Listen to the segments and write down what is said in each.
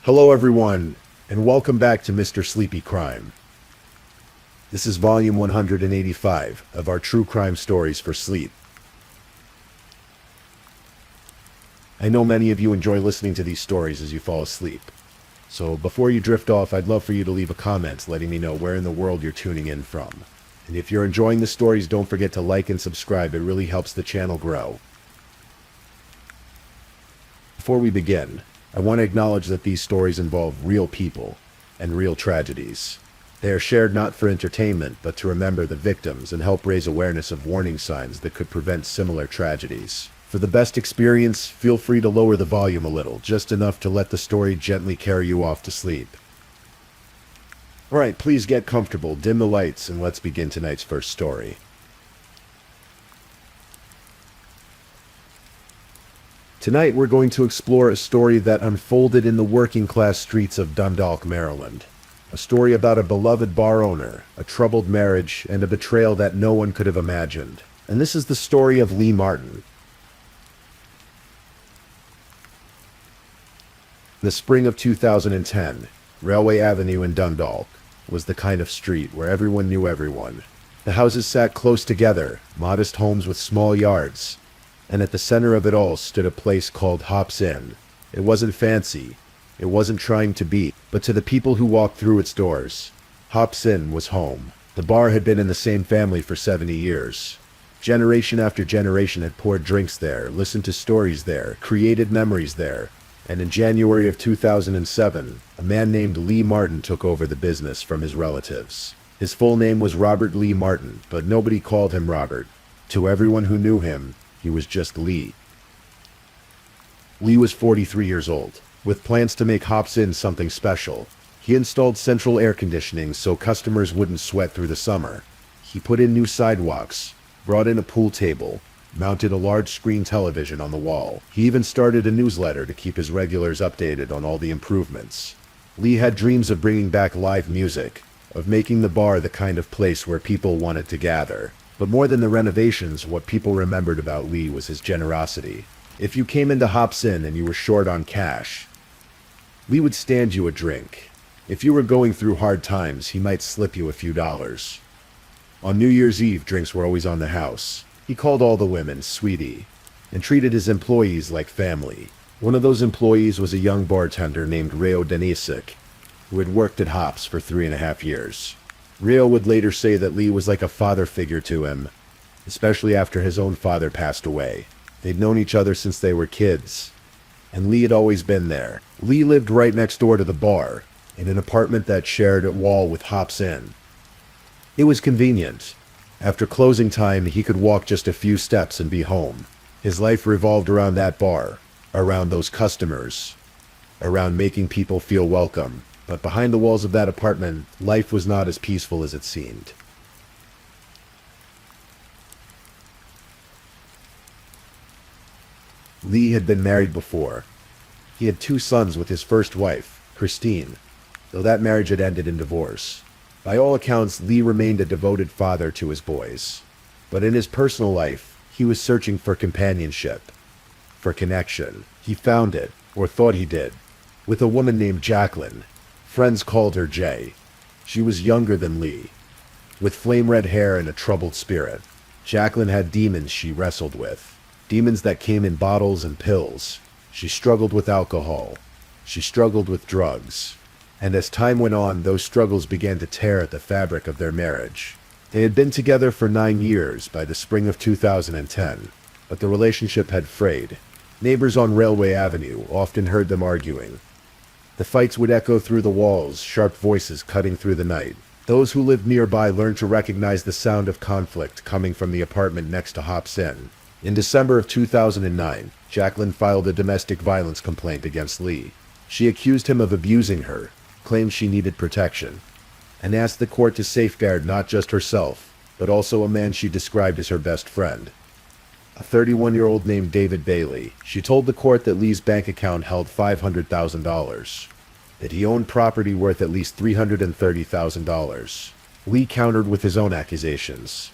Hello everyone, and welcome back to Mr. Sleepy Crime. This is volume 185 of our true crime stories for sleep. I know many of you enjoy listening to these stories as you fall asleep. So before you drift off, I'd love for you to leave a comment letting me know where in the world you're tuning in from. And if you're enjoying the stories, don't forget to like and subscribe. It really helps the channel grow. Before we begin, I want to acknowledge that these stories involve real people and real tragedies. They are shared not for entertainment, but to remember the victims and help raise awareness of warning signs that could prevent similar tragedies. For the best experience, feel free to lower the volume a little, just enough to let the story gently carry you off to sleep. Alright, please get comfortable, dim the lights, and let's begin tonight's first story. Tonight we're going to explore a story that unfolded in the working-class streets of Dundalk, Maryland. A story about a beloved bar owner, a troubled marriage, and a betrayal that no one could have imagined. And this is the story of Lee Martin. In the spring of 2010, Railway Avenue in Dundalk was the kind of street where everyone knew everyone. The houses sat close together, modest homes with small yards. And at the center of it all stood a place called Hop's Inn. It wasn't fancy, it wasn't trying to be, but to the people who walked through its doors, Hop's Inn was home. The bar had been in the same family for 70 years. Generation after generation had poured drinks there, listened to stories there, created memories there. And in January of 2007, a man named Lee Martin took over the business from his relatives. His full name was Robert Lee Martin, but nobody called him Robert. To everyone who knew him, he was just Lee. Lee was 43 years old, with plans to make Hop's Inn something special. He installed central air conditioning so customers wouldn't sweat through the summer. He put in new sidewalks, brought in a pool table, mounted a large screen television on the wall. He even started a newsletter to keep his regulars updated on all the improvements. Lee had dreams of bringing back live music, of making the bar the kind of place where people wanted to gather. But more than the renovations, what people remembered about Lee was his generosity. If you came into Hop's Inn and you were short on cash, Lee would stand you a drink. If you were going through hard times, he might slip you a few dollars. On New Year's Eve, drinks were always on the house. He called all the women "sweetie" and treated his employees like family. One of those employees was a young bartender named Rio Denisic, who had worked at Hop's for 3.5 years. Rio would later say that Lee was like a father figure to him, especially after his own father passed away. They'd known each other since they were kids, and Lee had always been there. Lee lived right next door to the bar, in an apartment that shared a wall with Hop's Inn. It was convenient. After closing time, he could walk just a few steps and be home. His life revolved around that bar, around those customers, around making people feel welcome. But behind the walls of that apartment, life was not as peaceful as it seemed. Lee had been married before. He had 2 sons with his first wife, Christine, though that marriage had ended in divorce. By all accounts, Lee remained a devoted father to his boys. But in his personal life, he was searching for companionship, for connection. He found it, or thought he did, with a woman named Jacqueline. Friends called her Jay. She was younger than Lee, with flame-red hair and a troubled spirit. Jacqueline had demons she wrestled with, demons that came in bottles and pills. She struggled with alcohol. She struggled with drugs. And as time went on, those struggles began to tear at the fabric of their marriage. They had been together for 9 years by the spring of 2010, but the relationship had frayed. Neighbors on Railway Avenue often heard them arguing. The fights would echo through the walls, sharp voices cutting through the night. Those who lived nearby learned to recognize the sound of conflict coming from the apartment next to Hop's Inn. In December of 2009, Jacqueline filed a domestic violence complaint against Lee. She accused him of abusing her, claimed she needed protection, and asked the court to safeguard not just herself, but also a man she described as her best friend, a 31-year-old named David Bailey. She told the court that Lee's bank account held $500,000, that he owned property worth at least $330,000. Lee countered with his own accusations.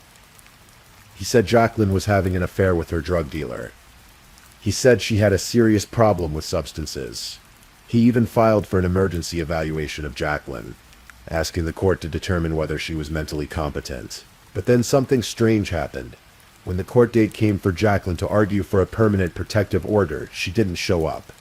He said Jacqueline was having an affair with her drug dealer. He said she had a serious problem with substances. He even filed for an emergency evaluation of Jacqueline, asking the court to determine whether she was mentally competent. But then something strange happened. When the court date came for Jacqueline to argue for a permanent protective order, she didn't show up.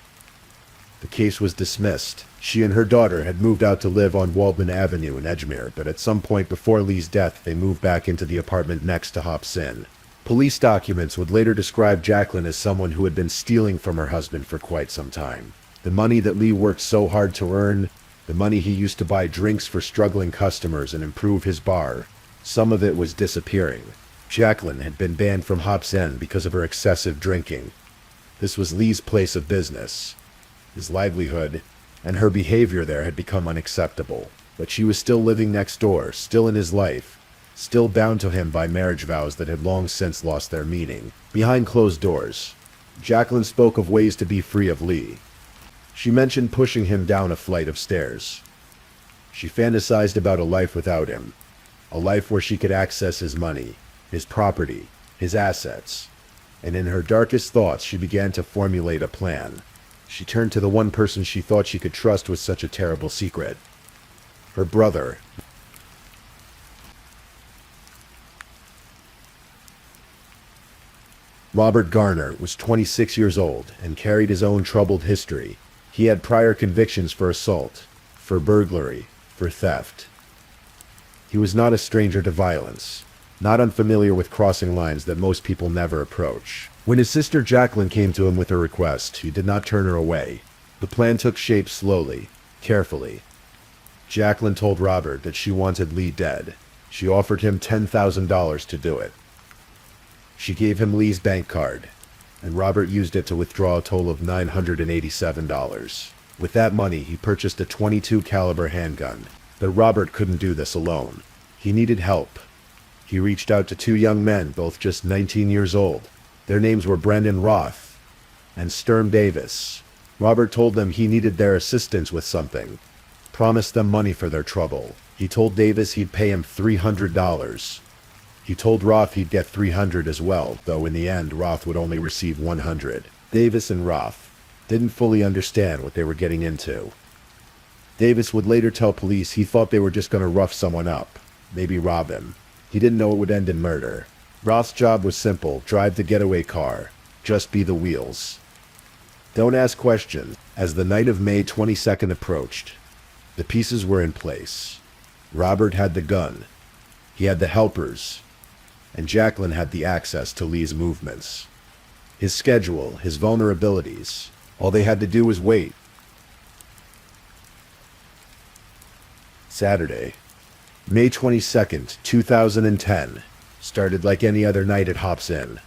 The case was dismissed. She and her daughter had moved out to live on Waldman Avenue in Edgemere, but at some point before Lee's death, they moved back into the apartment next to Hop's Inn. Police documents would later describe Jacqueline as someone who had been stealing from her husband for quite some time. The money that Lee worked so hard to earn, the money he used to buy drinks for struggling customers and improve his bar, some of it was disappearing. Jacqueline had been banned from Hop's Inn because of her excessive drinking. This was Lee's place of business, his livelihood, and her behavior there had become unacceptable. But she was still living next door, still in his life, still bound to him by marriage vows that had long since lost their meaning. Behind closed doors, Jacqueline spoke of ways to be free of Lee. She mentioned pushing him down a flight of stairs. She fantasized about a life without him, a life where she could access his money, his property, his assets. And in her darkest thoughts, she began to formulate a plan. She turned to the one person she thought she could trust with such a terrible secret. Her brother. Robert Garner was 26 years old and carried his own troubled history. He had prior convictions for assault, for burglary, for theft. He was not a stranger to violence, not unfamiliar with crossing lines that most people never approach. When his sister Jacqueline came to him with her request, he did not turn her away. The plan took shape slowly, carefully. Jacqueline told Robert that she wanted Lee dead. She offered him $10,000 to do it. She gave him Lee's bank card, and Robert used it to withdraw a total of $987. With that money, he purchased a .22 caliber handgun. But Robert couldn't do this alone. He needed help. He reached out to two young men, both just 19 years old. Their names were Brandon Roth and Sturm Davis. Robert told them he needed their assistance with something, promised them money for their trouble. He told Davis he'd pay him $300. He told Roth he'd get $300 as well, though in the end Roth would only receive $100. Davis and Roth didn't fully understand what they were getting into. Davis would later tell police he thought they were just going to rough someone up, maybe rob him. He didn't know it would end in murder. Roth's job was simple: drive the getaway car, just be the wheels. Don't ask questions. As the night of May 22nd approached, the pieces were in place. Robert had the gun. He had the helpers. And Jacqueline had the access to Lee's movements. His schedule, his vulnerabilities. All they had to do was wait. Saturday, May 22nd, 2010, started like any other night at Hop's Inn.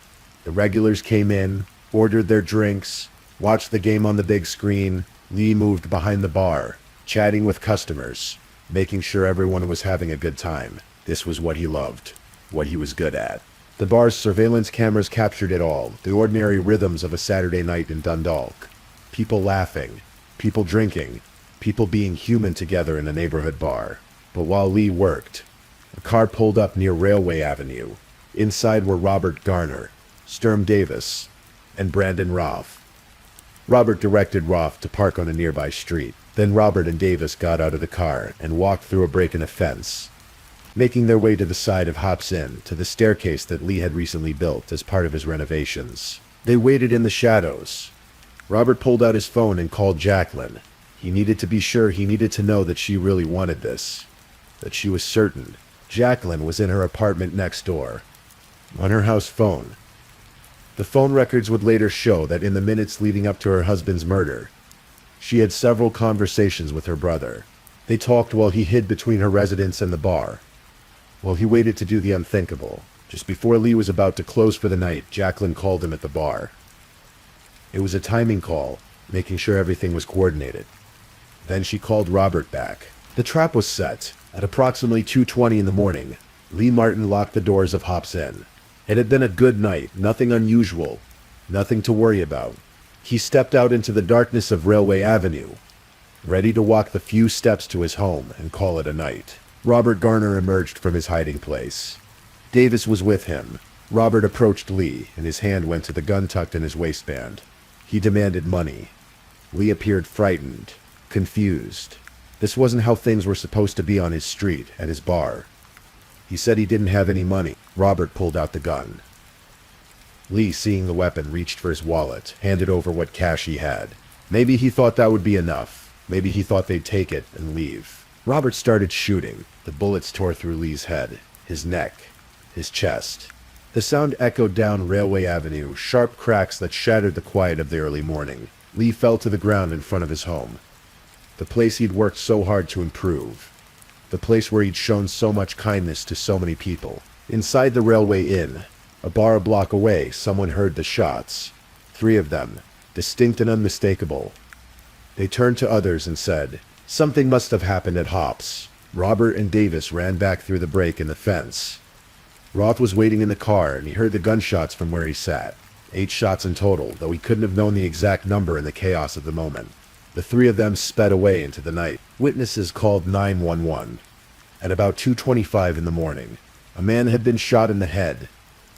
The regulars came in, ordered their drinks, watched the game on the big screen. Lee moved behind the bar, chatting with customers, making sure everyone was having a good time. This was what he loved, what he was good at. The bar's surveillance cameras captured it all, the ordinary rhythms of a Saturday night in Dundalk. People laughing, people drinking, people being human together in a neighborhood bar. But while Lee worked, a car pulled up near Railway Avenue. Inside were Robert Garner, Sturm Davis, and Brandon Roth. Robert directed Roth to park on a nearby street. Then Robert and Davis got out of the car and walked through a break in a fence, making their way to the side of Hop's Inn, to the staircase that Lee had recently built as part of his renovations. They waited in the shadows. Robert pulled out his phone and called Jacqueline. He needed to be sure, he needed to know that she really wanted this, that she was certain. Jacqueline was in her apartment next door, on her house phone. The phone records would later show that in the minutes leading up to her husband's murder, she had several conversations with her brother. They talked while he hid between her residence and the bar, while he waited to do the unthinkable. Just before Lee was about to close for the night, Jacqueline called him at the bar. It was a timing call, making sure everything was coordinated. Then she called Robert back. The trap was set. At approximately 2:20 in the morning, Lee Martin locked the doors of Hop's Inn. It had been a good night, nothing unusual, nothing to worry about. He stepped out into the darkness of Railway Avenue, ready to walk the few steps to his home and call it a night. Robert Garner emerged from his hiding place. Davis was with him. Robert approached Lee, and his hand went to the gun tucked in his waistband. He demanded money. Lee appeared frightened, confused. This wasn't how things were supposed to be on his street, at his bar. He said he didn't have any money. Robert pulled out the gun. Lee, seeing the weapon, reached for his wallet, handed over what cash he had. Maybe he thought that would be enough. Maybe he thought they'd take it and leave. Robert started shooting. The bullets tore through Lee's head, his neck, his chest. The sound echoed down Railway Avenue, sharp cracks that shattered the quiet of the early morning. Lee fell to the ground in front of his home. The place he'd worked so hard to improve. The place where he'd shown so much kindness to so many people. Inside the Railway Inn, a bar a block away, someone heard the shots. 3 of them, distinct and unmistakable. They turned to others and said, "Something must have happened at Hops." Robert and Davis ran back through the break in the fence. Roth was waiting in the car, and he heard the gunshots from where he sat. 8 shots in total, though he couldn't have known the exact number in the chaos of the moment. The 3 of them sped away into the night. Witnesses called 911. At about 2:25 in the morning, a man had been shot in the head.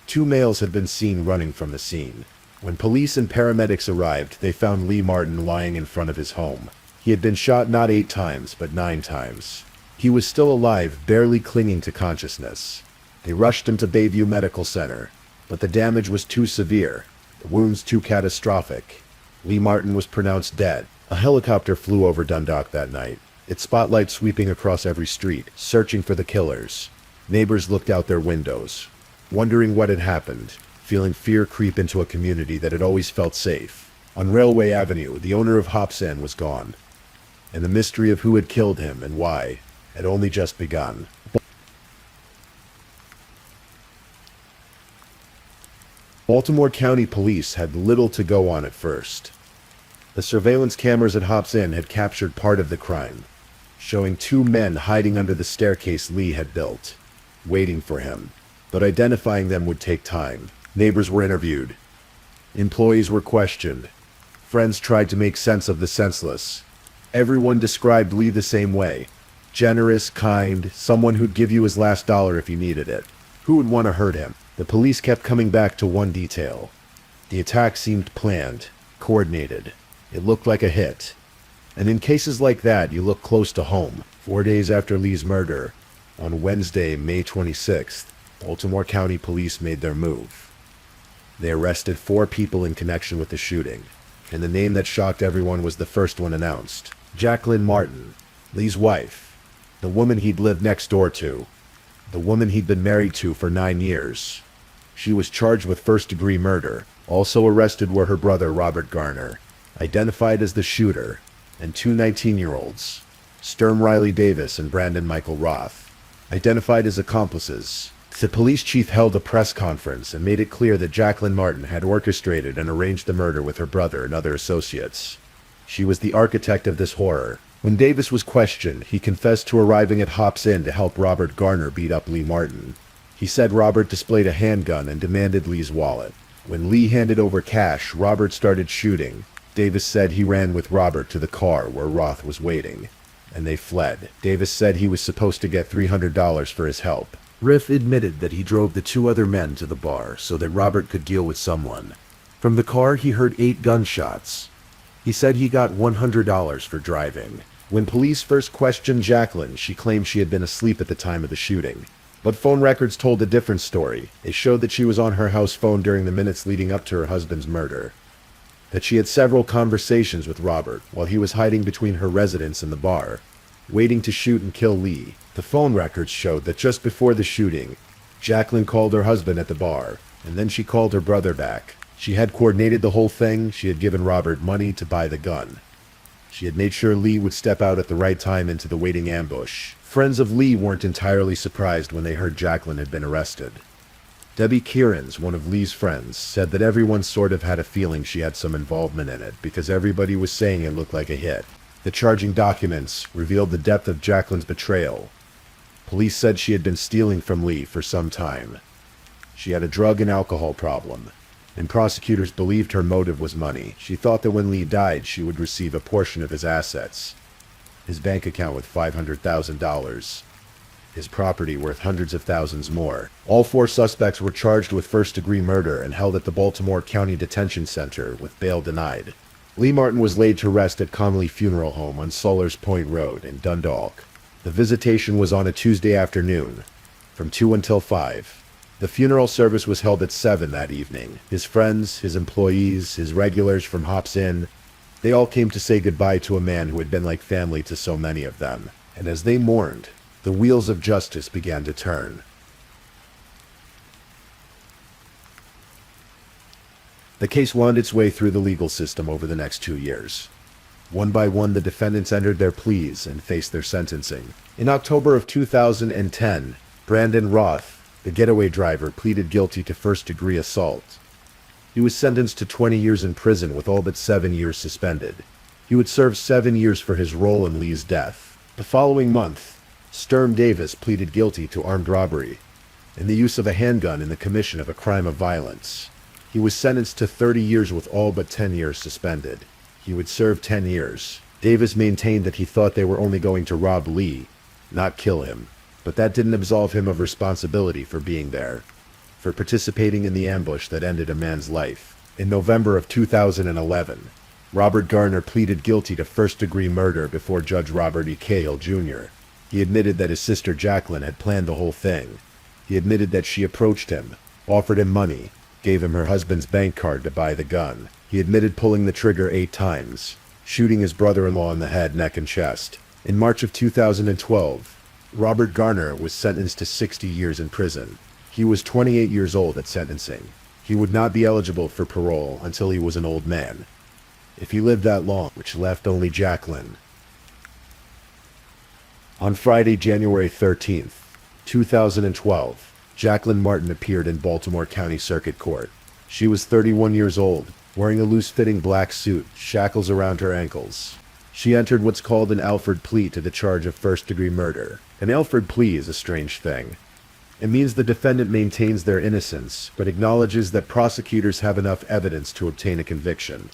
2 males had been seen running from the scene. When police and paramedics arrived, they found Lee Martin lying in front of his home. He had been shot not 8 times, but 9 times. He was still alive, barely clinging to consciousness. They rushed him to Bayview Medical Center, but the damage was too severe, the wounds too catastrophic. Lee Martin was pronounced dead. A helicopter flew over Dundalk that night, its spotlight sweeping across every street, searching for the killers. Neighbors looked out their windows, wondering what had happened, feeling fear creep into a community that had always felt safe. On Railway Avenue, the owner of Hops Inn was gone, and the mystery of who had killed him and why had only just begun. Baltimore County Police had little to go on at first. The surveillance cameras at Hops Inn had captured part of the crime, showing 2 men hiding under the staircase Lee had built, waiting for him. But identifying them would take time. Neighbors were interviewed. Employees were questioned. Friends tried to make sense of the senseless. Everyone described Lee the same way. Generous, kind, someone who'd give you his last dollar if you needed it. Who would want to hurt him? The police kept coming back to one detail. The attack seemed planned, coordinated. It looked like a hit. And in cases like that, you look close to home. 4 days after Lee's murder, on Wednesday, May 26th, Baltimore County Police made their move. They arrested 4 people in connection with the shooting, and the name that shocked everyone was the first one announced. Jacqueline Martin, Lee's wife, the woman he'd lived next door to, the woman he'd been married to for 9 years. She was charged with first-degree murder. Also arrested were her brother Robert Garner, identified as the shooter, and 2 19-year-olds, Sturm Riley Davis and Brandon Michael Roth, identified as accomplices. The police chief held a press conference and made it clear that Jacqueline Martin had orchestrated and arranged the murder with her brother and other associates. She was the architect of this horror. When Davis was questioned, he confessed to arriving at Hops Inn to help Robert Garner beat up Lee Martin. He said Robert displayed a handgun and demanded Lee's wallet. When Lee handed over cash, Robert started shooting. Davis said he ran with Robert to the car where Roth was waiting, and they fled. Davis said he was supposed to get $300 for his help. Riff admitted that he drove the 2 other men to the bar so that Robert could deal with someone. From the car, he heard 8 gunshots. He said he got $100 for driving. When police first questioned Jacqueline, she claimed she had been asleep at the time of the shooting. But phone records told a different story. They showed that she was on her house phone during the minutes leading up to her husband's murder. That she had several conversations with Robert while he was hiding between her residence and the bar, waiting to shoot and kill Lee. The phone records showed that just before the shooting, Jacqueline called her husband at the bar, and then she called her brother back. She had coordinated the whole thing. She had given Robert money to buy the gun. She had made sure Lee would step out at the right time into the waiting ambush. Friends of Lee weren't entirely surprised when they heard Jacqueline had been arrested. Debbie Kierans, one of Lee's friends, said that everyone sort of had a feeling she had some involvement in it because everybody was saying it looked like a hit. The charging documents revealed the depth of Jacqueline's betrayal. Police said she had been stealing from Lee for some time. She had a drug and alcohol problem, and prosecutors believed her motive was money. She thought that when Lee died, she would receive a portion of his assets, his bank account with $500,000, his property worth hundreds of thousands more. All 4 suspects were charged with first-degree murder and held at the Baltimore County Detention Center with bail denied. Lee Martin was laid to rest at Conley Funeral Home on Sawyers Point Road in Dundalk. The visitation was on a Tuesday afternoon, from 2 until 5. The funeral service was held at 7 that evening. His friends, his employees, his regulars from Hops Inn, they all came to say goodbye to a man who had been like family to so many of them. And as they mourned, the wheels of justice began to turn. The case wound its way through the legal system over the next 2 years. One by one, the defendants entered their pleas and faced their sentencing. In October of 2010, Brandon Roth, the getaway driver, pleaded guilty to first-degree assault. He was sentenced to 20 years in prison with all but 7 years suspended. He would serve 7 years for his role in Lee's death. The following month, Sturm Davis pleaded guilty to armed robbery and the use of a handgun in the commission of a crime of violence. He was sentenced to 30 years with all but 10 years suspended. He would serve 10 years. Davis maintained that he thought they were only going to rob Lee, not kill him. But that didn't absolve him of responsibility for being there, for participating in the ambush that ended a man's life. In November of 2011, Robert Garner pleaded guilty to first-degree murder before Judge Robert E. Cahill, Jr. He admitted that his sister Jacqueline had planned the whole thing. He admitted that she approached him, offered him money, gave him her husband's bank card to buy the gun. He admitted pulling the trigger 8 times, shooting his brother-in-law in the head, neck, and chest. In March of 2012, Robert Garner was sentenced to 60 years in prison. He was 28 years old at sentencing. He would not be eligible for parole until he was an old man, if he lived that long, which left only Jacqueline. On Friday, January 13th, 2012, Jacqueline Martin appeared in Baltimore County Circuit Court. She was 31 years old, wearing a loose-fitting black suit, shackles around her ankles. She entered what's called an Alford plea to the charge of first-degree murder. An Alford plea is a strange thing. It means the defendant maintains their innocence, but acknowledges that prosecutors have enough evidence to obtain a conviction.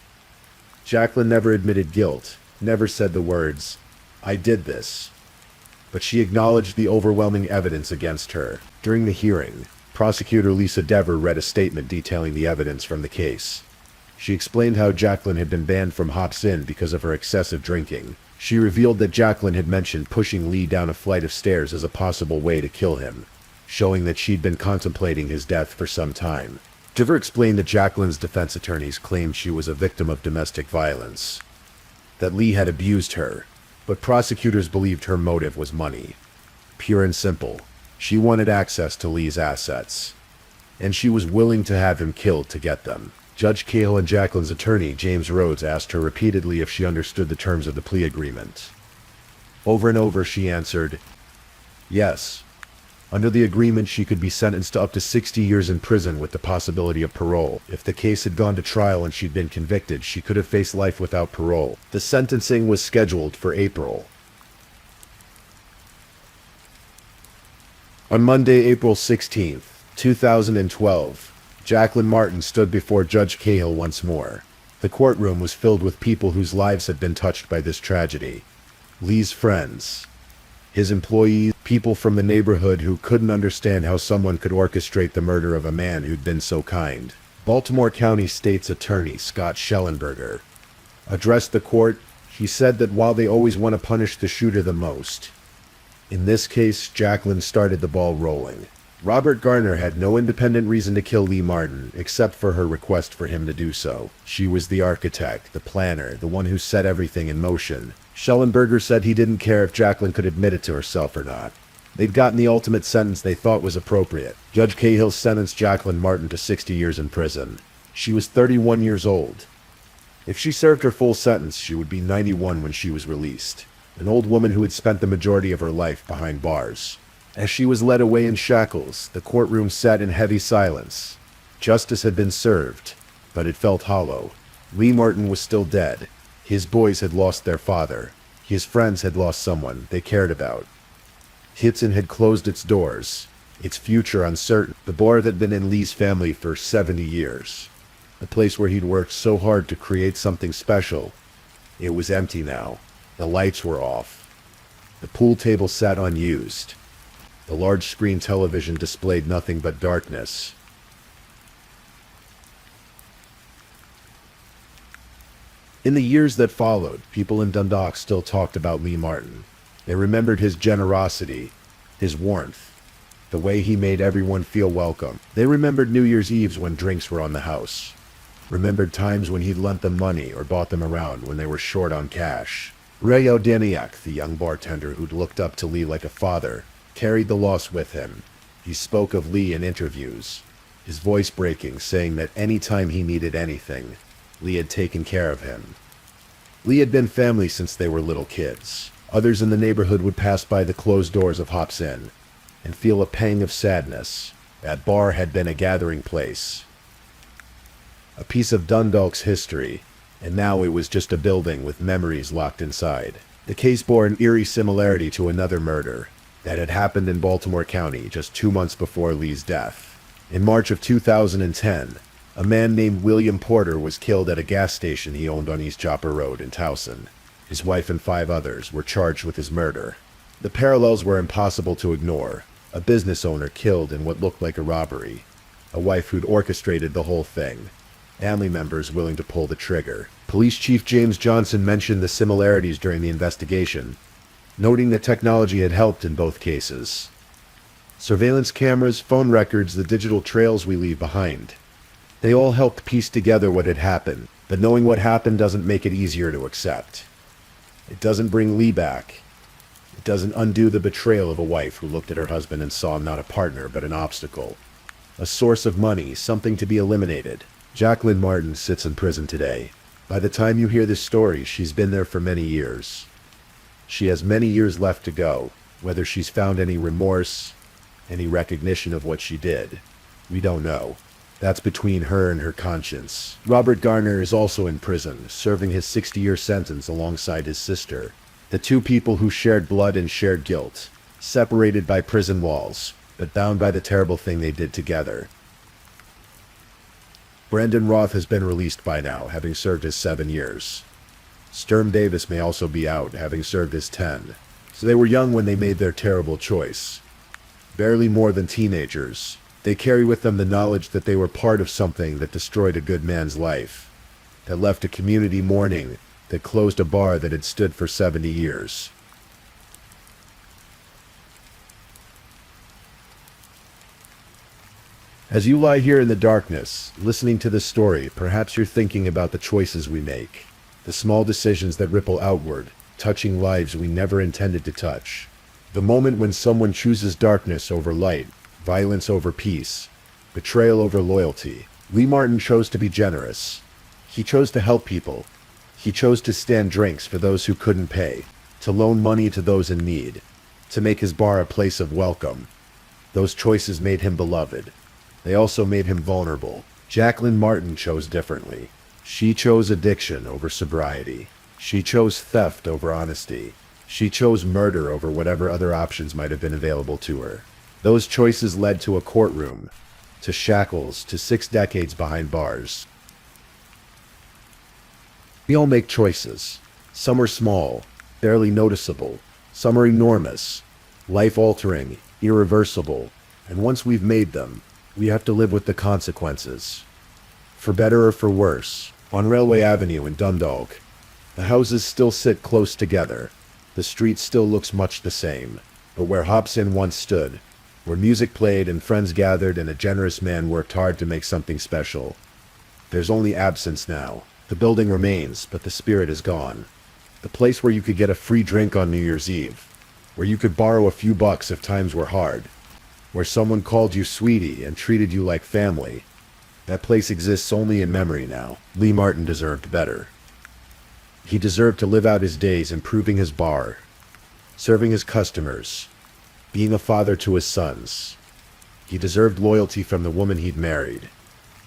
Jacqueline never admitted guilt, never said the words, "I did this." But she acknowledged the overwhelming evidence against her. During the hearing, prosecutor Lisa Dever read a statement detailing the evidence from the case. She explained how Jacqueline had been banned from Hops Inn because of her excessive drinking. She revealed that Jacqueline had mentioned pushing Lee down a flight of stairs as a possible way to kill him, showing that she'd been contemplating his death for some time. Dever explained that Jacqueline's defense attorneys claimed she was a victim of domestic violence, that Lee had abused her, but prosecutors believed her motive was money. Pure and simple, she wanted access to Lee's assets, and she was willing to have him killed to get them. Judge Cahill and Jacqueline's attorney, James Rhodes, asked her repeatedly if she understood the terms of the plea agreement. Over and over she answered, yes. Under the agreement, she could be sentenced to up to 60 years in prison with the possibility of parole. If the case had gone to trial and she'd been convicted, she could have faced life without parole. The sentencing was scheduled for April. On Monday, April 16th, 2012, Jacqueline Martin stood before Judge Cahill once more. The courtroom was filled with people whose lives had been touched by this tragedy. Lee's friends, his employees, people from the neighborhood who couldn't understand how someone could orchestrate the murder of a man who'd been so kind. Baltimore County State's Attorney Scott Schellenberger addressed the court. He said that while they always want to punish the shooter the most, in this case, Jacqueline started the ball rolling. Robert Garner had no independent reason to kill Lee Martin, except for her request for him to do so. She was the architect, the planner, the one who set everything in motion. Schellenberger said he didn't care if Jacqueline could admit it to herself or not. They'd gotten the ultimate sentence they thought was appropriate. Judge Cahill sentenced Jacqueline Martin to 60 years in prison. She was 31 years old. If she served her full sentence, she would be 91 when she was released. An old woman who had spent the majority of her life behind bars. As she was led away in shackles, the courtroom sat in heavy silence. Justice had been served, but it felt hollow. Lee Martin was still dead. His boys had lost their father. His friends had lost someone they cared about. Hitson had closed its doors, its future uncertain. The bar that had been in Lee's family for 70 years. The place where he'd worked so hard to create something special. It was empty now. The lights were off. The pool table sat unused. The large screen television displayed nothing but darkness. In the years that followed, people in Dundalk still talked about Lee Martin. They remembered his generosity, his warmth, the way he made everyone feel welcome. They remembered New Year's Eves when drinks were on the house. Remembered times when he'd lent them money or bought them around when they were short on cash. Rayo Daniak, the young bartender who'd looked up to Lee like a father, carried the loss with him. He spoke of Lee in interviews, his voice breaking, saying that any time he needed anything, Lee had taken care of him. Lee had been family since they were little kids. Others in the neighborhood would pass by the closed doors of Hop's Inn and feel a pang of sadness. That bar had been a gathering place, a piece of Dundalk's history, and now it was just a building with memories locked inside. The case bore an eerie similarity to another murder that had happened in Baltimore County just 2 months before Lee's death. In March of 2010, a man named William Porter was killed at a gas station he owned on East Joppa Road in Towson. His wife and 5 others were charged with his murder. The parallels were impossible to ignore. A business owner killed in what looked like a robbery. A wife who'd orchestrated the whole thing. Family members willing to pull the trigger. Police Chief James Johnson mentioned the similarities during the investigation, noting that technology had helped in both cases. Surveillance cameras, phone records, the digital trails we leave behind. They all helped piece together what had happened, but knowing what happened doesn't make it easier to accept. It doesn't bring Lee back. It doesn't undo the betrayal of a wife who looked at her husband and saw him not a partner but an obstacle. A source of money, something to be eliminated. Jacqueline Martin sits in prison today. By the time you hear this story, she's been there for many years. She has many years left to go. Whether she's found any remorse, any recognition of what she did, we don't know. That's between her and her conscience. Robert Garner is also in prison, serving his 60-year sentence alongside his sister. The two people who shared blood and shared guilt, separated by prison walls, but bound by the terrible thing they did together. Brandon Roth has been released by now, having served his 7 years. Sturm Davis may also be out, having served his 10. So they were young when they made their terrible choice. Barely more than teenagers. They carry with them the knowledge that they were part of something that destroyed a good man's life, that left a community mourning, that closed a bar that had stood for 70 years. As you lie here in the darkness, listening to this story, perhaps you're thinking about the choices we make, the small decisions that ripple outward, touching lives we never intended to touch. The moment when someone chooses darkness over light, violence over peace, betrayal over loyalty. Lee Martin chose to be generous. He chose to help people. He chose to stand drinks for those who couldn't pay, to loan money to those in need, to make his bar a place of welcome. Those choices made him beloved. They also made him vulnerable. Jacqueline Martin chose differently. She chose addiction over sobriety. She chose theft over honesty. She chose murder over whatever other options might have been available to her. Those choices led to a courtroom, to shackles, to 6 decades behind bars. We all make choices. Some are small, barely noticeable. Some are enormous, life-altering, irreversible. And once we've made them, we have to live with the consequences. For better or for worse, on Railway Avenue in Dundalk, the houses still sit close together. The street still looks much the same. But where Hop's Inn once stood, where music played and friends gathered and a generous man worked hard to make something special, there's only absence now. The building remains, but the spirit is gone. The place where you could get a free drink on New Year's Eve, where you could borrow a few bucks if times were hard, where someone called you sweetie and treated you like family. That place exists only in memory now. Lee Martin deserved better. He deserved to live out his days improving his bar, serving his customers, being a father to his sons. He deserved loyalty from the woman he'd married,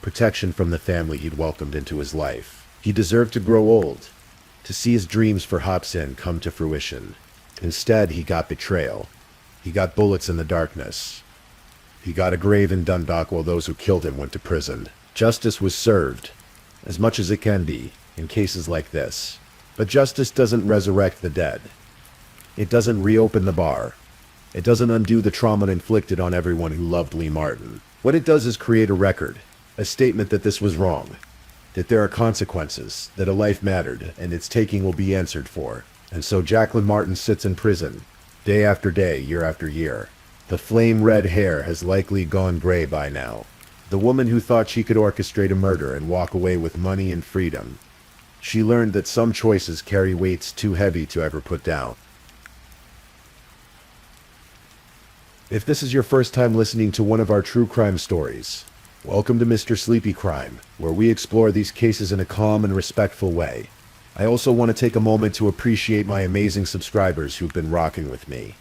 protection from the family he'd welcomed into his life. He deserved to grow old, to see his dreams for Hop's Inn come to fruition. Instead, he got betrayal. He got bullets in the darkness. He got a grave in Dundalk while those who killed him went to prison. Justice was served, as much as it can be, in cases like this. But justice doesn't resurrect the dead. It doesn't reopen the bar. It doesn't undo the trauma inflicted on everyone who loved Lee Martin. What it does is create a record, a statement that this was wrong. that there are consequences, that a life mattered, and its taking will be answered for. And so Jacqueline Martin sits in prison, day after day, year after year. The flame-red hair has likely gone gray by now. The woman who thought she could orchestrate a murder and walk away with money and freedom. She learned that some choices carry weights too heavy to ever put down. If this is your first time listening to one of our true crime stories, welcome to Mr. Sleepy Crime, where we explore these cases in a calm and respectful way. I also want to take a moment to appreciate my amazing subscribers who've been rocking with me.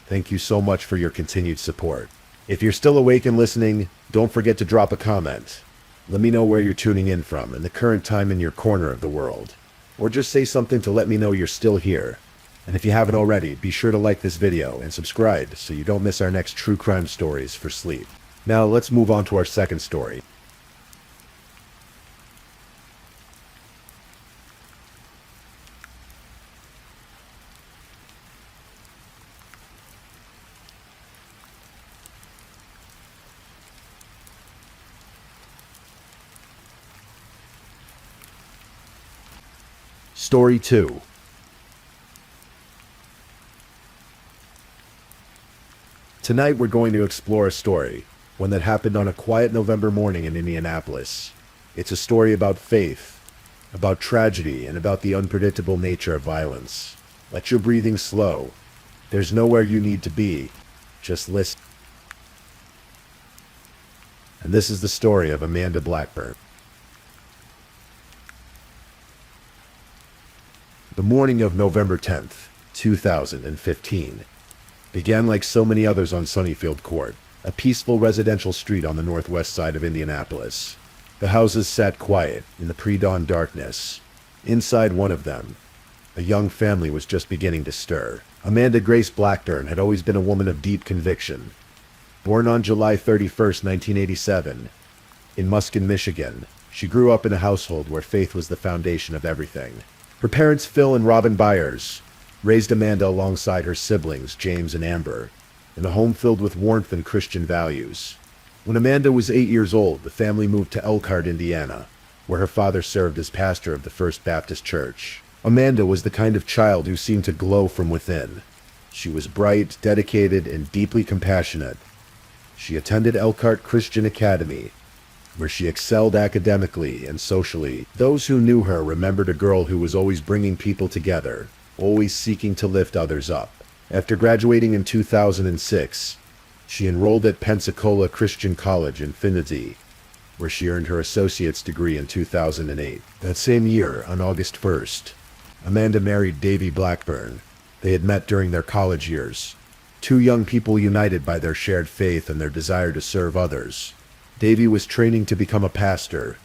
Thank you so much for your continued support. If you're still awake and listening, don't forget to drop a comment. Let me know where you're tuning in from and the current time in your corner of the world. Or just say something to let me know you're still here. And if you haven't already, be sure to like this video and subscribe so you don't miss our next true crime stories for sleep. Now let's move on to our second story. Story 2. Tonight we're going to explore a story, one that happened on a quiet November morning in Indianapolis. It's a story about faith, about tragedy, and about the unpredictable nature of violence. Let your breathing slow. There's nowhere you need to be. Just listen. And this is the story of Amanda Blackburn. The morning of November 10th, 2015, began like so many others on Sunnyfield Court, a peaceful residential street on the northwest side of Indianapolis. The houses sat quiet in the pre-dawn darkness. Inside one of them, a young family was just beginning to stir. Amanda Grace Blackburn had always been a woman of deep conviction. Born on July 31st, 1987, in Muskin, Michigan, she grew up in a household where faith was the foundation of everything. Her parents, Phil and Robin Byers, raised Amanda alongside her siblings, James and Amber, in a home filled with warmth and Christian values. When Amanda was 8 years old, the family moved to Elkhart, Indiana, where her father served as pastor of the First Baptist Church. Amanda was the kind of child who seemed to glow from within. She was bright, dedicated, and deeply compassionate. She attended Elkhart Christian Academy, where she excelled academically and socially. Those who knew her remembered a girl who was always bringing people together, always seeking to lift others up. After graduating in 2006, she enrolled at Pensacola Christian College in Finnedy, where she earned her associate's degree in 2008. That same year, on August 1st, Amanda married Davy Blackburn. They had met during their college years, two young people united by their shared faith and their desire to serve others. Davy was training to become a pastor,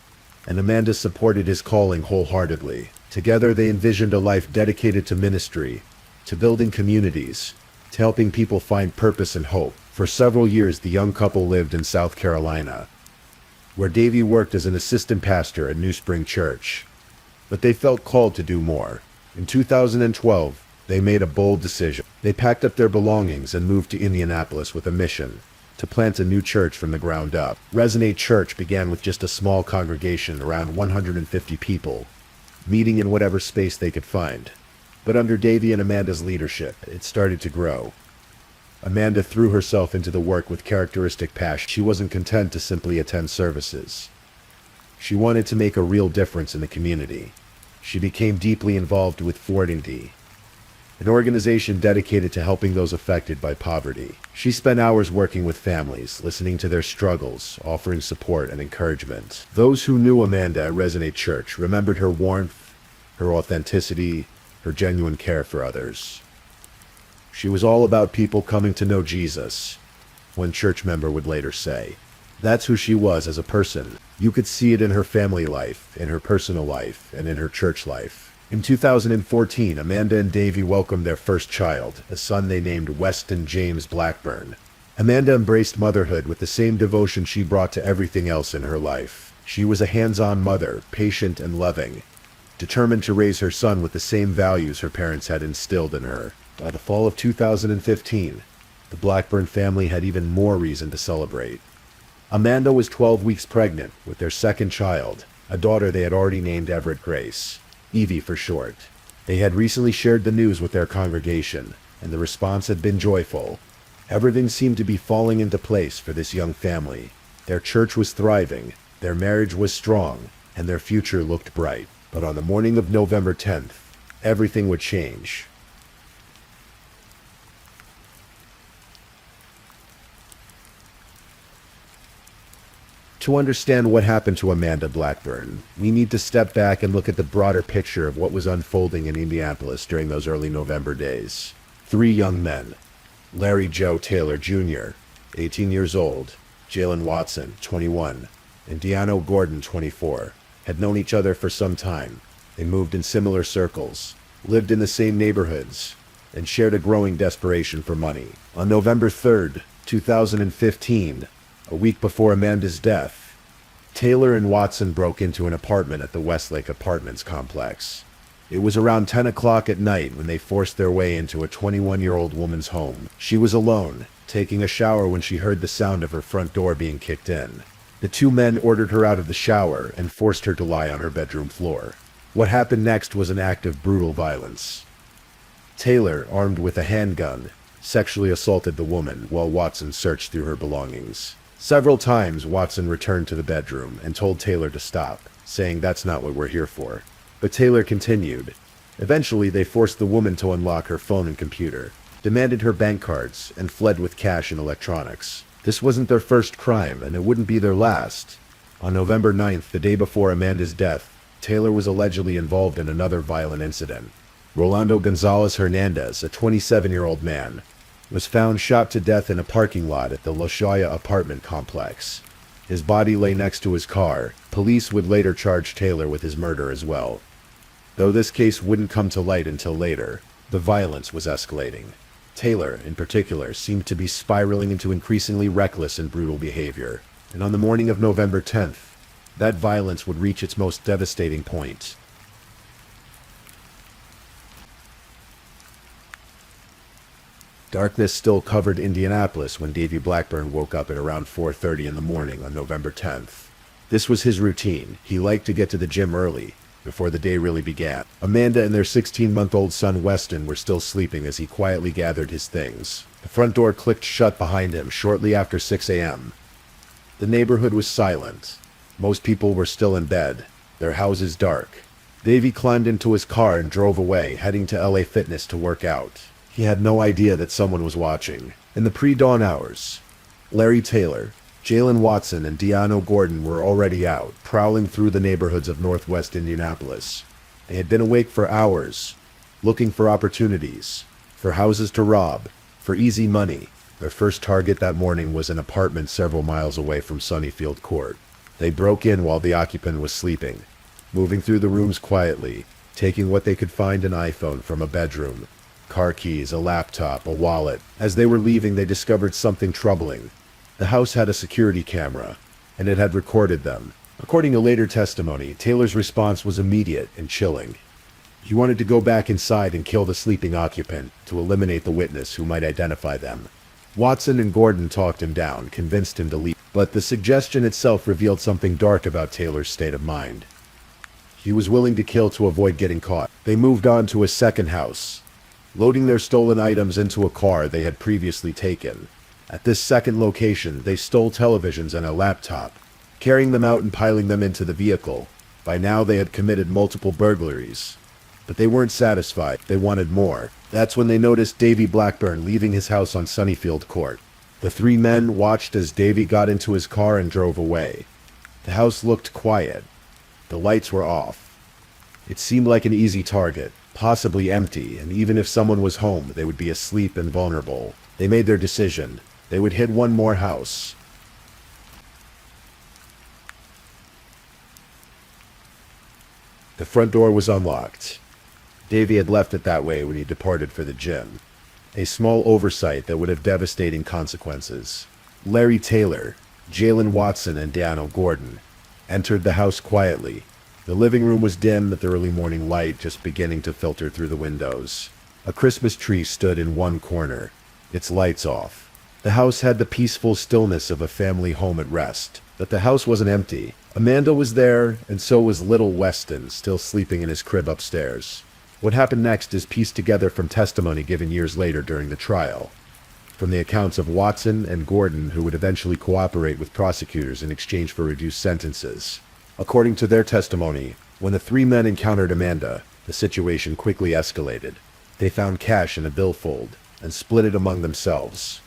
and Amanda supported his calling wholeheartedly. Together they envisioned a life dedicated to ministry, to building communities, to helping people find purpose and hope. For several years the young couple lived in South Carolina, where Davy worked as an assistant pastor at New Spring Church. But they felt called to do more. In 2012, they made a bold decision. They packed up their belongings and moved to Indianapolis with a mission: to plant a new church from the ground up. Resonate Church began with just a small congregation, around 150 people, meeting in whatever space they could find. But under Davy and Amanda's leadership, it started to grow. Amanda threw herself into the work with characteristic passion. She wasn't content to simply attend services. She wanted to make a real difference in the community. She became deeply involved with Fordindy, an organization dedicated to helping those affected by poverty. She spent hours working with families, listening to their struggles, offering support and encouragement. Those who knew Amanda at Resonate Church remembered her warmth, her authenticity, her genuine care for others. She was all about people coming to know Jesus, one church member would later say. That's who she was as a person. You could see it in her family life, in her personal life, and in her church life. In 2014, Amanda and Davy welcomed their first child, a son they named Weston James Blackburn. Amanda embraced motherhood with the same devotion she brought to everything else in her life. She was a hands-on mother, patient and loving, determined to raise her son with the same values her parents had instilled in her. By the fall of 2015, the Blackburn family had even more reason to celebrate. Amanda was 12 weeks pregnant with their second child, a daughter they had already named Everett Grace, Evie for short. They had recently shared the news with their congregation, and the response had been joyful. Everything seemed to be falling into place for this young family. Their church was thriving, their marriage was strong, and their future looked bright. But on the morning of November 10th, everything would change. To understand what happened to Amanda Blackburn, we need to step back and look at the broader picture of what was unfolding in Indianapolis during those early November days. Three young men, Larry Joe Taylor Jr., 18 years old, Jalen Watson, 21, and Deano Gordon, 24, had known each other for some time. They moved in similar circles, lived in the same neighborhoods, and shared a growing desperation for money. On November 3rd, 2015, a week before Amanda's death, Taylor and Watson broke into an apartment at the Westlake Apartments complex. It was around 10 o'clock at night when they forced their way into a 21-year-old woman's home. She was alone, taking a shower when she heard the sound of her front door being kicked in. The two men ordered her out of the shower and forced her to lie on her bedroom floor. What happened next was an act of brutal violence. Taylor, armed with a handgun, sexually assaulted the woman while Watson searched through her belongings. Several times, Watson returned to the bedroom and told Taylor to stop, saying that's not what we're here for. But Taylor continued. Eventually, they forced the woman to unlock her phone and computer, demanded her bank cards, and fled with cash and electronics. This wasn't their first crime, and it wouldn't be their last. On November 9th, the day before Amanda's death, Taylor was allegedly involved in another violent incident. Rolando Gonzalez Hernandez, a 27-year-old man, was found shot to death in a parking lot at the La Jolla apartment complex. His body lay next to his car. Police would later charge Taylor with his murder as well. Though this case wouldn't come to light until later, the violence was escalating. Taylor, in particular, seemed to be spiraling into increasingly reckless and brutal behavior. And on the morning of November 10th, that violence would reach its most devastating point. Darkness still covered Indianapolis when Davy Blackburn woke up at around 4:30 in the morning on November 10th. This was his routine. He liked to get to the gym early, before the day really began. Amanda and their 16-month-old son Weston were still sleeping as he quietly gathered his things. The front door clicked shut behind him shortly after 6 a.m. The neighborhood was silent. Most people were still in bed, their houses dark. Davy climbed into his car and drove away, heading to LA Fitness to work out. He had no idea that someone was watching. In the pre-dawn hours, Larry Taylor, Jalen Watson, and Deano Gordon were already out, prowling through the neighborhoods of northwest Indianapolis. They had been awake for hours, looking for opportunities, for houses to rob, for easy money. Their first target that morning was an apartment several miles away from Sunnyfield Court. They broke in while the occupant was sleeping, moving through the rooms quietly, taking what they could find: an iPhone from a bedroom, car keys, a laptop, a wallet. As they were leaving, they discovered something troubling. The house had a security camera, and it had recorded them. According to later testimony, Taylor's response was immediate and chilling. He wanted to go back inside and kill the sleeping occupant to eliminate the witness who might identify them. Watson and Gordon talked him down, convinced him to leave, but the suggestion itself revealed something dark about Taylor's state of mind. He was willing to kill to avoid getting caught. They moved on to a second house, loading their stolen items into a car they had previously taken. At this second location, they stole televisions and a laptop, carrying them out and piling them into the vehicle. By now, they had committed multiple burglaries. But they weren't satisfied. They wanted more. That's when they noticed Davy Blackburn leaving his house on Sunnyfield Court. The three men watched as Davy got into his car and drove away. The house looked quiet. The lights were off. It seemed like an easy target, possibly empty, and even if someone was home, they would be asleep and vulnerable. They made their decision. They would hit one more house. The front door was unlocked. Davy had left it that way when he departed for the gym. A small oversight that would have devastating consequences. Larry Taylor, Jalen Watson, and Deano Gordon entered the house quietly. The living room was dim, with the early morning light just beginning to filter through the windows. A Christmas tree stood in one corner, its lights off. The house had the peaceful stillness of a family home at rest. But the house wasn't empty. Amanda was there, and so was little Weston, still sleeping in his crib upstairs. What happened next is pieced together from testimony given years later during the trial. From the accounts of Watson and Gordon, who would eventually cooperate with prosecutors in exchange for reduced sentences. According to their testimony, when the three men encountered Amanda, the situation quickly escalated. They found cash in a billfold and split it among themselves.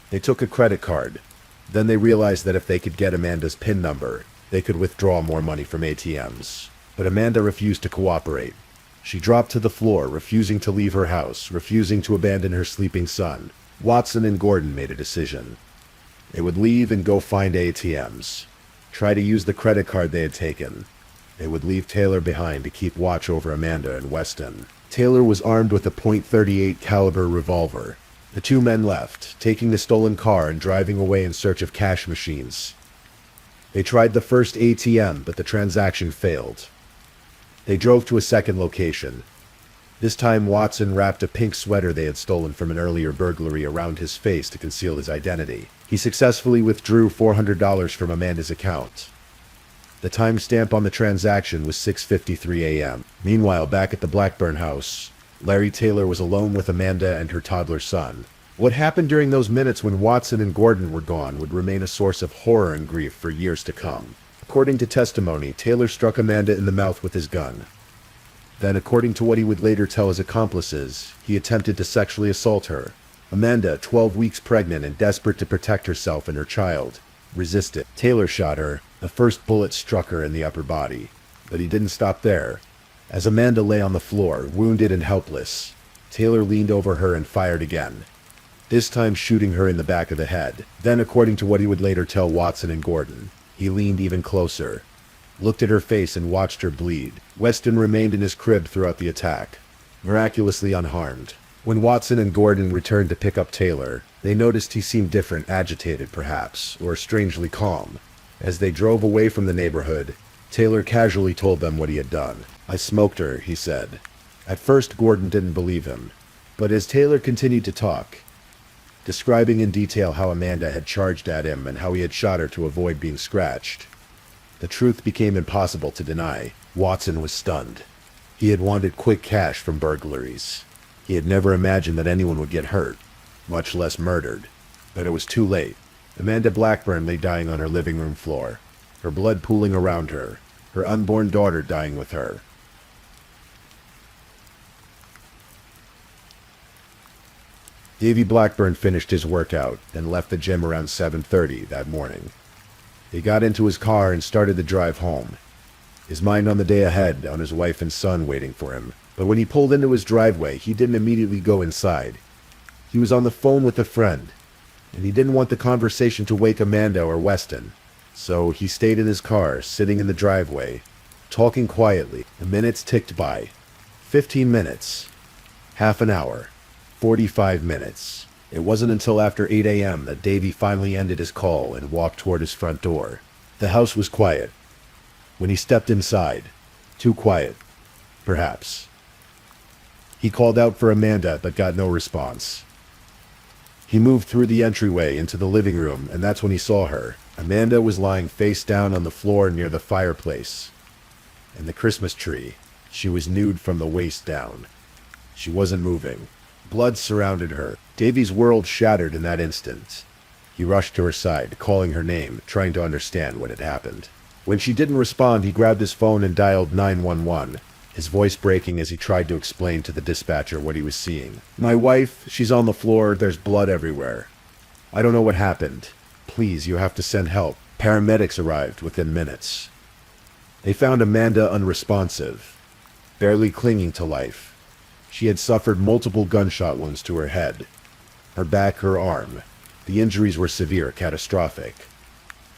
They took a credit card. Then they realized that if they could get Amanda's PIN number, they could withdraw more money from ATMs. But Amanda refused to cooperate. She dropped to the floor, refusing to leave her house, refusing to abandon her sleeping son. Watson and Gordon made a decision. They would leave and go find ATMs, try to use the credit card they had taken. They would leave Taylor behind to keep watch over Amanda and Weston. Taylor was armed with a .38 caliber revolver. The two men left, taking the stolen car and driving away in search of cash machines. They tried the first ATM, but the transaction failed. They drove to a second location. This time, Watson wrapped a pink sweater they had stolen from an earlier burglary around his face to conceal his identity. He successfully withdrew $400 from Amanda's account. The timestamp on the transaction was 6:53 a.m. Meanwhile, back at the Blackburn house, Larry Taylor was alone with Amanda and her toddler son. What happened during those minutes when Watson and Gordon were gone would remain a source of horror and grief for years to come. According to testimony, Taylor struck Amanda in the mouth with his gun. Then, according to what he would later tell his accomplices, he attempted to sexually assault her. Amanda, 12 weeks pregnant and desperate to protect herself and her child, resisted. Taylor shot her. The first bullet struck her in the upper body. But he didn't stop there. As Amanda lay on the floor, wounded and helpless, Taylor leaned over her and fired again, this time shooting her in the back of the head. Then, according to what he would later tell Watson and Gordon, he leaned even closer, looked at her face and watched her bleed. Weston remained in his crib throughout the attack, miraculously unharmed. When Watson and Gordon returned to pick up Taylor, they noticed he seemed different, agitated perhaps, or strangely calm. As they drove away from the neighborhood, Taylor casually told them what he had done. "I smoked her," he said. At first, Gordon didn't believe him, but as Taylor continued to talk, describing in detail how Amanda had charged at him and how he had shot her to avoid being scratched, the truth became impossible to deny. Watson was stunned. He had wanted quick cash from burglaries. He had never imagined that anyone would get hurt, much less murdered. But it was too late. Amanda Blackburn lay dying on her living room floor, her blood pooling around her, her unborn daughter dying with her. Davy Blackburn finished his workout and left the gym around 7:30 that morning. He got into his car and started the drive home, his mind on the day ahead, on his wife and son waiting for him. But when he pulled into his driveway, he didn't immediately go inside. He was on the phone with a friend, and he didn't want the conversation to wake Amanda or Weston. So he stayed in his car, sitting in the driveway, talking quietly. The minutes ticked by. 15 minutes. Half an hour. 45 minutes. It wasn't until after 8 a.m. that Davy finally ended his call and walked toward his front door. The house was quiet. When he stepped inside, too quiet, perhaps. He called out for Amanda, but got no response. He moved through the entryway into the living room, and that's when he saw her. Amanda was lying face down on the floor near the fireplace and the Christmas tree. She was nude from the waist down. She wasn't moving. Blood surrounded her. Davy's world shattered in that instant. He rushed to her side, calling her name, trying to understand what had happened. When she didn't respond, he grabbed his phone and dialed 911, his voice breaking as he tried to explain to the dispatcher what he was seeing. "My wife, she's on the floor, there's blood everywhere. I don't know what happened. Please, you have to send help." Paramedics arrived within minutes. They found Amanda unresponsive, barely clinging to life. She had suffered multiple gunshot wounds to her head, her back, her arm. The injuries were severe, catastrophic.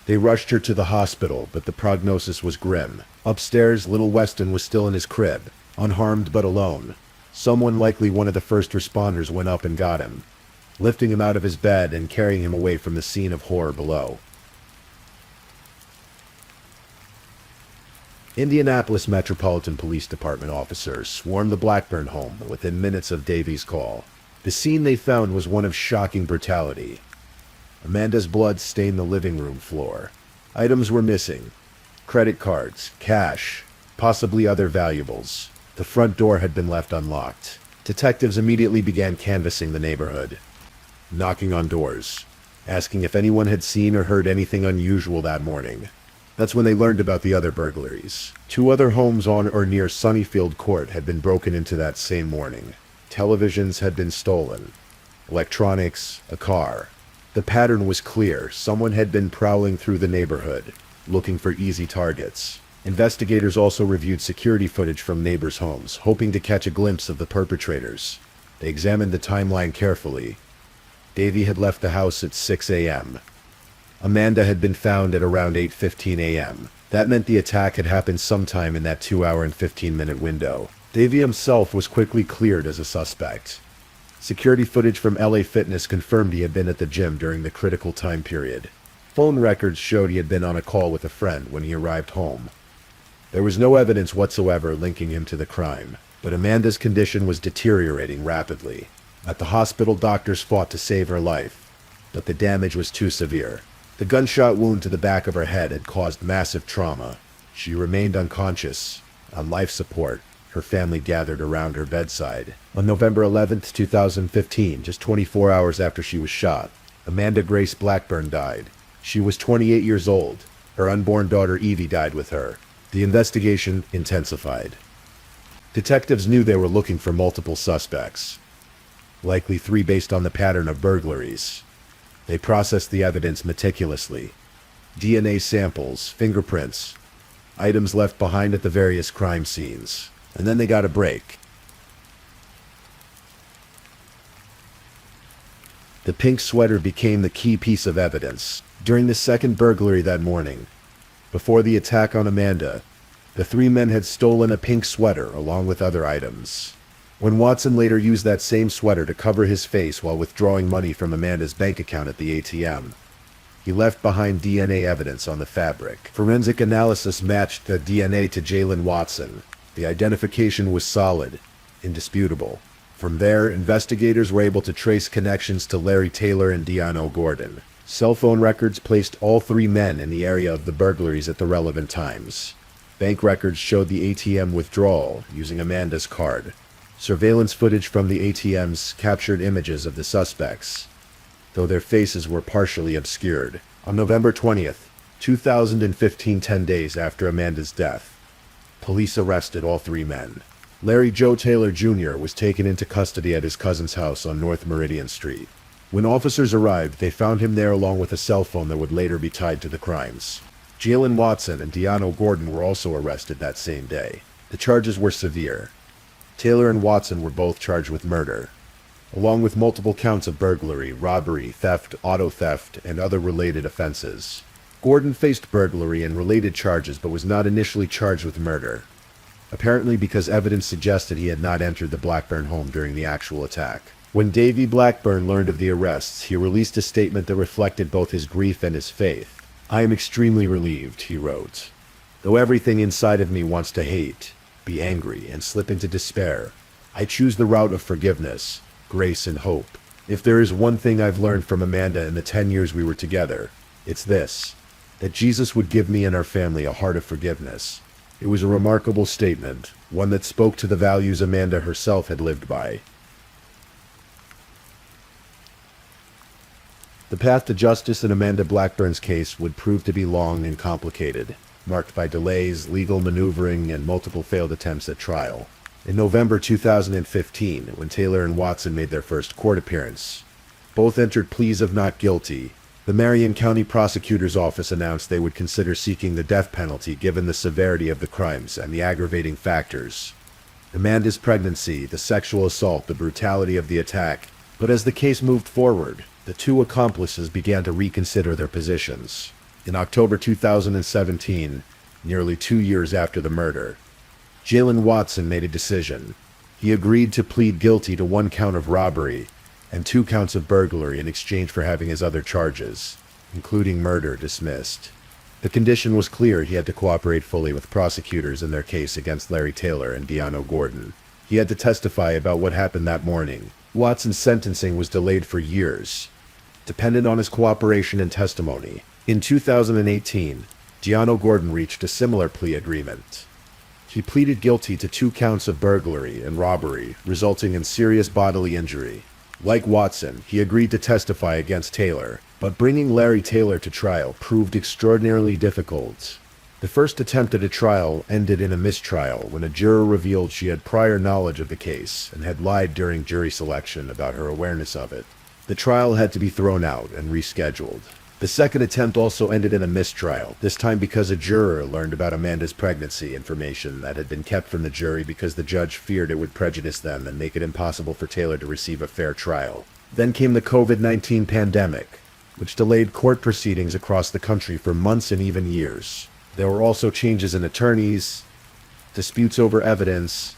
They rushed her to the hospital, but the prognosis was grim. Upstairs, little Weston was still in his crib, unharmed but alone. Someone, likely one of the first responders, went up and got him, lifting him out of his bed and carrying him away from the scene of horror below. Indianapolis Metropolitan Police Department officers swarmed the Blackburn home within minutes of Davy's call. The scene they found was one of shocking brutality. Amanda's blood stained the living room floor. Items were missing: credit cards, cash, possibly other valuables. The front door had been left unlocked. Detectives immediately began canvassing the neighborhood, knocking on doors, asking if anyone had seen or heard anything unusual that morning. That's when they learned about the other burglaries. 2 other homes on or near Sunnyfield Court had been broken into that same morning. Televisions had been stolen. Electronics, a car. The pattern was clear. Someone had been prowling through the neighborhood, looking for easy targets. Investigators also reviewed security footage from neighbors' homes, hoping to catch a glimpse of the perpetrators. They examined the timeline carefully. Davy had left the house at 6 a.m. Amanda had been found at around 8:15 a.m. That meant the attack had happened sometime in that 2-hour and 15-minute window. Davy himself was quickly cleared as a suspect. Security footage from LA Fitness confirmed he had been at the gym during the critical time period. Phone records showed he had been on a call with a friend when he arrived home. There was no evidence whatsoever linking him to the crime, but Amanda's condition was deteriorating rapidly. At the hospital, doctors fought to save her life, but the damage was too severe. The gunshot wound to the back of her head had caused massive trauma. She remained unconscious, on life support. Her family gathered around her bedside. On November 11, 2015, just 24 hours after she was shot, Amanda Grace Blackburn died. She was 28 years old. Her unborn daughter Evie died with her. The investigation intensified. Detectives knew they were looking for multiple suspects, likely 3 based on the pattern of burglaries. They processed the evidence meticulously. DNA samples, fingerprints, items left behind at the various crime scenes. And then they got a break. The pink sweater became the key piece of evidence. During the second burglary that morning, before the attack on Amanda, the 3 men had stolen a pink sweater along with other items. When Watson later used that same sweater to cover his face while withdrawing money from Amanda's bank account at the ATM, he left behind DNA evidence on the fabric. Forensic analysis matched the DNA to Jalen Watson. The identification was solid, indisputable. From there, investigators were able to trace connections to Larry Taylor and Deano Gordon. Cell phone records placed all 3 men in the area of the burglaries at the relevant times. Bank records showed the ATM withdrawal using Amanda's card. Surveillance footage from the ATMs captured images of the suspects, though their faces were partially obscured. On November 20th, 2015, 10 days after Amanda's death, police arrested all 3 men. Larry Joe Taylor Jr. was taken into custody at his cousin's house on North Meridian Street. When officers arrived, they found him there along with a cell phone that would later be tied to the crimes. Jalen Watson and Deano Gordon were also arrested that same day. The charges were severe. Taylor and Watson were both charged with murder, along with multiple counts of burglary, robbery, theft, auto theft, and other related offenses. Gordon faced burglary and related charges but was not initially charged with murder, apparently because evidence suggested he had not entered the Blackburn home during the actual attack. When Davy Blackburn learned of the arrests, he released a statement that reflected both his grief and his faith. "I am extremely relieved," he wrote. "Though everything inside of me wants to hate, be angry, and slip into despair, I choose the route of forgiveness, grace, and hope. If there is one thing I've learned from Amanda in the 10 years we were together, it's this, that Jesus would give me and our family a heart of forgiveness." It was a remarkable statement, one that spoke to the values Amanda herself had lived by. The path to justice in Amanda Blackburn's case would prove to be long and complicated, marked by delays, legal maneuvering, and multiple failed attempts at trial. In November 2015, when Taylor and Watson made their first court appearance, both entered pleas of not guilty. The Marion County Prosecutor's Office announced they would consider seeking the death penalty given the severity of the crimes and the aggravating factors: Amanda's pregnancy, the sexual assault, the brutality of the attack. But as the case moved forward, the 2 accomplices began to reconsider their positions. In October 2017, nearly 2 years after the murder, Jalen Watson made a decision. He agreed to plead guilty to 1 count of robbery and 2 counts of burglary in exchange for having his other charges, including murder, dismissed. The condition was clear: he had to cooperate fully with prosecutors in their case against Larry Taylor and Deano Gordon. He had to testify about what happened that morning. Watson's sentencing was delayed for years. Dependent on his cooperation and testimony, In 2018, Gianno Gordon reached a similar plea agreement. He pleaded guilty to 2 counts of burglary and robbery, resulting in serious bodily injury. Like Watson, he agreed to testify against Taylor, but bringing Larry Taylor to trial proved extraordinarily difficult. The first attempt at a trial ended in a mistrial when a juror revealed she had prior knowledge of the case and had lied during jury selection about her awareness of it. The trial had to be thrown out and rescheduled. The second attempt also ended in a mistrial, this time because a juror learned about Amanda's pregnancy information that had been kept from the jury because the judge feared it would prejudice them and make it impossible for Taylor to receive a fair trial. Then came the COVID-19 pandemic, which delayed court proceedings across the country for months and even years. There were also changes in attorneys, disputes over evidence,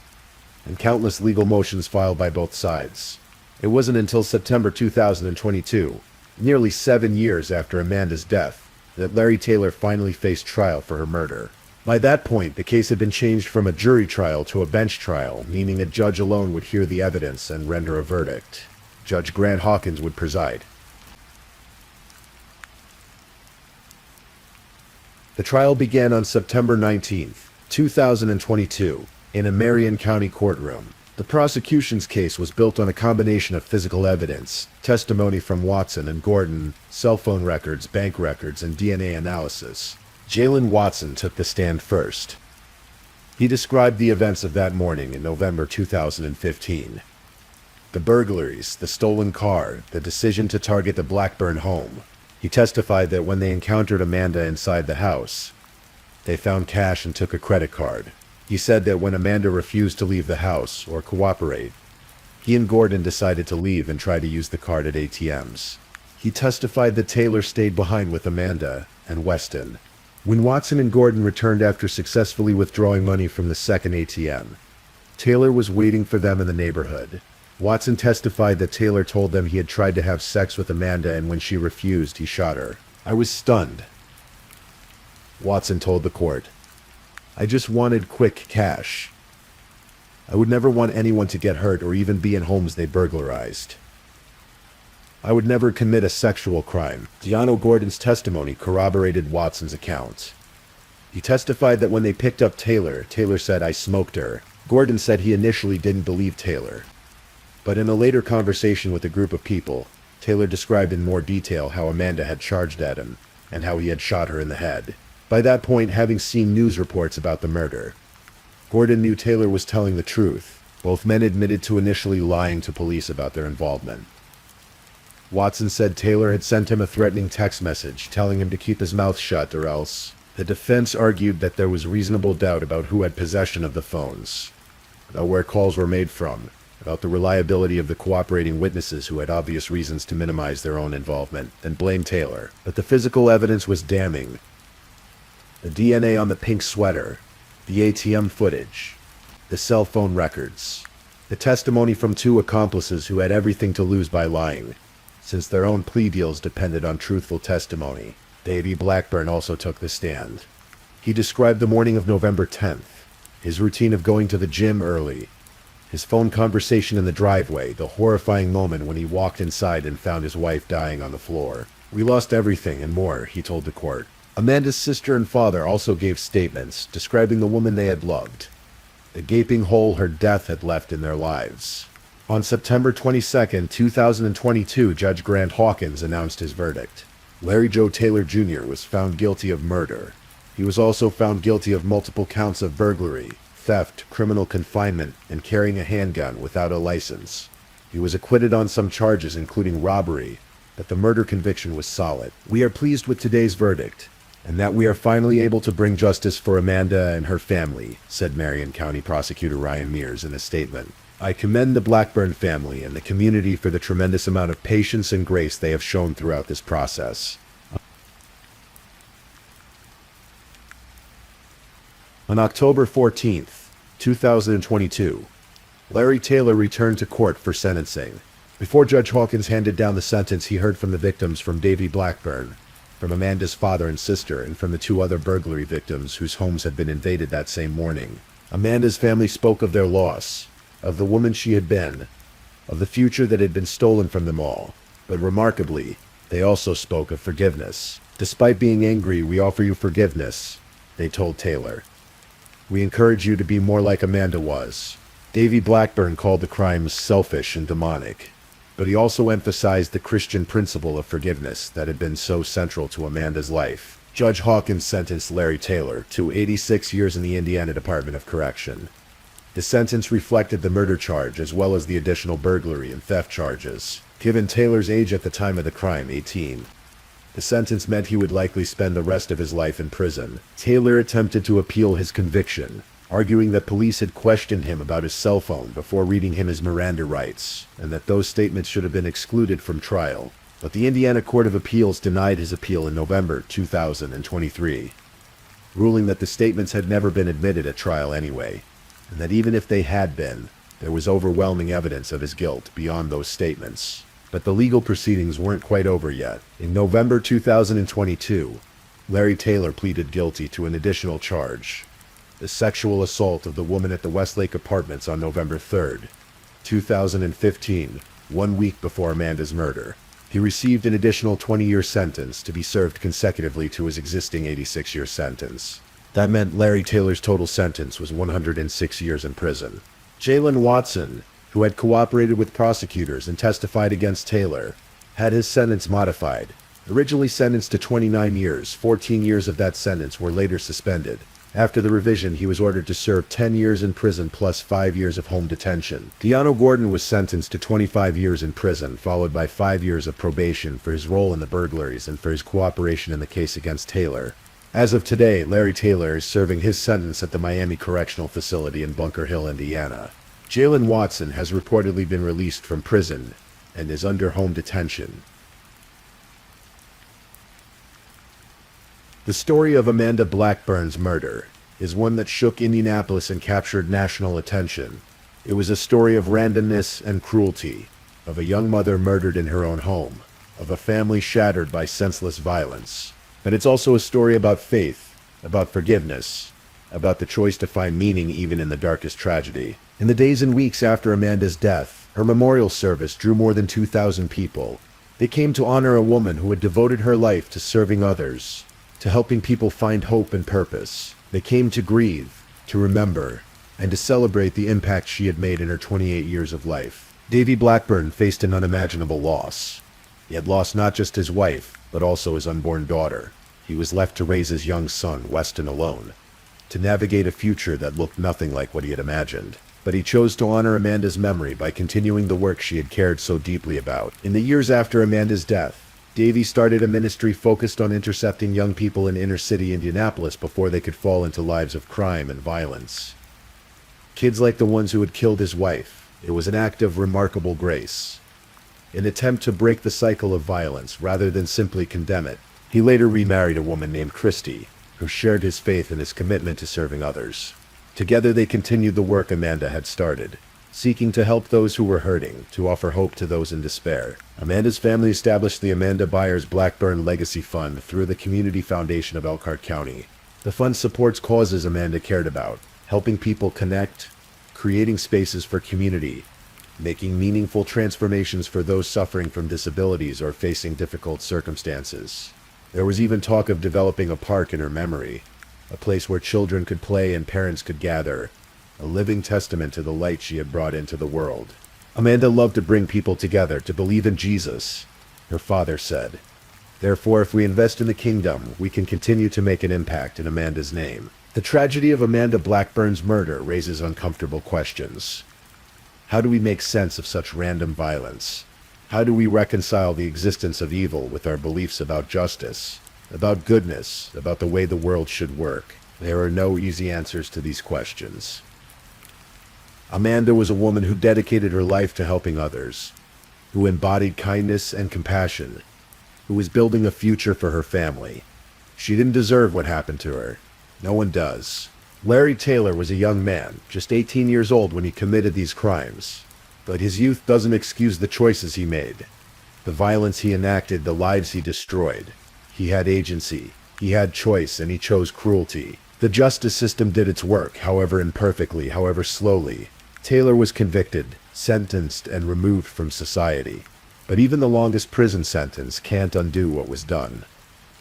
and countless legal motions filed by both sides. It wasn't until September 2022, nearly 7 years after Amanda's death, that Larry Taylor finally faced trial for her murder. By that point, the case had been changed from a jury trial to a bench trial, meaning a judge alone would hear the evidence and render a verdict. Judge Grant Hawkins would preside. The trial began on September 19, 2022, in a Marion County courtroom. The prosecution's case was built on a combination of physical evidence, testimony from Watson and Gordon, cell phone records, bank records, and DNA analysis. Jalen Watson took the stand first. He described the events of that morning in November 2015. The burglaries, the stolen car, the decision to target the Blackburn home. He testified that when they encountered Amanda inside the house, they found cash and took a credit card. He said that when Amanda refused to leave the house or cooperate, he and Gordon decided to leave and try to use the card at ATMs. He testified that Taylor stayed behind with Amanda and Weston. When Watson and Gordon returned after successfully withdrawing money from the second ATM, Taylor was waiting for them in the neighborhood. Watson testified that Taylor told them he had tried to have sex with Amanda, and when she refused, he shot her. "I was stunned," Watson told the court. "I just wanted quick cash. I would never want anyone to get hurt or even be in homes they burglarized. I would never commit a sexual crime." Gianno Gordon's testimony corroborated Watson's account. He testified that when they picked up Taylor, Taylor said, "I smoked her." Gordon said he initially didn't believe Taylor. But in a later conversation with a group of people, Taylor described in more detail how Amanda had charged at him and how he had shot her in the head. By that point, having seen news reports about the murder, Gordon knew Taylor was telling the truth. Both men admitted to initially lying to police about their involvement. Watson said Taylor had sent him a threatening text message telling him to keep his mouth shut or else. The defense argued that there was reasonable doubt about who had possession of the phones, about where calls were made from, about the reliability of the cooperating witnesses who had obvious reasons to minimize their own involvement, and blamed Taylor. But the physical evidence was damning. The DNA on the pink sweater, the ATM footage, the cell phone records, the testimony from 2 accomplices who had everything to lose by lying, since their own plea deals depended on truthful testimony. Davy Blackburn also took the stand. He described the morning of November 10th, his routine of going to the gym early, his phone conversation in the driveway, the horrifying moment when he walked inside and found his wife dying on the floor. "We lost everything and more," he told the court. Amanda's sister and father also gave statements describing the woman they had loved, the gaping hole her death had left in their lives. On September 22, 2022, Judge Grant Hawkins announced his verdict. Larry Joe Taylor Jr. was found guilty of murder. He was also found guilty of multiple counts of burglary, theft, criminal confinement, and carrying a handgun without a license. He was acquitted on some charges, including robbery, but the murder conviction was solid. "We are pleased with today's verdict, and that we are finally able to bring justice for Amanda and her family," said Marion County Prosecutor Ryan Mears in a statement. "I commend the Blackburn family and the community for the tremendous amount of patience and grace they have shown throughout this process." On October 14, 2022, Larry Taylor returned to court for sentencing. Before Judge Hawkins handed down the sentence, he heard from the victims, from Davy Blackburn, from Amanda's father and sister, and from the 2 other burglary victims whose homes had been invaded that same morning. Amanda's family spoke of their loss, of the woman she had been, of the future that had been stolen from them all. But remarkably, they also spoke of forgiveness. "Despite being angry, we offer you forgiveness," they told Taylor. "We encourage you to be more like Amanda was." Davy Blackburn called the crimes selfish and demonic, but he also emphasized the Christian principle of forgiveness that had been so central to Amanda's life. Judge Hawkins sentenced Larry Taylor to 86 years in the Indiana Department of Correction. The sentence reflected the murder charge as well as the additional burglary and theft charges. Given Taylor's age at the time of the crime, 18, the sentence meant he would likely spend the rest of his life in prison. Taylor attempted to appeal his conviction, arguing that police had questioned him about his cell phone before reading him his Miranda rights, and that those statements should have been excluded from trial. But the Indiana Court of Appeals denied his appeal in November 2023, ruling that the statements had never been admitted at trial anyway, and that even if they had been, there was overwhelming evidence of his guilt beyond those statements. But the legal proceedings weren't quite over yet. In November 2022, Larry Taylor pleaded guilty to an additional charge: the sexual assault of the woman at the Westlake Apartments on November 3rd, 2015, 1 week before Amanda's murder. He received an additional 20-year sentence to be served consecutively to his existing 86-year sentence. That meant Larry Taylor's total sentence was 106 years in prison. Jalen Watson, who had cooperated with prosecutors and testified against Taylor, had his sentence modified. Originally sentenced to 29 years, 14 years of that sentence were later suspended. After the revision, he was ordered to serve 10 years in prison plus 5 years of home detention. Deano Gordon was sentenced to 25 years in prison, followed by 5 years of probation for his role in the burglaries and for his cooperation in the case against Taylor. As of today, Larry Taylor is serving his sentence at the Miami Correctional Facility in Bunker Hill, Indiana. Jalen Watson has reportedly been released from prison and is under home detention. The story of Amanda Blackburn's murder is one that shook Indianapolis and captured national attention. It was a story of randomness and cruelty, of a young mother murdered in her own home, of a family shattered by senseless violence. But it's also a story about faith, about forgiveness, about the choice to find meaning even in the darkest tragedy. In the days and weeks after Amanda's death, her memorial service drew more than 2,000 people. They came to honor a woman who had devoted her life to serving others, to helping people find hope and purpose. They came to grieve, to remember, and to celebrate the impact she had made in her 28 years of life. Davy Blackburn faced an unimaginable loss. He had lost not just his wife, but also his unborn daughter. He was left to raise his young son, Weston, alone, to navigate a future that looked nothing like what he had imagined. But he chose to honor Amanda's memory by continuing the work she had cared so deeply about. In the years after Amanda's death, Davy started a ministry focused on intercepting young people in inner-city Indianapolis before they could fall into lives of crime and violence. Kids like the ones who had killed his wife. It was an act of remarkable grace, an attempt to break the cycle of violence rather than simply condemn it. He later remarried a woman named Christy, who shared his faith and his commitment to serving others. Together they continued the work Amanda had started, seeking to help those who were hurting, to offer hope to those in despair. Amanda's family established the Amanda Byers Blackburn Legacy Fund through the Community Foundation of Elkhart County. The fund supports causes Amanda cared about, helping people connect, creating spaces for community, making meaningful transformations for those suffering from disabilities or facing difficult circumstances. There was even talk of developing a park in her memory, a place where children could play and parents could gather, a living testament to the light she had brought into the world. Amanda loved to bring people together to believe in Jesus, her father said. Therefore, if we invest in the kingdom, we can continue to make an impact in Amanda's name. The tragedy of Amanda Blackburn's murder raises uncomfortable questions. How do we make sense of such random violence? How do we reconcile the existence of evil with our beliefs about justice, about goodness, about the way the world should work? There are no easy answers to these questions. Amanda was a woman who dedicated her life to helping others, who embodied kindness and compassion, who was building a future for her family. She didn't deserve what happened to her. No one does. Larry Taylor was a young man, just 18 years old when he committed these crimes. But his youth doesn't excuse the choices he made, the violence he enacted, the lives he destroyed. He had agency, he had choice, and he chose cruelty. The justice system did its work, however imperfectly, however slowly. Taylor was convicted, sentenced, and removed from society. But even the longest prison sentence can't undo what was done.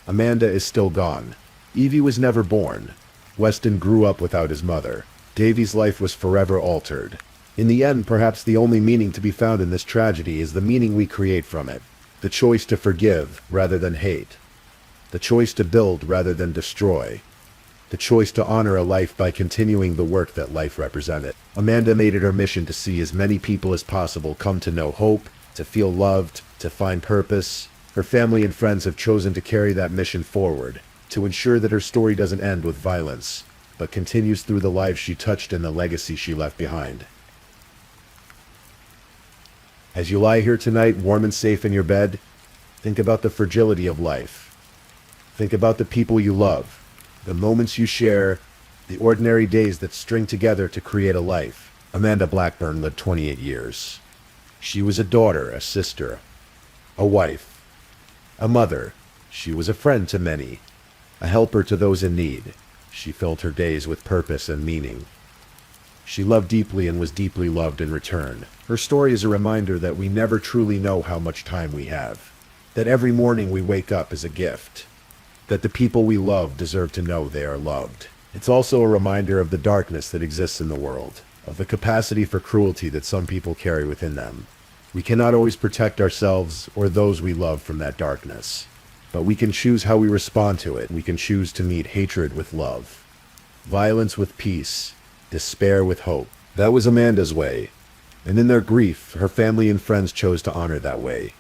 Amanda is still gone. Evie was never born. Weston grew up without his mother. Davy's life was forever altered. In the end, perhaps the only meaning to be found in this tragedy is the meaning we create from it. The choice to forgive rather than hate. The choice to build rather than destroy. The choice to honor a life by continuing the work that life represented. Amanda made it her mission to see as many people as possible come to know hope, to feel loved, to find purpose. Her family and friends have chosen to carry that mission forward, to ensure that her story doesn't end with violence, but continues through the lives she touched and the legacy she left behind. As you lie here tonight, warm and safe in your bed, think about the fragility of life. Think about the people you love, the moments you share, the ordinary days that string together to create a life. Amanda Blackburn lived 28 years. She was a daughter, a sister, a wife, a mother. She was a friend to many, a helper to those in need. She filled her days with purpose and meaning. She loved deeply and was deeply loved in return. Her story is a reminder that we never truly know how much time we have, that every morning we wake up is a gift, that the people we love deserve to know they are loved. It's also a reminder of the darkness that exists in the world, of the capacity for cruelty that some people carry within them. We cannot always protect ourselves or those we love from that darkness, but we can choose how we respond to it. We can choose to meet hatred with love, violence with peace, despair with hope. That was Amanda's way, and in their grief, her family and friends chose to honor that way.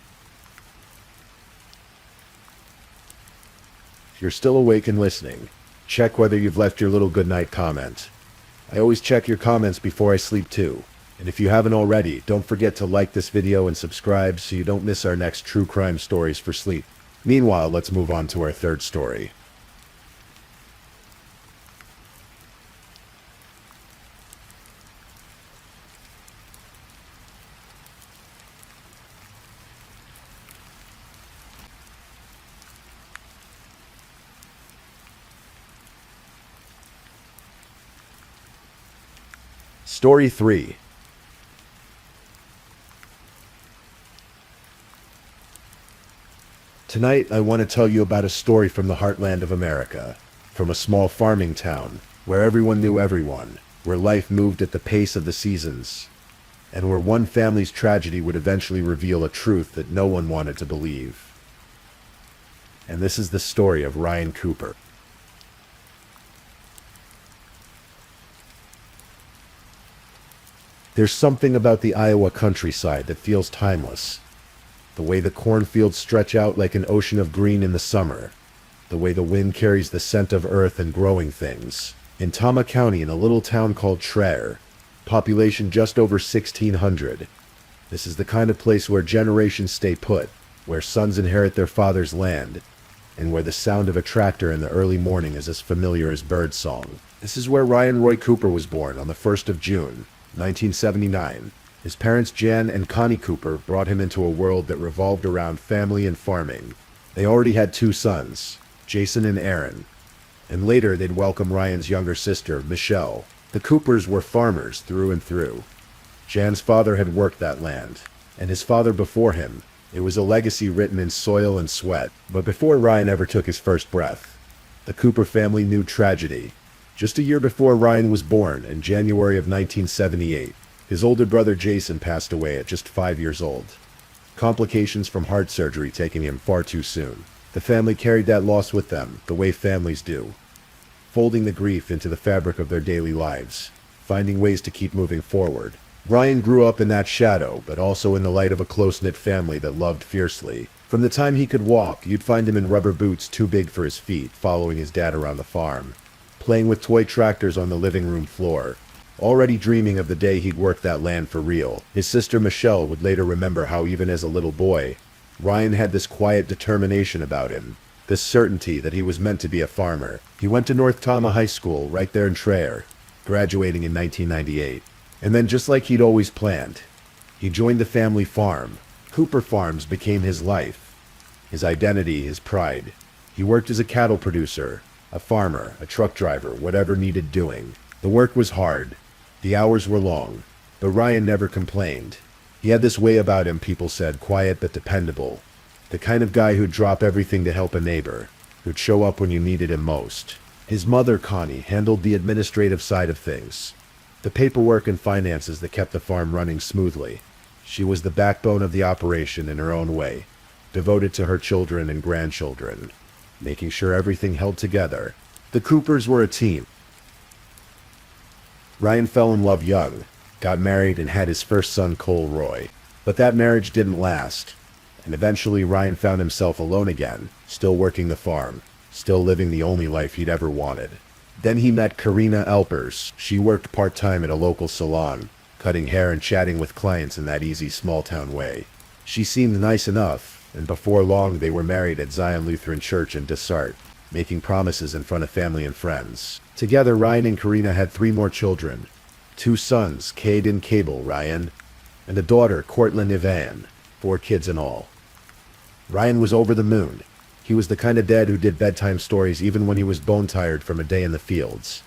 If you're still awake and listening, check whether you've left your little goodnight comment. I always check your comments before I sleep too. And if you haven't already, don't forget to like this video and subscribe so you don't miss our next true crime stories for sleep. Meanwhile, let's move on to our third story. Story 3. Tonight, I want to tell you about a story from the heartland of America, from a small farming town, where everyone knew everyone, where life moved at the pace of the seasons, and where one family's tragedy would eventually reveal a truth that no one wanted to believe. And this is the story of Ryan Cooper. There's something about the Iowa countryside that feels timeless. The way the cornfields stretch out like an ocean of green in the summer. The way the wind carries the scent of earth and growing things. In Tama County, in a little town called Traer, population just over 1,600. This is the kind of place where generations stay put, where sons inherit their father's land, and where the sound of a tractor in the early morning is as familiar as birdsong. This is where Ryan Roy Cooper was born on the 1st of June, 1979. His parents Jan and Connie Cooper brought him into a world that revolved around family and farming. They already had 2 sons, Jason and Aaron, and later they'd welcome Ryan's younger sister, Michelle. The Coopers were farmers through and through. Jan's father had worked that land, and his father before him. It was a legacy written in soil and sweat. But before Ryan ever took his first breath, the Cooper family knew tragedy. Just a year before Ryan was born, in January of 1978, his older brother Jason passed away at just 5 years old. Complications from heart surgery taking him far too soon. The family carried that loss with them, the way families do, folding the grief into the fabric of their daily lives, finding ways to keep moving forward. Ryan grew up in that shadow, but also in the light of a close-knit family that loved fiercely. From the time he could walk, you'd find him in rubber boots too big for his feet, following his dad around the farm, playing with toy tractors on the living room floor, already dreaming of the day he'd work that land for real. His sister Michelle would later remember how even as a little boy, Ryan had this quiet determination about him, this certainty that he was meant to be a farmer. He went to North Tama High School right there in Traer, graduating in 1998. And then just like he'd always planned, he joined the family farm. Cooper Farms became his life, his identity, his pride. He worked as a cattle producer, a farmer, a truck driver, whatever needed doing. The work was hard. The hours were long, but Ryan never complained. He had this way about him, people said, quiet but dependable. The kind of guy who'd drop everything to help a neighbor. who'd show up when you needed him most. His mother, Connie, handled the administrative side of things, the paperwork and finances that kept the farm running smoothly. She was the backbone of the operation in her own way, devoted to her children and grandchildren, making sure everything held together. The Coopers were a team. Ryan fell in love young, got married, and had his first son, Cole Roy. But that marriage didn't last, and eventually Ryan found himself alone again, still working the farm, still living the only life he'd ever wanted. Then he met Karina Elpers. She worked part-time at a local salon, cutting hair and chatting with clients in that easy small-town way. She seemed nice enough, and before long they were married at Zion Lutheran Church in Dessart, making promises in front of family and friends. Together, Ryan and Karina had 3 more children, 2 sons, Cade and Cable Ryan, and a daughter, Cortland Yvan, 4 kids in all. Ryan was over the moon. He was the kind of dad who did bedtime stories even when he was bone-tired from a day in the fields,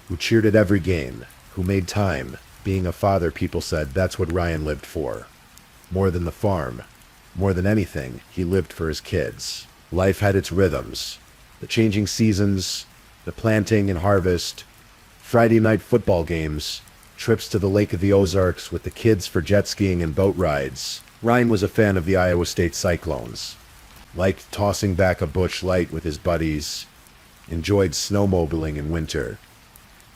who cheered at every game, who made time. Being a father, people said, that's what Ryan lived for. More than the farm, more than anything, he lived for his kids. Life had its rhythms, the changing seasons, the planting and harvest, Friday night football games, trips to the Lake of the Ozarks with the kids for jet skiing and boat rides. Ryan was a fan of the Iowa State Cyclones, liked tossing back a Busch Light with his buddies, enjoyed snowmobiling in winter.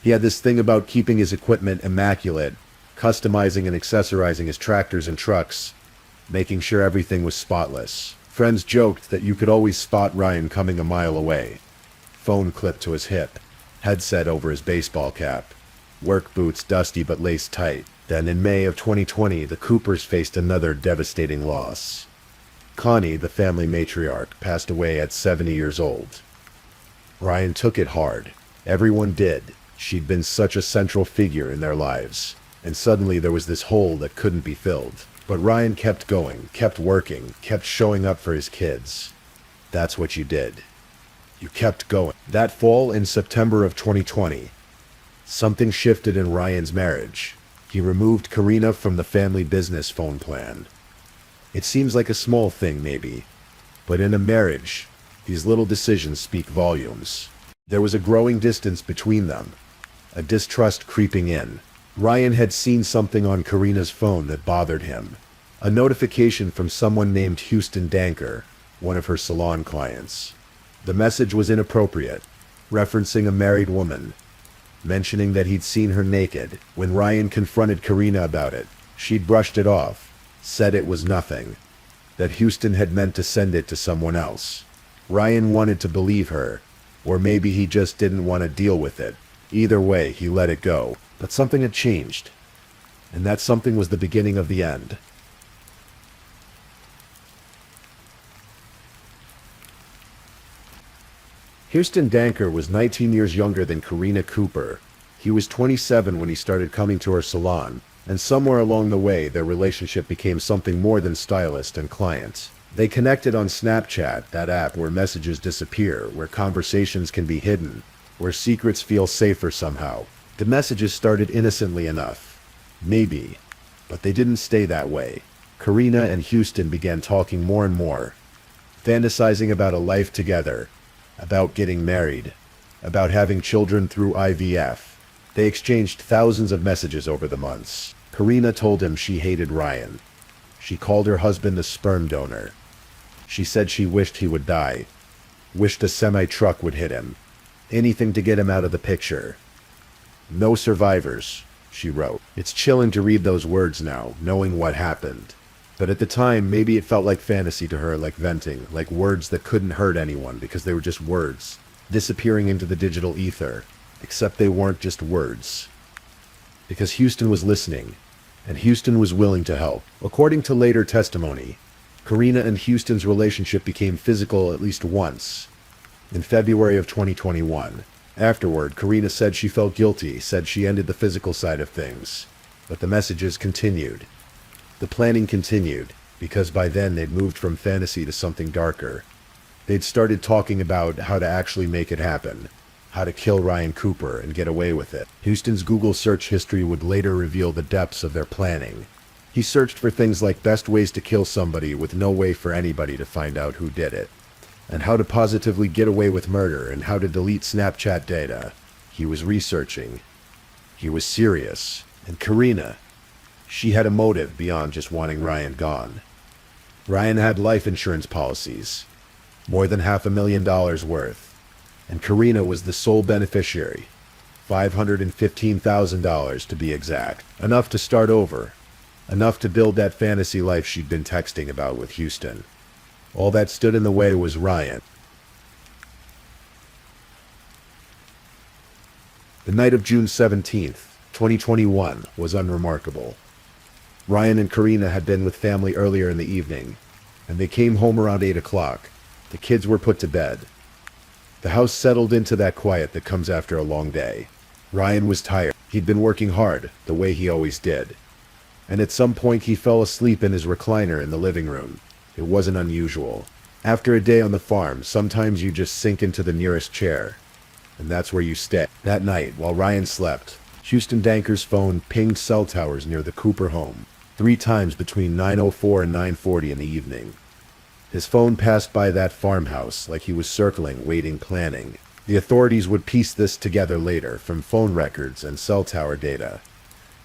He had this thing about keeping his equipment immaculate, customizing and accessorizing his tractors and trucks, making sure everything was spotless. Friends joked that you could always spot Ryan coming a mile away. Phone clipped to his hip, headset over his baseball cap, work boots dusty but laced tight. Then in May of 2020, the Coopers faced another devastating loss. Connie, the family matriarch, passed away at 70 years old. Ryan took it hard. Everyone did. She'd been such a central figure in their lives. And suddenly there was this hole that couldn't be filled. But Ryan kept going, kept working, kept showing up for his kids. That's what you did. You kept going. That fall in September of 2020, something shifted in Ryan's marriage. He removed Karina from the family business phone plan. It seems like a small thing, maybe, but in a marriage, these little decisions speak volumes. There was a growing distance between them, a distrust creeping in. Ryan had seen something on Karina's phone that bothered him. A notification from someone named Houston Danker, one of her salon clients. The message was inappropriate, referencing a married woman, mentioning that he'd seen her naked. When Ryan confronted Karina about it, she'd brushed it off, said it was nothing, that Houston had meant to send it to someone else. Ryan wanted to believe her, or maybe he just didn't want to deal with it. Either way, he let it go. But something had changed, and that something was the beginning of the end. Houston Danker was 19 years younger than Karina Cooper. He was 27 when he started coming to her salon, and somewhere along the way their relationship became something more than stylist and client. They connected on Snapchat, that app where messages disappear, where conversations can be hidden, where secrets feel safer somehow. The messages started innocently enough, maybe, but they didn't stay that way. Karina and Houston began talking more and more, fantasizing about a life together, about getting married, about having children through IVF. They exchanged thousands of messages over the months. Karina told him she hated Ryan. She called her husband a sperm donor. She said she wished he would die, wished a semi-truck would hit him, anything to get him out of the picture. No survivors, she wrote. It's chilling to read those words now, knowing what happened. But at the time, maybe it felt like fantasy to her, like venting, like words that couldn't hurt anyone because they were just words, disappearing into the digital ether. Except they weren't just words. Because Houston was listening, and Houston was willing to help. According to later testimony, Karina and Houston's relationship became physical at least once, in February of 2021. Afterward, Karina said she felt guilty, said she ended the physical side of things. But the messages continued. The planning continued, because by then they'd moved from fantasy to something darker. They'd started talking about how to actually make it happen, how to kill Ryan Cooper and get away with it. Houston's Google search history would later reveal the depths of their planning. He searched for things like best ways to kill somebody with no way for anybody to find out who did it. and how to positively get away with murder and how to delete Snapchat data. He was researching. He was serious. And Karina, she had a motive beyond just wanting Ryan gone. Ryan had life insurance policies, more than $500,000 worth, and Karina was the sole beneficiary, $515,000 to be exact. Enough to start over, enough to build that fantasy life she'd been texting about with Houston. All that stood in the way was Ryan. The night of June 17th, 2021 was unremarkable. Ryan and Karina had been with family earlier in the evening, and they came home around 8 o'clock. The kids were put to bed. The house settled into that quiet that comes after a long day. Ryan was tired. He'd been working hard, the way he always did. And at some point he fell asleep in his recliner in the living room. It wasn't unusual. After a day on the farm, sometimes you just sink into the nearest chair, and that's where you stay. That night, while Ryan slept, Houston Danker's phone pinged cell towers near the Cooper home 3 times between 9:04 and 9:40 in the evening. His phone passed by that farmhouse like he was circling, waiting, planning. The authorities would piece this together later from phone records and cell tower data,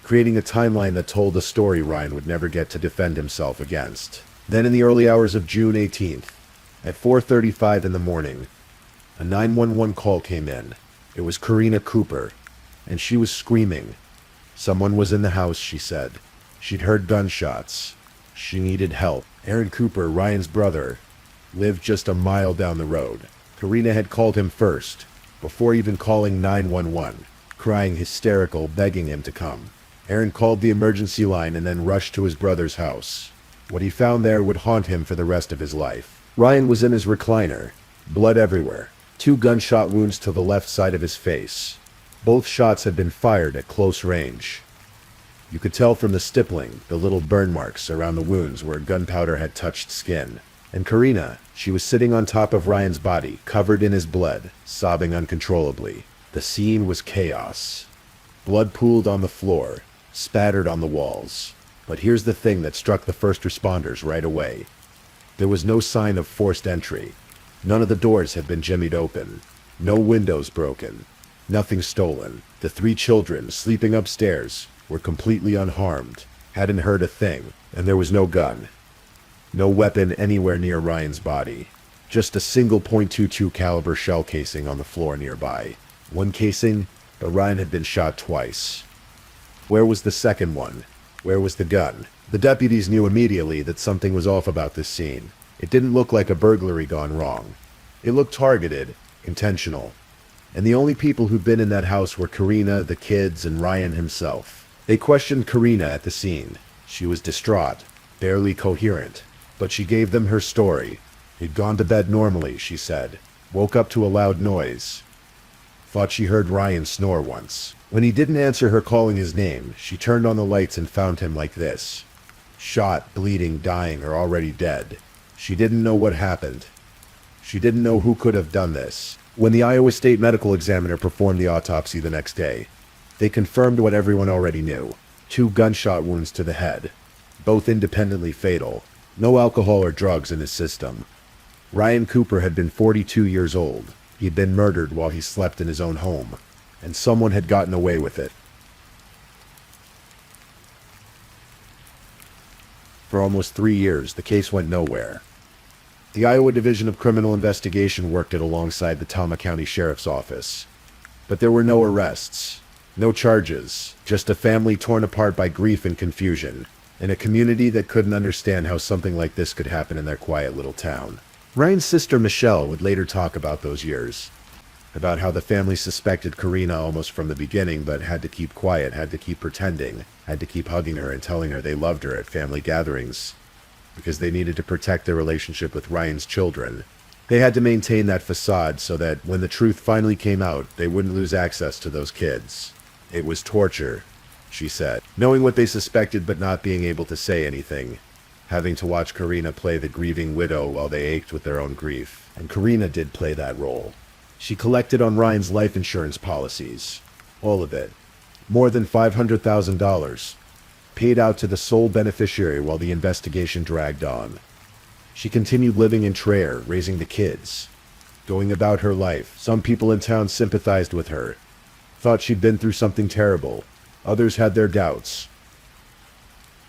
creating a timeline that told a story Ryan would never get to defend himself against. Then in the early hours of June 18th, at 4:35 in the morning, a 911 call came in. It was Karina Cooper, and she was screaming. Someone was in the house, she said. She'd heard gunshots. She needed help. Aaron Cooper, Ryan's brother, lived just a mile down the road. Karina had called him first, before even calling 911, crying hysterical, begging him to come. Aaron called the emergency line and then rushed to his brother's house. What he found there would haunt him for the rest of his life. Ryan was in his recliner, blood everywhere, 2 gunshot wounds to the left side of his face. Both shots had been fired at close range. You could tell from the stippling, the little burn marks around the wounds where gunpowder had touched skin. And Karina, she was sitting on top of Ryan's body, covered in his blood, sobbing uncontrollably. The scene was chaos. Blood pooled on the floor, spattered on the walls. But here's the thing that struck the first responders right away. There was no sign of forced entry. None of the doors had been jimmied open. No windows broken. Nothing stolen. The 3 children, sleeping upstairs, were completely unharmed, hadn't heard a thing, and there was no gun. No weapon anywhere near Ryan's body. Just a single .22 caliber shell casing on the floor nearby. One casing, but Ryan had been shot twice. Where was the second one? Where was the gun? The deputies knew immediately that something was off about this scene. It didn't look like a burglary gone wrong. It looked targeted, intentional. And the only people who'd been in that house were Karina, the kids, and Ryan himself. They questioned Karina at the scene. She was distraught, barely coherent, but she gave them her story. He'd gone to bed normally, she said. Woke up to a loud noise. Thought she heard Ryan snore once. When he didn't answer her calling his name, she turned on the lights and found him like this. Shot, bleeding, dying, or already dead. She didn't know what happened. She didn't know who could have done this. When the Iowa State Medical Examiner performed the autopsy the next day, they confirmed what everyone already knew. 2 gunshot wounds to the head, both independently fatal. No alcohol or drugs in his system. Ryan Cooper had been 42 years old. He'd been murdered while he slept in his own home, and someone had gotten away with it. For almost 3 years, the case went nowhere. The Iowa Division of Criminal Investigation worked it alongside the Tama County Sheriff's Office. But there were no arrests. No charges, just a family torn apart by grief and confusion, and a community that couldn't understand how something like this could happen in their quiet little town. Ryan's sister Michelle would later talk about those years, about how the family suspected Karina almost from the beginning, but had to keep quiet, had to keep pretending, had to keep hugging her and telling her they loved her at family gatherings, because they needed to protect their relationship with Ryan's children. They had to maintain that facade so that when the truth finally came out, they wouldn't lose access to those kids. It was torture, she said, knowing what they suspected but not being able to say anything, having to watch Karina play the grieving widow while they ached with their own grief. And Karina did play that role. She collected on Ryan's life insurance policies, all of it, more than $500,000, paid out to the sole beneficiary while the investigation dragged on. She continued living in Traer, raising the kids, going about her life. Some people in town sympathized with her, thought she'd been through something terrible. Others had their doubts.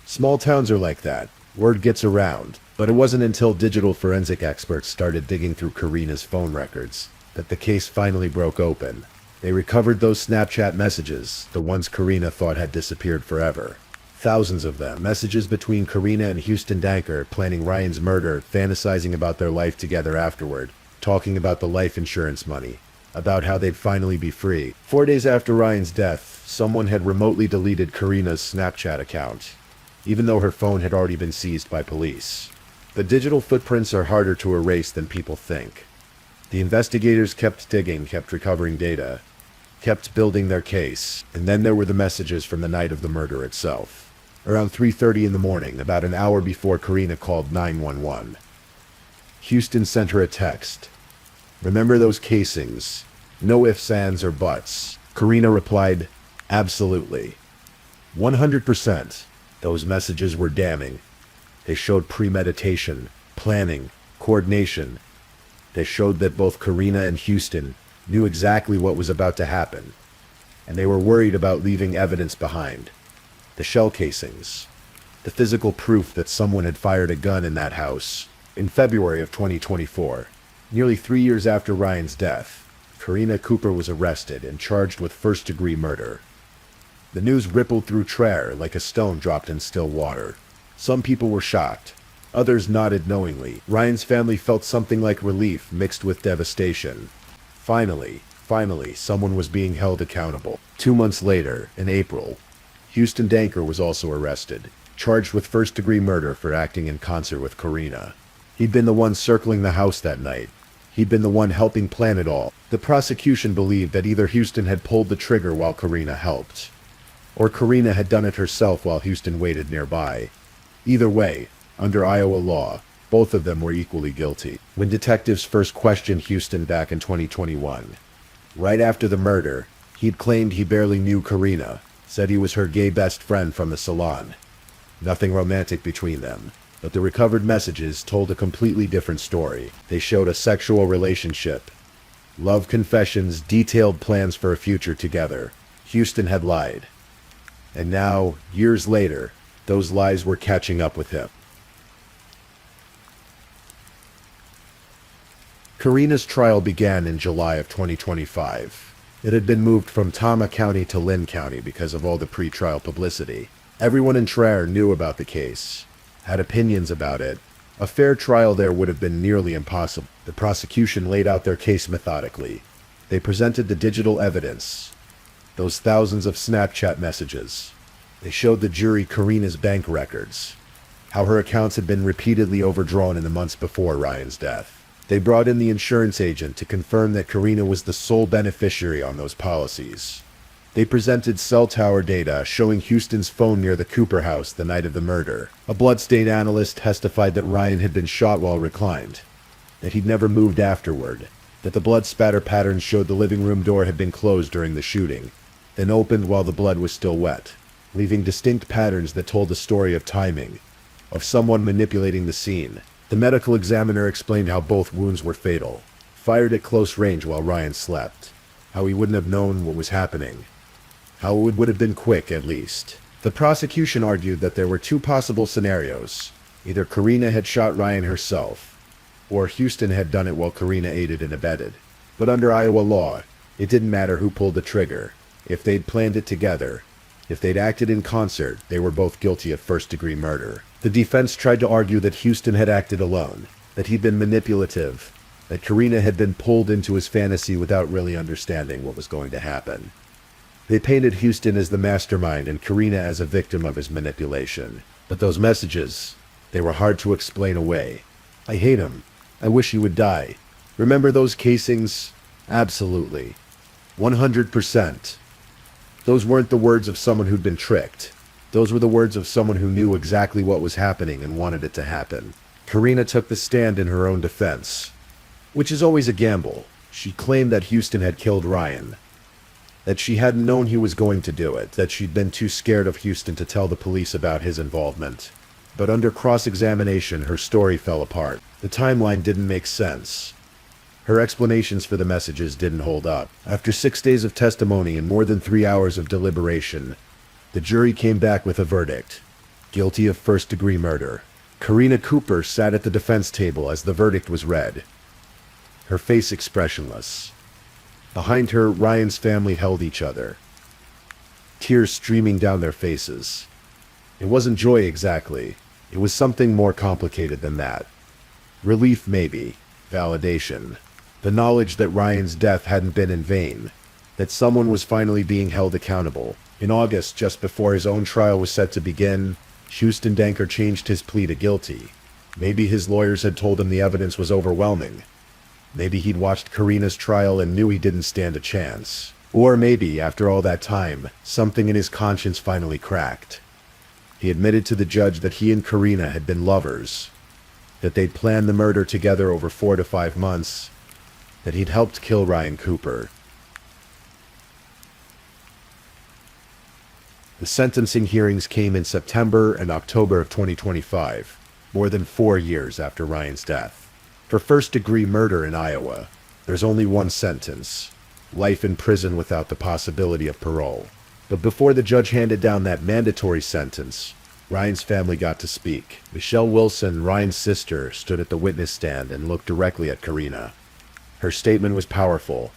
Small towns are like that. Word gets around. But it wasn't until digital forensic experts started digging through Karina's phone records that the case finally broke open. They recovered those Snapchat messages, the ones Karina thought had disappeared forever. Thousands of them. Messages between Karina and Houston Danker planning Ryan's murder, fantasizing about their life together afterward, talking about the life insurance money, about how they'd finally be free. 4 days after Ryan's death, someone had remotely deleted Karina's Snapchat account, even though her phone had already been seized by police. The digital footprints are harder to erase than people think. The investigators kept digging, kept recovering data, kept building their case, and then there were the messages from the night of the murder itself. Around 3:30 in the morning, about an hour before Karina called 911, Houston sent her a text. "Remember those casings? No ifs, ands, or buts." Karina replied, "Absolutely. 100%. Those messages were damning. They showed premeditation, planning, coordination. They showed that both Karina and Houston knew exactly what was about to happen, and they were worried about leaving evidence behind. The shell casings, the physical proof that someone had fired a gun in that house." In February of 2024, nearly 3 years after Ryan's death, Karina Cooper was arrested and charged with first-degree murder. The news rippled through Traer like a stone dropped in still water. Some people were shocked. Others nodded knowingly. Ryan's family felt something like relief mixed with devastation. Finally, someone was being held accountable. 2 months later, in April, Houston Danker was also arrested, charged with first-degree murder for acting in concert with Karina. He'd been the one circling the house that night. He'd been the one helping plan it all. The prosecution believed that either Houston had pulled the trigger while Karina helped, or Karina had done it herself while Houston waited nearby. Either way, under Iowa law, both of them were equally guilty. When detectives first questioned Houston back in 2021, right after the murder, he'd claimed he barely knew Karina, said he was her gay best friend from the salon. Nothing romantic between them. But the recovered messages told a completely different story. They showed a sexual relationship, love confessions, detailed plans for a future together. Houston had lied. And now, years later, those lies were catching up with him. Karina's trial began in July of 2025. It had been moved from Tama County to Lynn County because of all the pre-trial publicity. Everyone in Traer knew about the case, had opinions about it. A fair trial there would have been nearly impossible. The prosecution laid out their case methodically. They presented the digital evidence, those thousands of Snapchat messages. They showed the jury Karina's bank records, how her accounts had been repeatedly overdrawn in the months before Ryan's death. They brought in the insurance agent to confirm that Karina was the sole beneficiary on those policies. They presented cell tower data showing Houston's phone near the Cooper house the night of the murder. A bloodstain analyst testified that Ryan had been shot while reclined, that he'd never moved afterward, that the blood spatter patterns showed the living room door had been closed during the shooting, then opened while the blood was still wet, leaving distinct patterns that told the story of timing, of someone manipulating the scene. The medical examiner explained how both wounds were fatal, fired at close range while Ryan slept, how he wouldn't have known what was happening, how it would have been quick at least. The prosecution argued that there were two possible scenarios. Either Karina had shot Ryan herself, or Houston had done it while Karina aided and abetted. But under Iowa law, it didn't matter who pulled the trigger. If they'd planned it together, if they'd acted in concert, they were both guilty of first-degree murder. The defense tried to argue that Houston had acted alone, that he'd been manipulative, that Karina had been pulled into his fantasy without really understanding what was going to happen. They painted Houston as the mastermind and Karina as a victim of his manipulation. But those messages, they were hard to explain away. "I hate him. I wish he would die. Remember those casings?" Absolutely. 100%. Those weren't the words of someone who'd been tricked. Those were the words of someone who knew exactly what was happening and wanted it to happen. Karina took the stand in her own defense, which is always a gamble. She claimed that Houston had killed Ryan, that she hadn't known he was going to do it, that she'd been too scared of Houston to tell the police about his involvement. But under cross-examination, her story fell apart. The timeline didn't make sense. Her explanations for the messages didn't hold up. After 6 days of testimony and more than 3 hours of deliberation, the jury came back with a verdict: guilty of first-degree murder. Karina Cooper sat at the defense table as the verdict was read, her face expressionless. Behind her, Ryan's family held each other, tears streaming down their faces. It wasn't joy exactly. It was something more complicated than that. Relief, maybe. Validation. The knowledge that Ryan's death hadn't been in vain, that someone was finally being held accountable. In August, just before his own trial was set to begin, Houston Danker changed his plea to guilty. Maybe his lawyers had told him the evidence was overwhelming. Maybe he'd watched Karina's trial and knew he didn't stand a chance. Or maybe, after all that time, something in his conscience finally cracked. He admitted to the judge that he and Karina had been lovers, that they'd planned the murder together over 4 to 5 months, that he'd helped kill Ryan Cooper. The sentencing hearings came in September and October of 2025, more than 4 years after Ryan's death. For first-degree murder in Iowa, there's only one sentence: life in prison without the possibility of parole. But before the judge handed down that mandatory sentence, Ryan's family got to speak. Michelle Wilson, Ryan's sister, stood at the witness stand and looked directly at Karina. Her statement was powerful,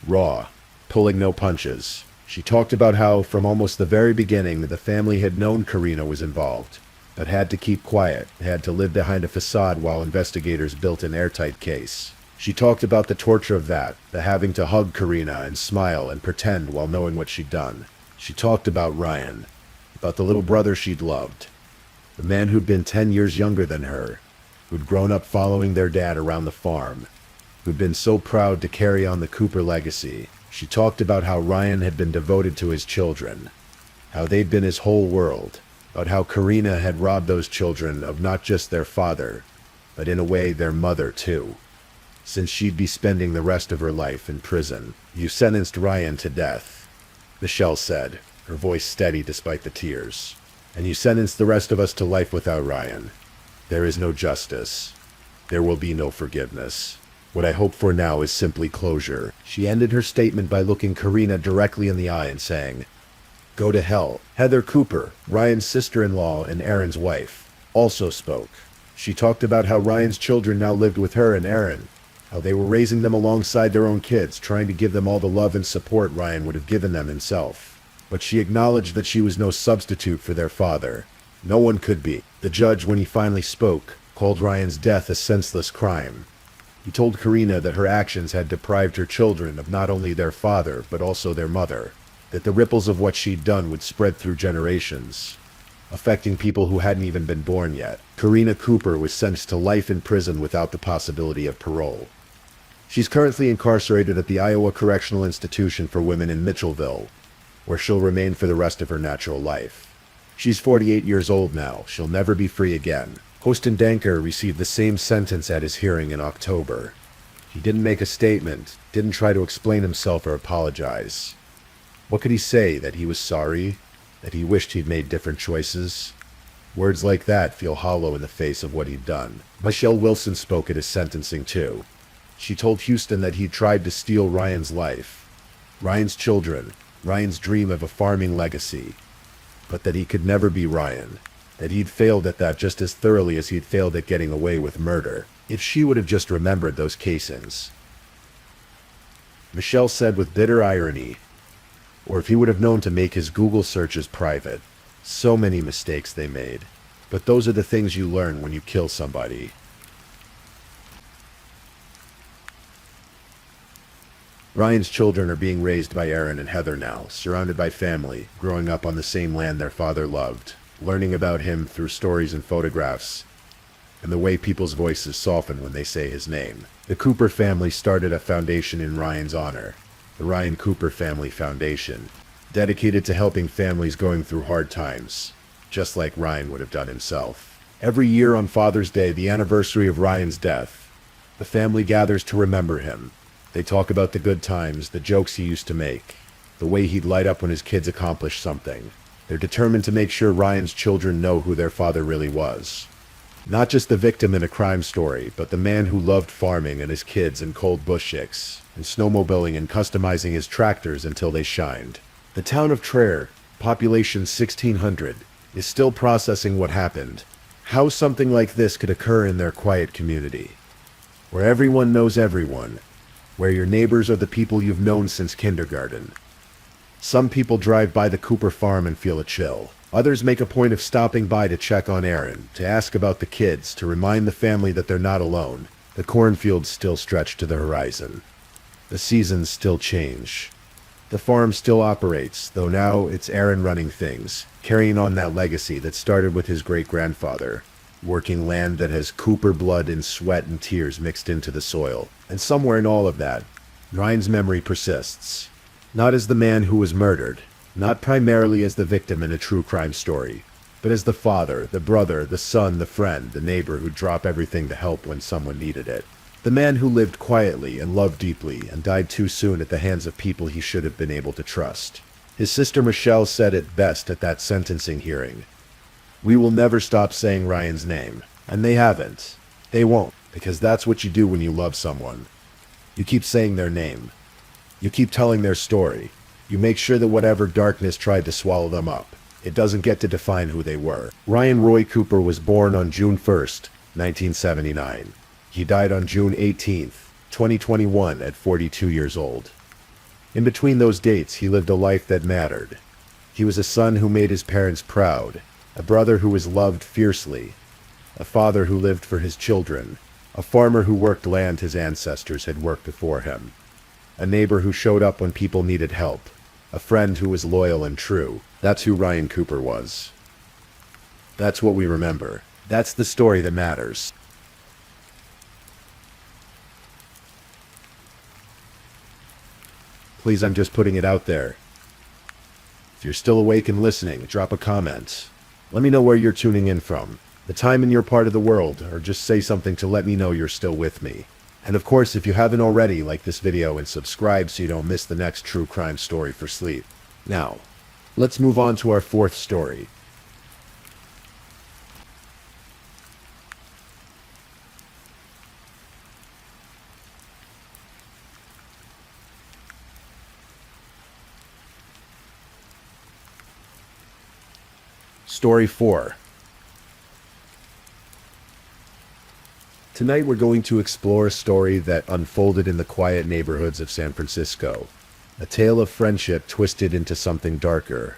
raw, pulling no punches. She talked about how, from almost the very beginning, the family had known Karina was involved, but had to keep quiet, had to live behind a facade while investigators built an airtight case. She talked about the torture of that, the having to hug Karina and smile and pretend while knowing what she'd done. She talked about Ryan, about the little brother she'd loved, the man who'd been 10 years younger than her, who'd grown up following their dad around the farm, who'd been so proud to carry on the Cooper legacy. She talked about how Ryan had been devoted to his children, how they'd been his whole world, about how Karina had robbed those children of not just their father, but in a way their mother too, since she'd be spending the rest of her life in prison. "You sentenced Ryan to death," Michelle said, her voice steady despite the tears. "And you sentenced the rest of us to life without Ryan. There is no justice. There will be no forgiveness. What I hope for now is simply closure." She ended her statement by looking Karina directly in the eye and saying, "Go to hell." Heather Cooper, Ryan's sister-in-law and Aaron's wife, also spoke. She talked about how Ryan's children now lived with her and Aaron, how they were raising them alongside their own kids, trying to give them all the love and support Ryan would have given them himself. But she acknowledged that she was no substitute for their father. No one could be. The judge, when he finally spoke, called Ryan's death a senseless crime. He told Karina that her actions had deprived her children of not only their father, but also their mother, that the ripples of what she'd done would spread through generations, affecting people who hadn't even been born yet. Karina Cooper was sentenced to life in prison without the possibility of parole. She's currently incarcerated at the Iowa Correctional Institution for Women in Mitchellville, where she'll remain for the rest of her natural life. She's 48 years old now. She'll never be free again. Houston Danker received the same sentence at his hearing in October. He didn't make a statement, didn't try to explain himself or apologize. What could he say? That he was sorry? That he wished he'd made different choices? Words like that feel hollow in the face of what he'd done. Michelle Wilson spoke at his sentencing too. She told Houston that he'd tried to steal Ryan's life, Ryan's children, Ryan's dream of a farming legacy, but that he could never be Ryan, that he'd failed at that just as thoroughly as he'd failed at getting away with murder. If she would have just remembered those casings, Michelle said with bitter irony, or if he would have known to make his Google searches private. So many mistakes they made. But those are the things you learn when you kill somebody. Ryan's children are being raised by Aaron and Heather now, surrounded by family, growing up on the same land their father loved, learning about him through stories and photographs, and the way people's voices soften when they say his name. The Cooper family started a foundation in Ryan's honor, the Ryan Cooper Family Foundation, dedicated to helping families going through hard times, just like Ryan would have done himself. Every year on Father's Day, the anniversary of Ryan's death, the family gathers to remember him. They talk about the good times, the jokes he used to make, the way he'd light up when his kids accomplished something, They're determined to make sure Ryan's children know who their father really was. Not just the victim in a crime story, but the man who loved farming and his kids and cold bush shakes, and snowmobiling and customizing his tractors until they shined. The town of Traer, population 1,600, is still processing what happened. How something like this could occur in their quiet community, where everyone knows everyone, where your neighbors are the people you've known since kindergarten. Some people drive by the Cooper farm and feel a chill. Others make a point of stopping by to check on Aaron, to ask about the kids, to remind the family that they're not alone. The cornfields still stretch to the horizon. The seasons still change. The farm still operates, though now it's Aaron running things, carrying on that legacy that started with his great-grandfather, working land that has Cooper blood and sweat and tears mixed into the soil. And somewhere in all of that, Ryan's memory persists. Not as the man who was murdered, not primarily as the victim in a true crime story, but as the father, the brother, the son, the friend, the neighbor who'd drop everything to help when someone needed it. The man who lived quietly and loved deeply and died too soon at the hands of people he should have been able to trust. His sister Michelle said it best at that sentencing hearing. "We will never stop saying Ryan's name." And they haven't. They won't, because that's what you do when you love someone. You keep saying their name. You keep telling their story. You make sure that whatever darkness tried to swallow them up, it doesn't get to define who they were. Ryan Roy Cooper was born on June 1st, 1979. He died on June 18th, 2021 at 42 years old. In between those dates, he lived a life that mattered. He was a son who made his parents proud, a brother who was loved fiercely, a father who lived for his children, a farmer who worked land his ancestors had worked before him, a neighbor who showed up when people needed help, a friend who was loyal and true. That's who Ryan Cooper was. That's what we remember. That's the story that matters. Please, I'm just putting it out there. If you're still awake and listening, drop a comment. Let me know where you're tuning in from, the time in your part of the world, or just say something to let me know you're still with me. And of course, if you haven't already, like this video and subscribe so you don't miss the next true crime story for sleep. Now, let's move on to our fourth story. Story 4. Tonight we're going to explore a story that unfolded in the quiet neighborhoods of San Francisco. A tale of friendship twisted into something darker.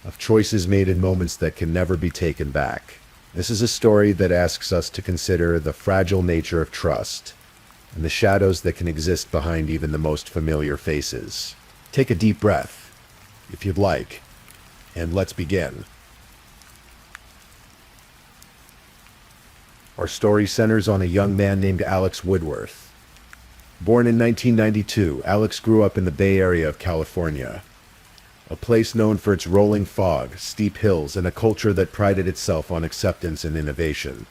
Of choices made in moments that can never be taken back. This is a story that asks us to consider the fragile nature of trust, and the shadows that can exist behind even the most familiar faces. Take a deep breath, if you'd like, and let's begin. Our story centers on a young man named Alex Woodworth. Born in 1992, Alex grew up in the Bay Area of California, a place known for its rolling fog, steep hills, and a culture that prided itself on acceptance and innovation.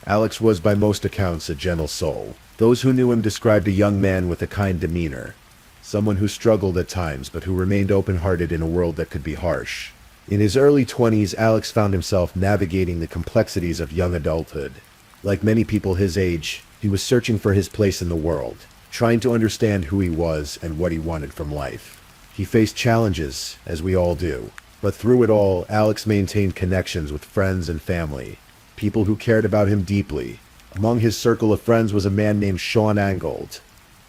Alex was by most accounts a gentle soul. Those who knew him described a young man with a kind demeanor, someone who struggled at times but who remained open-hearted in a world that could be harsh. In his early 20s, Alex found himself navigating the complexities of young adulthood. Like many people his age, he was searching for his place in the world, trying to understand who he was and what he wanted from life. He faced challenges, as we all do, but through it all, Alex maintained connections with friends and family, people who cared about him deeply. Among his circle of friends was a man named Sean Angold.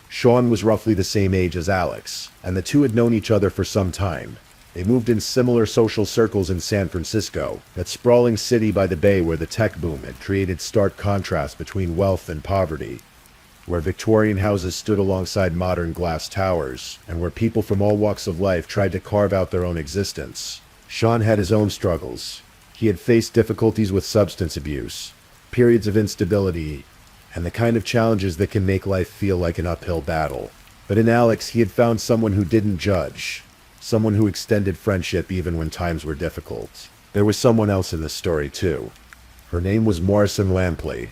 Sean was roughly the same age as Alex, and the two had known each other for some time. They moved in similar social circles in San Francisco, that sprawling city by the bay where the tech boom had created stark contrast between wealth and poverty, where Victorian houses stood alongside modern glass towers, and where people from all walks of life tried to carve out their own existence. Sean had his own struggles. He had faced difficulties with substance abuse, periods of instability, and the kind of challenges that can make life feel like an uphill battle. But in Alex, he had found someone who didn't judge. Someone who extended friendship even when times were difficult. There was someone else in this story, too. Her name was Morrison Lampley,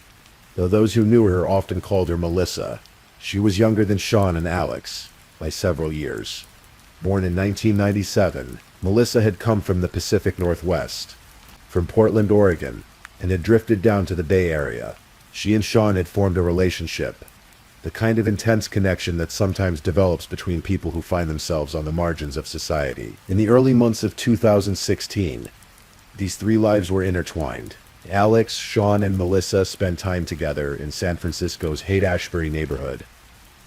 though those who knew her often called her Melissa. She was younger than Sean and Alex by several years. Born in 1997, Melissa had come from the Pacific Northwest, from Portland, Oregon, and had drifted down to the Bay Area. She and Sean had formed a relationship, the kind of intense connection that sometimes develops between people who find themselves on the margins of society. In the early months of 2016, these three lives were intertwined. Alex, Sean, and Melissa spent time together in San Francisco's Haight-Ashbury neighborhood,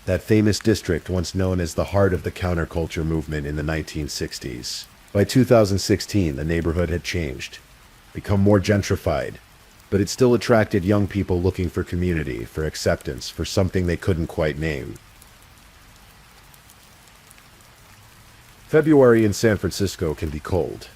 that famous district once known as the heart of the counterculture movement in the 1960s. By 2016, the neighborhood had changed, become more gentrified, but it still attracted young people looking for community, for acceptance, for something they couldn't quite name. February in San Francisco can be cold.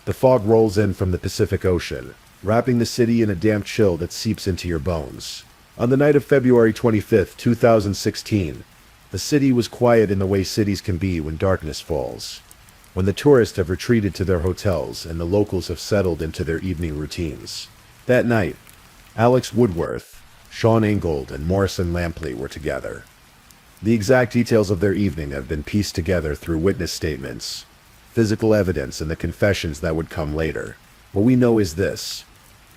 The fog rolls in from the Pacific Ocean, wrapping the city in a damp chill that seeps into your bones. On the night of February 25, 2016, the city was quiet in the way cities can be when darkness falls, when the tourists have retreated to their hotels and the locals have settled into their evening routines. That night, Alex Woodworth, Sean Ingold, and Morrison Lampley were together. The exact details of their evening have been pieced together through witness statements, physical evidence, and the confessions that would come later. What we know is this.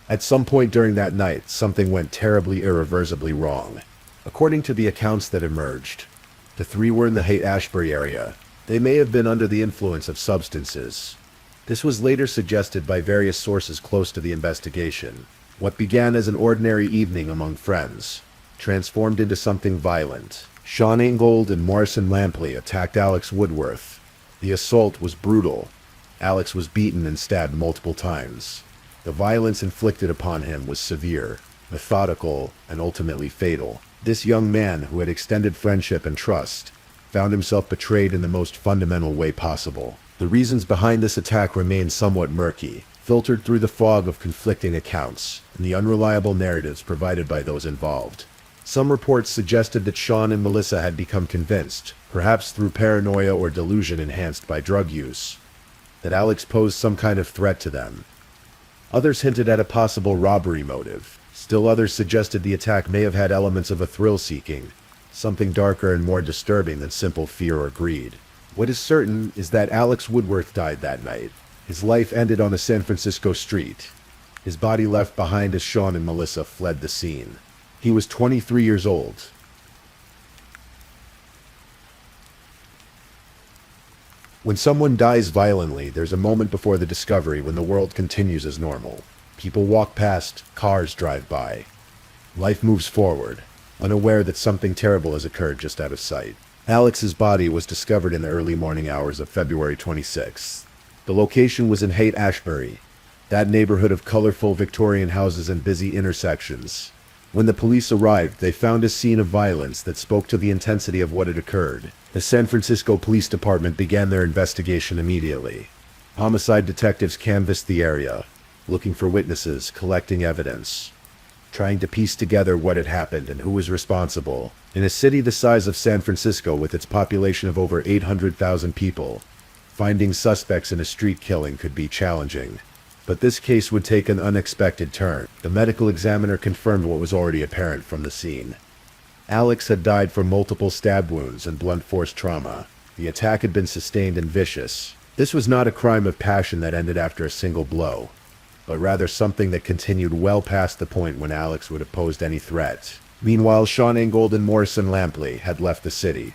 At some point during that night, something went terribly, irreversibly wrong. According to the accounts that emerged, the three were in the Haight-Ashbury area. They may have been under the influence of substances. This was later suggested by various sources close to the investigation. What began as an ordinary evening among friends transformed into something violent. Sean Ingold and Morrison Lampley attacked Alex Woodworth. The assault was brutal. Alex was beaten and stabbed multiple times. The violence inflicted upon him was severe, methodical, and ultimately fatal. This young man, who had extended friendship and trust, found himself betrayed in the most fundamental way possible. The reasons behind this attack remain somewhat murky, filtered through the fog of conflicting accounts and the unreliable narratives provided by those involved. Some reports suggested that Sean and Melissa had become convinced, perhaps through paranoia or delusion enhanced by drug use, that Alex posed some kind of threat to them. Others hinted at a possible robbery motive. Still others suggested the attack may have had elements of a thrill-seeking, something darker and more disturbing than simple fear or greed. What is certain is that Alex Woodworth died that night. His life ended on a San Francisco street. His body left behind as Sean and Melissa fled the scene. He was 23 years old. When someone dies violently, there's a moment before the discovery when the world continues as normal. People walk past, cars drive by. Life moves forward, unaware that something terrible has occurred just out of sight. Alex's body was discovered in the early morning hours of February 26th. The location was in Haight-Ashbury, that neighborhood of colorful Victorian houses and busy intersections. When the police arrived, they found a scene of violence that spoke to the intensity of what had occurred. The San Francisco Police Department began their investigation immediately. Homicide detectives canvassed the area, looking for witnesses, collecting evidence, trying to piece together what had happened and who was responsible. In a city the size of San Francisco, with its population of over 800,000 people, finding suspects in a street killing could be challenging. But this case would take an unexpected turn. The medical examiner confirmed what was already apparent from the scene. Alex had died from multiple stab wounds and blunt force trauma. The attack had been sustained and vicious. This was not a crime of passion that ended after a single blow, but rather something that continued well past the point when Alex would have posed any threat. Meanwhile, Sean Ingold and Morrison Lampley had left the city.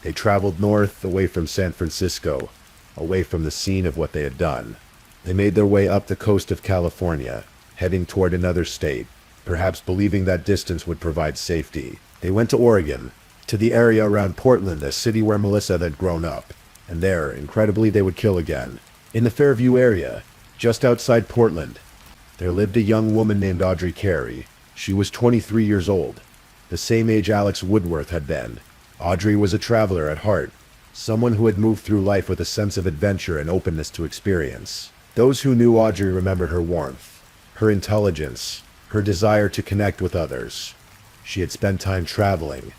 They traveled north, away from San Francisco, away from the scene of what they had done. They made their way up the coast of California, heading toward another state, perhaps believing that distance would provide safety. They went to Oregon, to the area around Portland, a city where Melissa had grown up, and there, incredibly, they would kill again. In the Fairview area, just outside Portland, there lived a young woman named Audrey Carey. She was 23 years old, the same age Alex Woodworth had been. Audrey was a traveler at heart, someone who had moved through life with a sense of adventure and openness to experience. Those who knew Audrey remembered her warmth, her intelligence, her desire to connect with others. She had spent time traveling,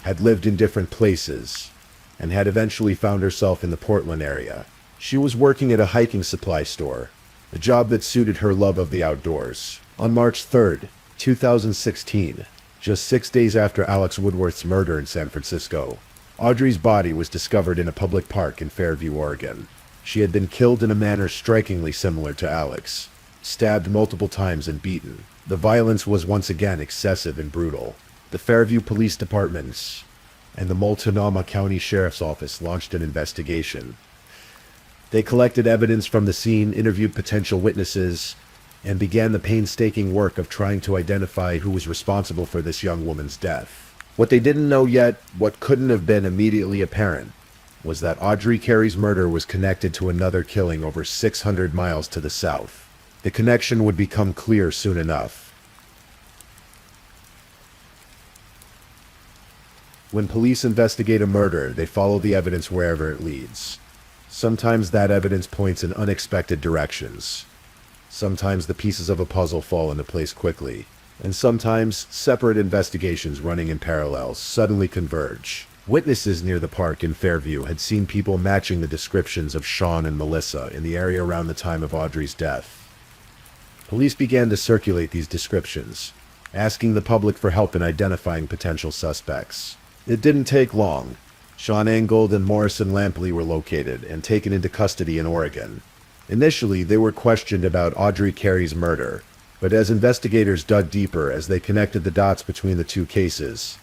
had lived in different places, and had eventually found herself in the Portland area. She was working at a hiking supply store, a job that suited her love of the outdoors. On March 3rd, 2016, just 6 days after Alex Woodworth's murder in San Francisco, Audrey's body was discovered in a public park in Fairview, Oregon. She had been killed in a manner strikingly similar to Alex, stabbed multiple times and beaten. The violence was once again excessive and brutal. The Fairview Police Departments and the Multnomah County Sheriff's Office launched an investigation. They collected evidence from the scene, interviewed potential witnesses, and began the painstaking work of trying to identify who was responsible for this young woman's death. What they didn't know yet, what couldn't have been immediately apparent, was that Audrey Carey's murder was connected to another killing over 600 miles to the south. The connection would become clear soon enough. When police investigate a murder, they follow the evidence wherever it leads. Sometimes that evidence points in unexpected directions. Sometimes the pieces of a puzzle fall into place quickly. And sometimes separate investigations running in parallel suddenly converge. Witnesses near the park in Fairview had seen people matching the descriptions of Sean and Melissa in the area around the time of Audrey's death. Police began to circulate these descriptions, asking the public for help in identifying potential suspects. It didn't take long. Sean Angold and Morrison Lampley were located and taken into custody in Oregon. Initially, they were questioned about Audrey Carey's murder, but as investigators dug deeper as they connected the dots between the two cases,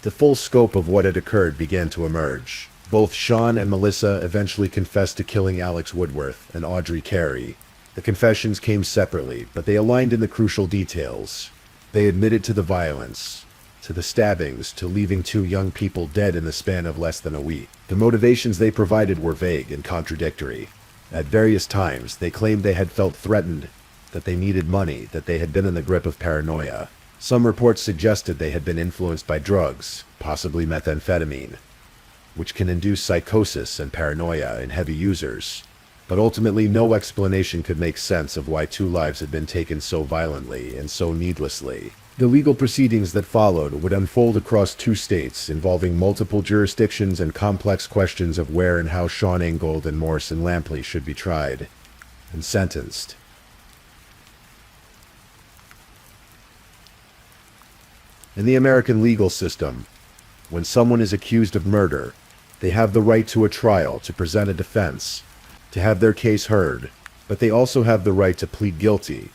the full scope of what had occurred began to emerge. Both Sean and Melissa eventually confessed to killing Alex Woodworth and Audrey Carey. The confessions came separately, but they aligned in the crucial details. They admitted to the violence, to the stabbings, to leaving two young people dead in the span of less than a week. The motivations they provided were vague and contradictory. At various times, they claimed they had felt threatened, that they needed money, that they had been in the grip of paranoia. Some reports suggested they had been influenced by drugs, possibly methamphetamine, which can induce psychosis and paranoia in heavy users. But ultimately, no explanation could make sense of why two lives had been taken so violently and so needlessly. The legal proceedings that followed would unfold across two states, involving multiple jurisdictions and complex questions of where and how Sean Angold and Morrison Lampley should be tried and sentenced. In the American legal system, when someone is accused of murder, they have the right to a trial, to present a defense, to have their case heard, but they also have the right to plead guilty,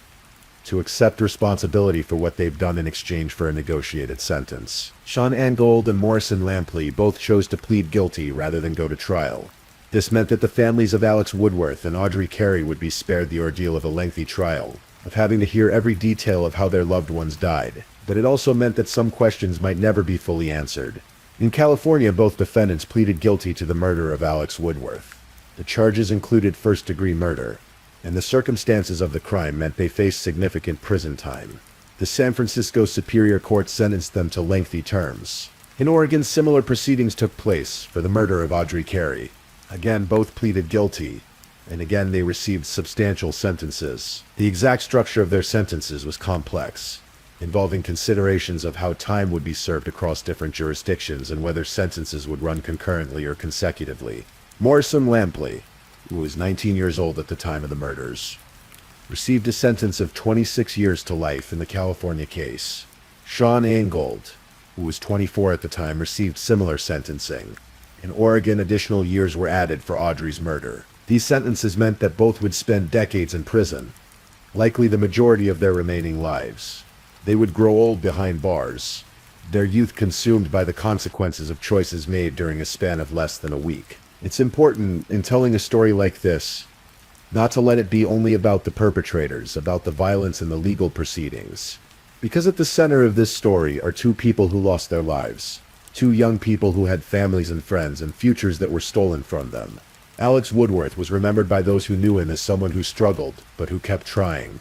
to accept responsibility for what they've done in exchange for a negotiated sentence. Sean Angold and Morrison Lampley both chose to plead guilty rather than go to trial. This meant that the families of Alex Woodworth and Audrey Carey would be spared the ordeal of a lengthy trial, of having to hear every detail of how their loved ones died. But it also meant that some questions might never be fully answered. In California, both defendants pleaded guilty to the murder of Alex Woodworth. The charges included first-degree murder, and the circumstances of the crime meant they faced significant prison time. The San Francisco Superior Court sentenced them to lengthy terms. In Oregon, similar proceedings took place for the murder of Audrey Carey. Again, both pleaded guilty, and again they received substantial sentences. The exact structure of their sentences was complex, involving considerations of how time would be served across different jurisdictions and whether sentences would run concurrently or consecutively. Morrison Lampley, who was 19 years old at the time of the murders, received a sentence of 26 years to life in the California case. Sean Angold, who was 24 at the time, received similar sentencing. In Oregon, additional years were added for Audrey's murder. These sentences meant that both would spend decades in prison, likely the majority of their remaining lives. They would grow old behind bars, their youth consumed by the consequences of choices made during a span of less than a week. It's important, in telling a story like this, not to let it be only about the perpetrators, about the violence and the legal proceedings. Because at the center of this story are two people who lost their lives. Two young people who had families and friends and futures that were stolen from them. Alex Woodworth was remembered by those who knew him as someone who struggled, but who kept trying.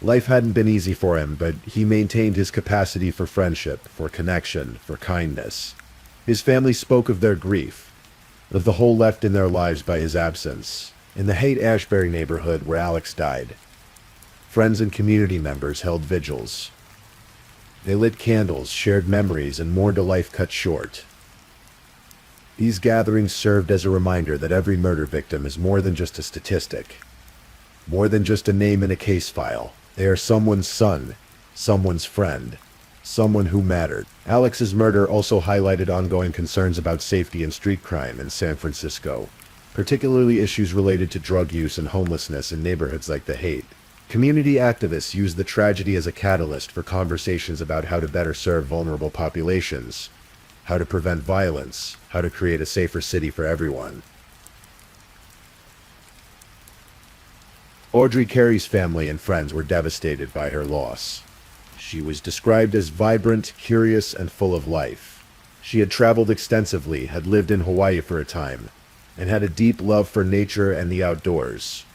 Life hadn't been easy for him, but he maintained his capacity for friendship, for connection, for kindness. His family spoke of their grief, of the hole left in their lives by his absence. In the Haight-Ashbury neighborhood where Alex died, friends and community members held vigils. They lit candles, shared memories, and mourned a life cut short. These gatherings served as a reminder that every murder victim is more than just a statistic, more than just a name in a case file. They are someone's son, someone's friend, someone who mattered. Alex's murder also highlighted ongoing concerns about safety and street crime in San Francisco, particularly issues related to drug use and homelessness in neighborhoods like The Hague. Community activists use the tragedy as a catalyst for conversations about how to better serve vulnerable populations, how to prevent violence, how to create a safer city for everyone. Audrey Carey's family and friends were devastated by her loss. She was described as vibrant, curious, and full of life. She had traveled extensively, had lived in Hawaii for a time, and had a deep love for nature and the outdoors.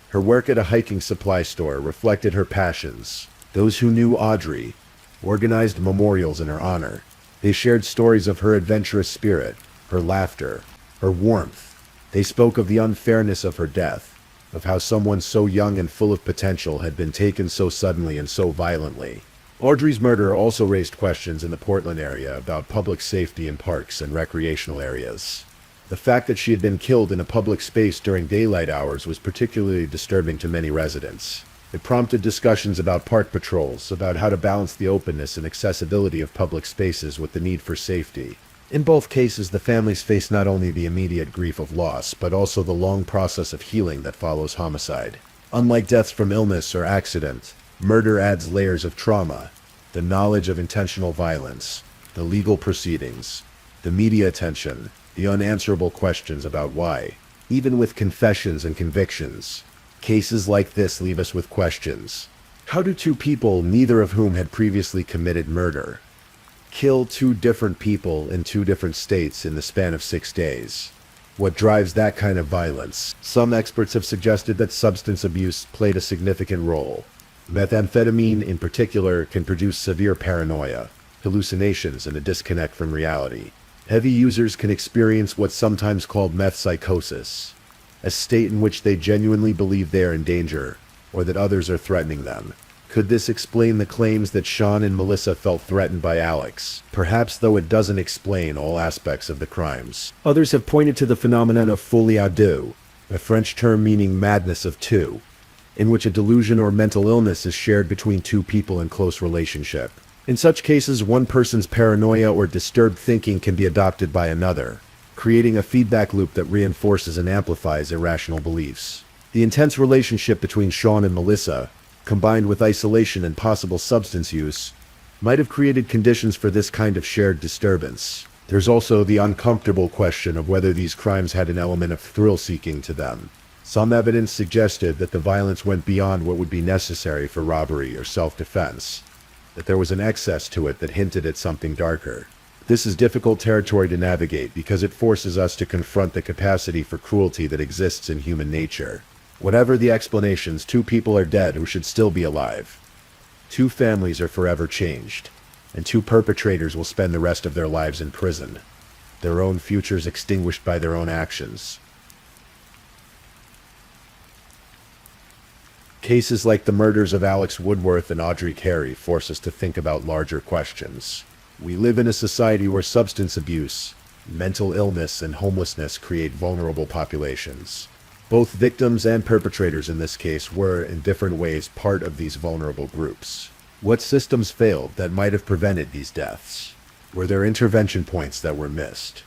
Her work at a hiking supply store reflected her passions. Those who knew Audrey organized memorials in her honor. They shared stories of her adventurous spirit, her laughter, her warmth. They spoke of the unfairness of her death, of how someone so young and full of potential had been taken so suddenly and so violently. Audrey's murder also raised questions in the Portland area about public safety in parks and recreational areas. The fact that she had been killed in a public space during daylight hours was particularly disturbing to many residents. It prompted discussions about park patrols, about how to balance the openness and accessibility of public spaces with the need for safety. In both cases, the families faced not only the immediate grief of loss, but also the long process of healing that follows homicide. Unlike deaths from illness or accident, murder adds layers of trauma: the knowledge of intentional violence, the legal proceedings, the media attention, the unanswerable questions about why. Even with confessions and convictions, cases like this leave us with questions. How do two people, neither of whom had previously committed murder, kill two different people in two different states in the span of 6 days? What drives that kind of violence? Some experts have suggested that substance abuse played a significant role. Methamphetamine, in particular, can produce severe paranoia, hallucinations, and a disconnect from reality. Heavy users can experience what's sometimes called meth psychosis, a state in which they genuinely believe they are in danger, or that others are threatening them. Could this explain the claims that Sean and Melissa felt threatened by Alex? Perhaps, though it doesn't explain all aspects of the crimes. Others have pointed to the phenomenon of folie à deux, a French term meaning madness of two, in which a delusion or mental illness is shared between two people in close relationship. In such cases, one person's paranoia or disturbed thinking can be adopted by another, creating a feedback loop that reinforces and amplifies irrational beliefs. The intense relationship between Sean and Melissa, combined with isolation and possible substance use, might have created conditions for this kind of shared disturbance. There's also the uncomfortable question of whether these crimes had an element of thrill-seeking to them. Some evidence suggested that the violence went beyond what would be necessary for robbery or self-defense, that there was an excess to it that hinted at something darker. This is difficult territory to navigate because it forces us to confront the capacity for cruelty that exists in human nature. Whatever the explanations, two people are dead who should still be alive. Two families are forever changed, and two perpetrators will spend the rest of their lives in prison, their own futures extinguished by their own actions. Cases like the murders of Alex Woodworth and Audrey Carey force us to think about larger questions. We live in a society where substance abuse, mental illness, and homelessness create vulnerable populations. Both victims and perpetrators in this case were, in different ways, part of these vulnerable groups. What systems failed that might have prevented these deaths? Were there intervention points that were missed?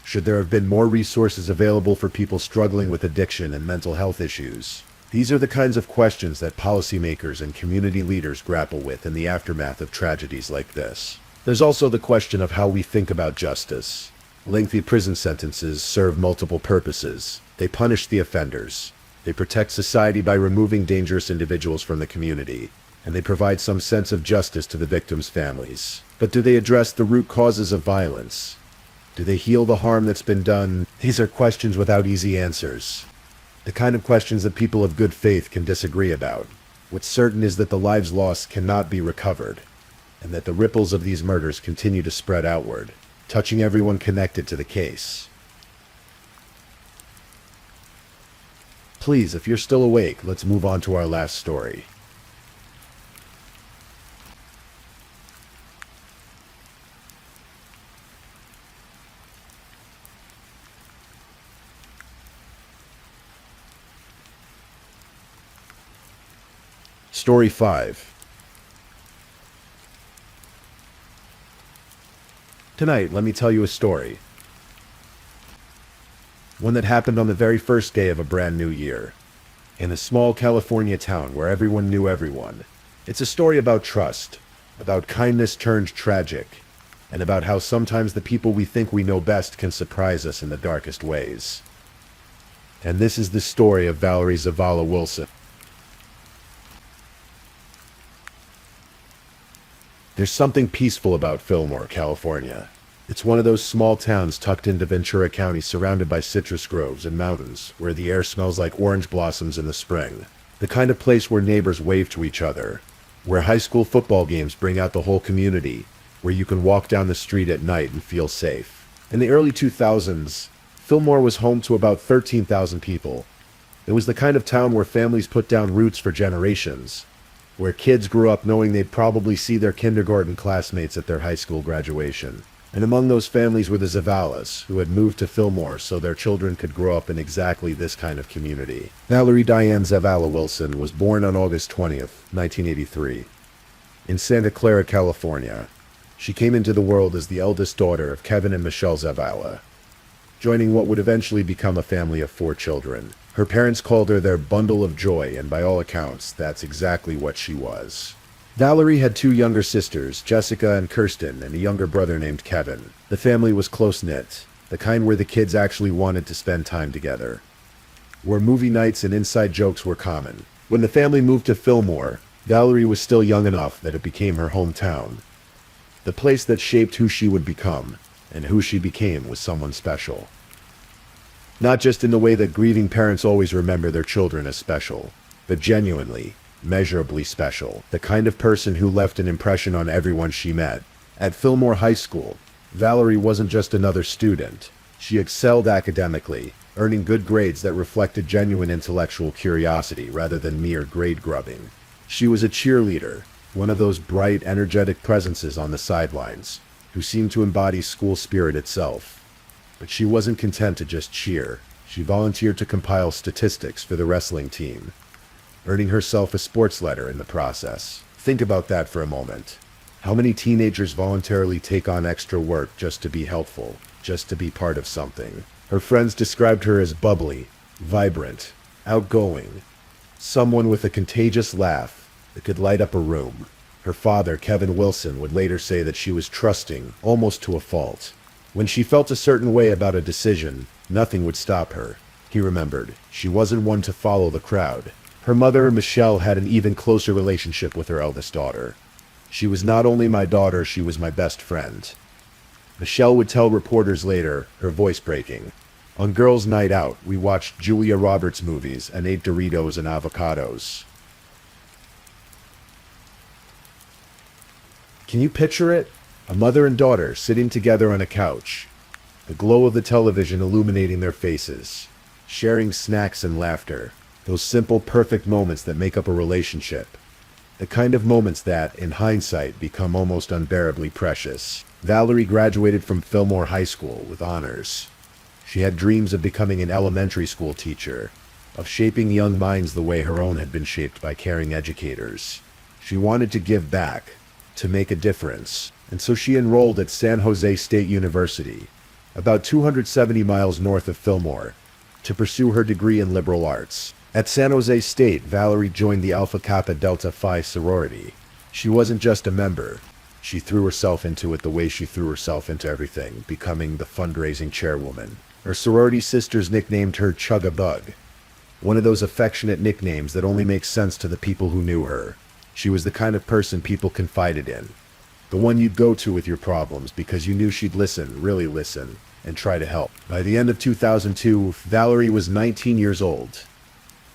Should there have been more resources available for people struggling with addiction and mental health issues? These are the kinds of questions that policymakers and community leaders grapple with in the aftermath of tragedies like this. There's also the question of how we think about justice. Lengthy prison sentences serve multiple purposes. They punish the offenders. They protect society by removing dangerous individuals from the community. And they provide some sense of justice to the victims' families. But do they address the root causes of violence? Do they heal the harm that's been done? These are questions without easy answers. The kind of questions that people of good faith can disagree about. What's certain is that the lives lost cannot be recovered, and that the ripples of these murders continue to spread outward, touching everyone connected to the case. Please, if you're still awake, let's move on to our last story. Story 5. Tonight, let me tell you a story. one that happened on the very first day of a brand new year, in a small California town where everyone knew everyone. It's a story about trust, about kindness turned tragic, and about how sometimes the people we think we know best can surprise us in the darkest ways. And this is the story of Valerie Zavala Wilson. There's something peaceful about Fillmore, California. It's one of those small towns tucked into Ventura County, surrounded by citrus groves and mountains, where the air smells like orange blossoms in the spring. The kind of place where neighbors wave to each other, where high school football games bring out the whole community, where you can walk down the street at night and feel safe. In the early 2000s, Fillmore was home to about 13,000 people. It was the kind of town where families put down roots for generations, where kids grew up knowing they'd probably see their kindergarten classmates at their high school graduation. And among those families were the Zavalas, who had moved to Fillmore so their children could grow up in exactly this kind of community. Valerie Diane Zavala Wilson was born on August 20th, 1983, in Santa Clara, California. She came into the world as the eldest daughter of Kevin and Michelle Zavala, joining what would eventually become a family of 4 children. Her parents called her their bundle of joy, and by all accounts, that's exactly what she was. Valerie had 2 younger sisters, Jessica and Kirsten, and a younger brother named Kevin. The family was close-knit, the kind where the kids actually wanted to spend time together, where movie nights and inside jokes were common. When the family moved to Fillmore, Valerie was still young enough that it became her hometown, the place that shaped who she would become, and who she became was someone special. Not just in the way that grieving parents always remember their children as special, but genuinely, measurably special, the kind of person who left an impression on everyone she met. At Fillmore High School, Valerie wasn't just another student. She excelled academically, earning good grades that reflected genuine intellectual curiosity rather than mere grade grubbing. She was a cheerleader, one of those bright, energetic presences on the sidelines, who seemed to embody school spirit itself. But she wasn't content to just cheer. She volunteered to compile statistics for the wrestling team, earning herself a sports letter in the process. Think about that for a moment. How many teenagers voluntarily take on extra work just to be helpful, just to be part of something? Her friends described her as bubbly, vibrant, outgoing, someone with a contagious laugh that could light up a room. Her father, Kevin Wilson, would later say that she was trusting, almost to a fault. When she felt a certain way about a decision, nothing would stop her. He remembered, she wasn't one to follow the crowd. Her mother, Michelle, had an even closer relationship with her eldest daughter. She was not only my daughter, she was my best friend. Michelle would tell reporters later, her voice breaking. On girls' night out, we watched Julia Roberts movies and ate Doritos and avocados. Can you picture it? A mother and daughter sitting together on a couch, the glow of the television illuminating their faces, sharing snacks and laughter. Those simple, perfect moments that make up a relationship. The kind of moments that, in hindsight, become almost unbearably precious. Valerie graduated from Fillmore High School with honors. She had dreams of becoming an elementary school teacher, of shaping young minds the way her own had been shaped by caring educators. She wanted to give back, to make a difference, and so she enrolled at San Jose State University, about 270 miles north of Fillmore, to pursue her degree in liberal arts. At San Jose State, Valerie joined the Alpha Kappa Delta Phi sorority. She wasn't just a member. She threw herself into it the way she threw herself into everything, becoming the fundraising chairwoman. Her sorority sisters nicknamed her Chug-a-Bug, one of those affectionate nicknames that only make sense to the people who knew her. She was the kind of person people confided in, the one you'd go to with your problems because you knew she'd listen, really listen, and try to help. By the end of 2002, Valerie was 19 years old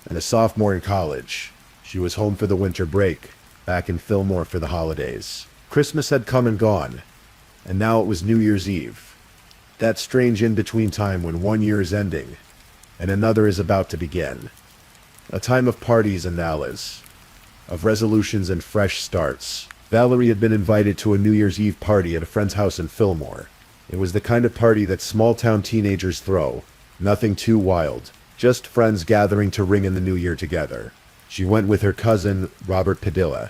and a sophomore in college. She was home for the winter break, back in Fillmore for the holidays. Christmas had come and gone, and now it was New Year's Eve. That strange in-between time when one year is ending, and another is about to begin. A time of parties and nalas, of resolutions and fresh starts. Valerie had been invited to a New Year's Eve party at a friend's house in Fillmore. It was the kind of party that small-town teenagers throw. Nothing too wild. Just friends gathering to ring in the new year together. She went with her cousin, Robert Padilla,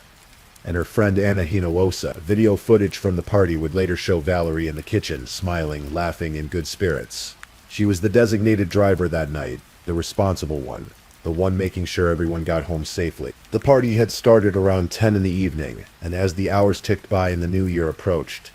and her friend Anna Hinojosa. Video footage from the party would later show Valerie in the kitchen, smiling, laughing, in good spirits. She was the designated driver that night, the responsible one, the one making sure everyone got home safely. The party had started around 10 in the evening, and as the hours ticked by and the new year approached,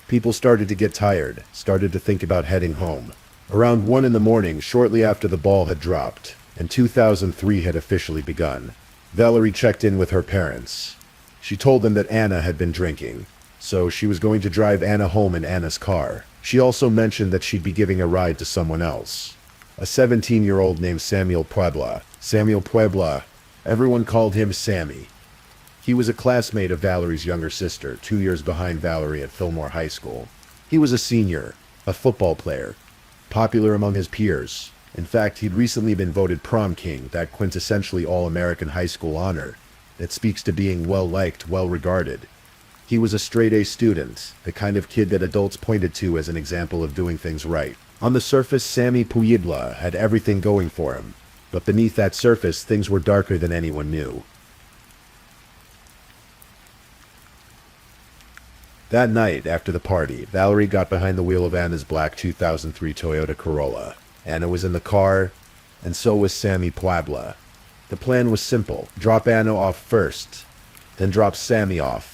people started to get tired, started to think about heading home. Around 1 in the morning, shortly after the ball had dropped, and 2003 had officially begun, Valerie checked in with her parents. She told them that Anna had been drinking, so she was going to drive Anna home in Anna's car. She also mentioned that she'd be giving a ride to someone else, a 17-year-old named Samuel Puebla. Samuel Puebla, everyone called him Sammy. He was a classmate of Valerie's younger sister, 2 years behind Valerie at Fillmore High School. He was a senior, a football player, popular among his peers. In fact, he'd recently been voted prom king, that quintessentially all-American high school honor that speaks to being well-liked, well-regarded. He was a straight-A student, the kind of kid that adults pointed to as an example of doing things right. On the surface, Sammy Puebla had everything going for him, but beneath that surface, things were darker than anyone knew. That night, after the party, Valerie got behind the wheel of Anna's black 2003 Toyota Corolla. Anna was in the car, and so was Sammy Puebla. The plan was simple: drop Anna off first, then drop Sammy off,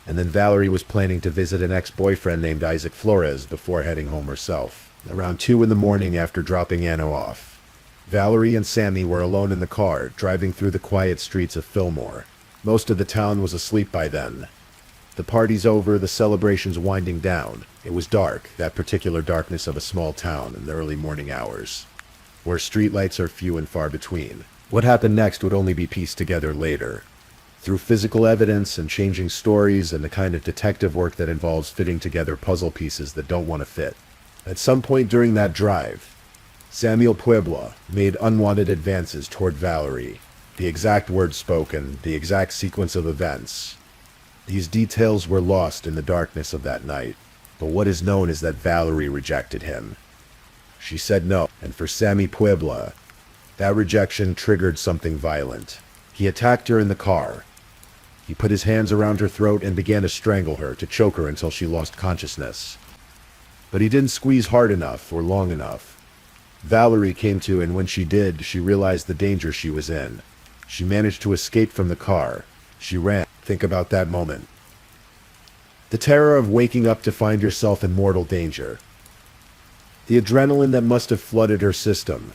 and then Valerie was planning to visit an ex-boyfriend named Isaac Flores before heading home herself. Around 2 in the morning after dropping Anna off, Valerie and Sammy were alone in the car, driving through the quiet streets of Fillmore. Most of the town was asleep by then. The party's over, the celebration's winding down. It was dark, that particular darkness of a small town in the early morning hours, where streetlights are few and far between. What happened next would only be pieced together later, through physical evidence and changing stories and the kind of detective work that involves fitting together puzzle pieces that don't want to fit. At some point during that drive, Samuel Puebla made unwanted advances toward Valerie. The exact words spoken, the exact sequence of events. These details were lost in the darkness of that night, but what is known is that Valerie rejected him. She said no, and for Sammy Puebla, that rejection triggered something violent. He attacked her in the car. He put his hands around her throat and began to strangle her, to choke her until she lost consciousness. But he didn't squeeze hard enough or long enough. Valerie came to, and when she did, she realized the danger she was in. She managed to escape from the car. She ran. Think about that moment. The terror of waking up to find yourself in mortal danger. The adrenaline that must have flooded her system.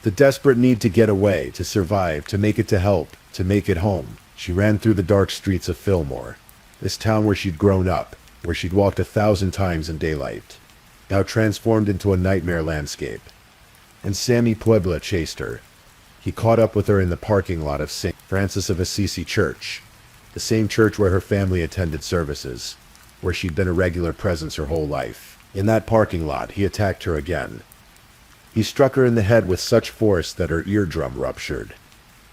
The desperate need to get away, to survive, to make it to help, to make it home. She ran through the dark streets of Fillmore, this town where she'd grown up, where she'd walked 1,000 times in daylight, now transformed into a nightmare landscape. And Sammy Puebla chased her. He caught up with her in the parking lot of St. Francis of Assisi Church, the same church where her family attended services, where she'd been a regular presence her whole life. In that parking lot, he attacked her again. He struck her in the head with such force that her eardrum ruptured.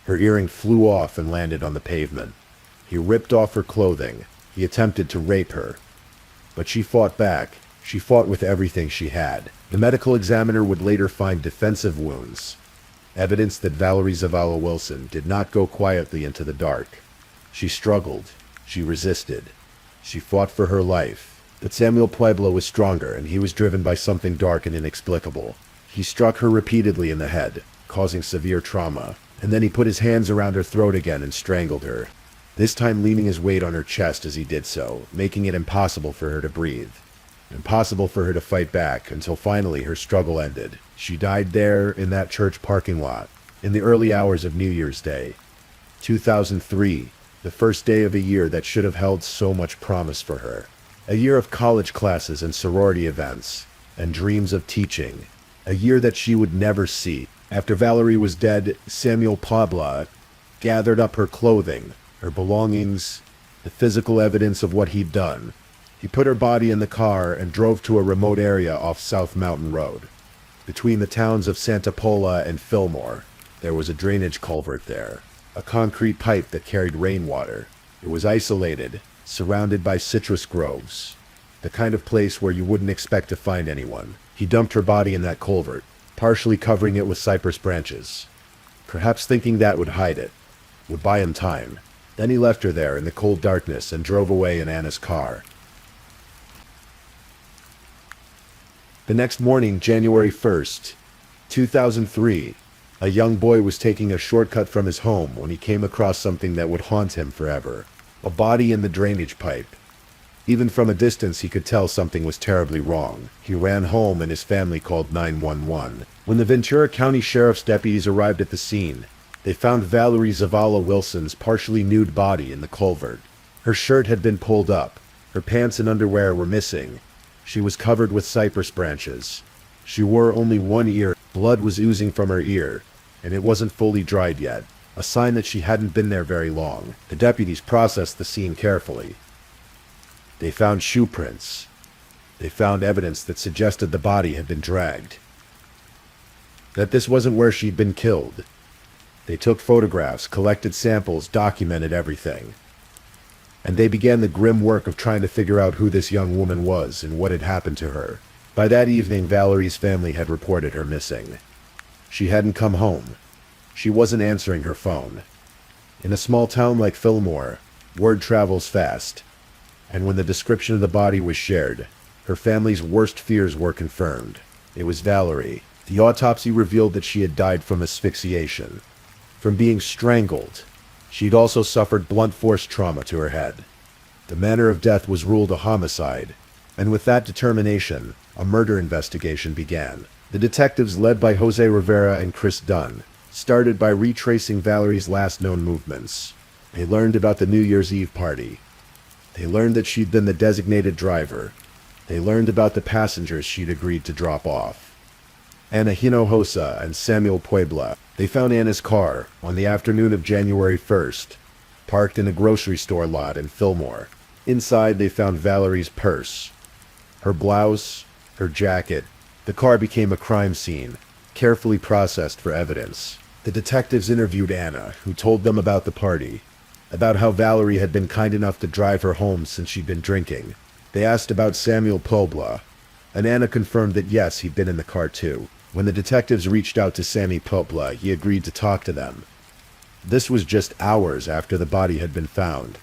Her earring flew off and landed on the pavement. He ripped off her clothing. He attempted to rape her. But she fought back. She fought with everything she had. The medical examiner would later find defensive wounds, evidence that Valerie Zavala Wilson did not go quietly into the dark. She struggled. She resisted. She fought for her life. But Samuel Puebla was stronger, and he was driven by something dark and inexplicable. He struck her repeatedly in the head, causing severe trauma, and then he put his hands around her throat again and strangled her, this time leaning his weight on her chest as he did so, making it impossible for her to breathe. Impossible for her to fight back, until finally her struggle ended. She died there, in that church parking lot, in the early hours of New Year's Day, 2003, the first day of a year that should have held so much promise for her. A year of college classes and sorority events, and dreams of teaching. A year that she would never see. After Valerie was dead, Samuel Puebla gathered up her clothing, her belongings, the physical evidence of what he'd done. He put her body in the car and drove to a remote area off South Mountain Road. Between the towns of Santa Pola and Fillmore, there was a drainage culvert there, a concrete pipe that carried rainwater. It was isolated, surrounded by citrus groves, the kind of place where you wouldn't expect to find anyone. He dumped her body in that culvert, partially covering it with cypress branches, perhaps thinking that would hide it, would buy him time. Then he left her there in the cold darkness and drove away in Anna's car. The next morning, January 1st, 2003, a young boy was taking a shortcut from his home when he came across something that would haunt him forever. A body in the drainage pipe. Even from a distance, he could tell something was terribly wrong. He ran home and his family called 911. When the Ventura County Sheriff's deputies arrived at the scene, they found Valerie Zavala Wilson's partially nude body in the culvert. Her shirt had been pulled up. Her pants and underwear were missing. She was covered with cypress branches. She wore only one ear. Blood was oozing from her ear, and it wasn't fully dried yet, a sign that she hadn't been there very long. The deputies processed the scene carefully. They found shoe prints. They found evidence that suggested the body had been dragged. That this wasn't where she'd been killed. They took photographs, collected samples, documented everything. And they began the grim work of trying to figure out who this young woman was and what had happened to her. By that evening, Valerie's family had reported her missing. She hadn't come home. She wasn't answering her phone. In a small town like Fillmore, word travels fast. And when the description of the body was shared, her family's worst fears were confirmed. It was Valerie. The autopsy revealed that she had died from asphyxiation, from being strangled. She'd also suffered blunt force trauma to her head. The manner of death was ruled a homicide, and with that determination, a murder investigation began. The detectives, led by Jose Rivera and Chris Dunn, started by retracing Valerie's last known movements. They learned about the New Year's Eve party. They learned that she'd been the designated driver. They learned about the passengers she'd agreed to drop off. Ana Hinojosa and Samuel Puebla. They found Anna's car on the afternoon of January 1st, parked in a grocery store lot in Fillmore. Inside, they found Valerie's purse, her blouse, her jacket. The car became a crime scene, carefully processed for evidence. The detectives interviewed Anna, who told them about the party, about how Valerie had been kind enough to drive her home since she'd been drinking. They asked about Samuel Puebla, and Anna confirmed that yes, he'd been in the car too. When the detectives reached out to Sammy Puebla, he agreed to talk to them. This was just hours after the body had been found,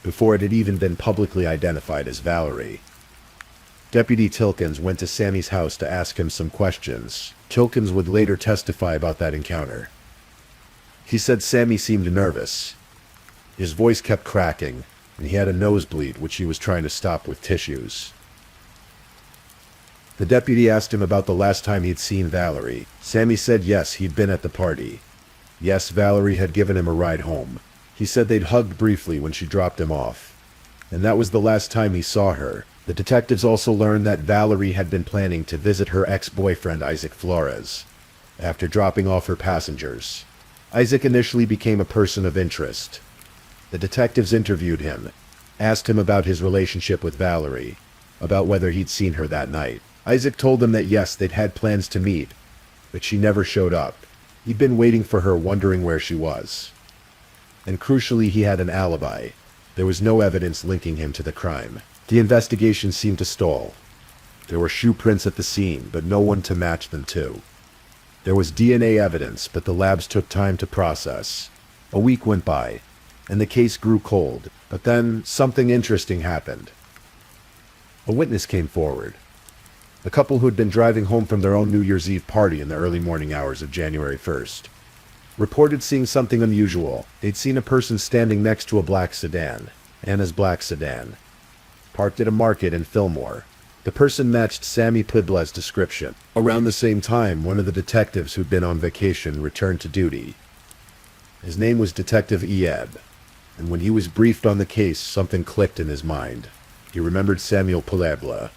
before it had even been publicly identified as Valerie. Deputy Tilkins went to Sammy's house to ask him some questions. Tilkins would later testify about that encounter. He said Sammy seemed nervous. His voice kept cracking, and he had a nosebleed which he was trying to stop with tissues. The deputy asked him about the last time he'd seen Valerie. Sammy said yes, he'd been at the party. Yes, Valerie had given him a ride home. He said they'd hugged briefly when she dropped him off, and that was the last time he saw her. The detectives also learned that Valerie had been planning to visit her ex-boyfriend Isaac Flores after dropping off her passengers. Isaac initially became a person of interest. The detectives interviewed him, asked him about his relationship with Valerie, about whether he'd seen her that night. Isaac told them that yes, they'd had plans to meet, but she never showed up. He'd been waiting for her, wondering where she was. And crucially, he had an alibi. There was no evidence linking him to the crime. The investigation seemed to stall. There were shoe prints at the scene, but no one to match them to. There was DNA evidence, but the labs took time to process. A week went by, and the case grew cold. But then, something interesting happened. A witness came forward. A couple who had been driving home from their own New Year's Eve party in the early morning hours of January 1st. Reported seeing something unusual. They'd seen a person standing next to a black sedan, Anna's black sedan, parked at a market in Fillmore. The person matched Sammy Puebla's description. Around the same time, one of the detectives who'd been on vacation returned to duty. His name was Detective Ieb, and when he was briefed on the case, something clicked in his mind. He remembered Samuel Puebla.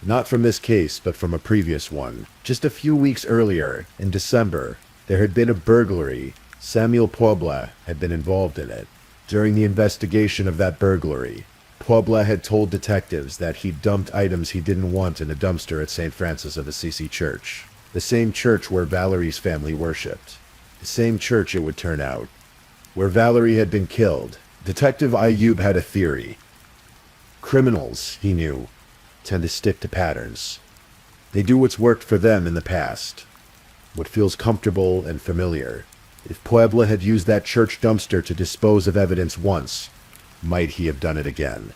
Not from this case, but from a previous one. Just a few weeks earlier, in December, there had been a burglary. Samuel Puebla had been involved in it. During the investigation of that burglary, Puebla had told detectives that he'd dumped items he didn't want in a dumpster at St. Francis of Assisi Church, the same church where Valerie's family worshipped. The same church, it would turn out, where Valerie had been killed. Detective Ayub had a theory. Criminals, he knew, tend to stick to patterns. They do what's worked for them in the past, what feels comfortable and familiar. If Puebla had used that church dumpster to dispose of evidence once, might he have done it again?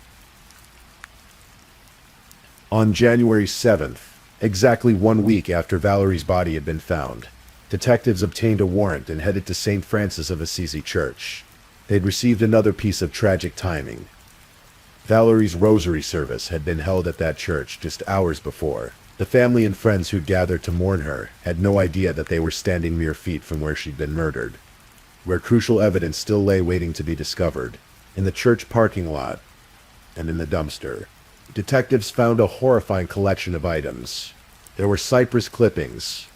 On January 7th, Exactly 1 week after Valerie's body had been found, detectives obtained a warrant and headed to St. Francis of Assisi Church. They'd received another piece of tragic timing. Valerie's rosary service had been held at that church just hours before. The family and friends who'd gathered to mourn her had no idea that they were standing mere feet from where she'd been murdered, where crucial evidence still lay waiting to be discovered, in the church parking lot and in the dumpster. Detectives found a horrifying collection of items. There were cypress clippings,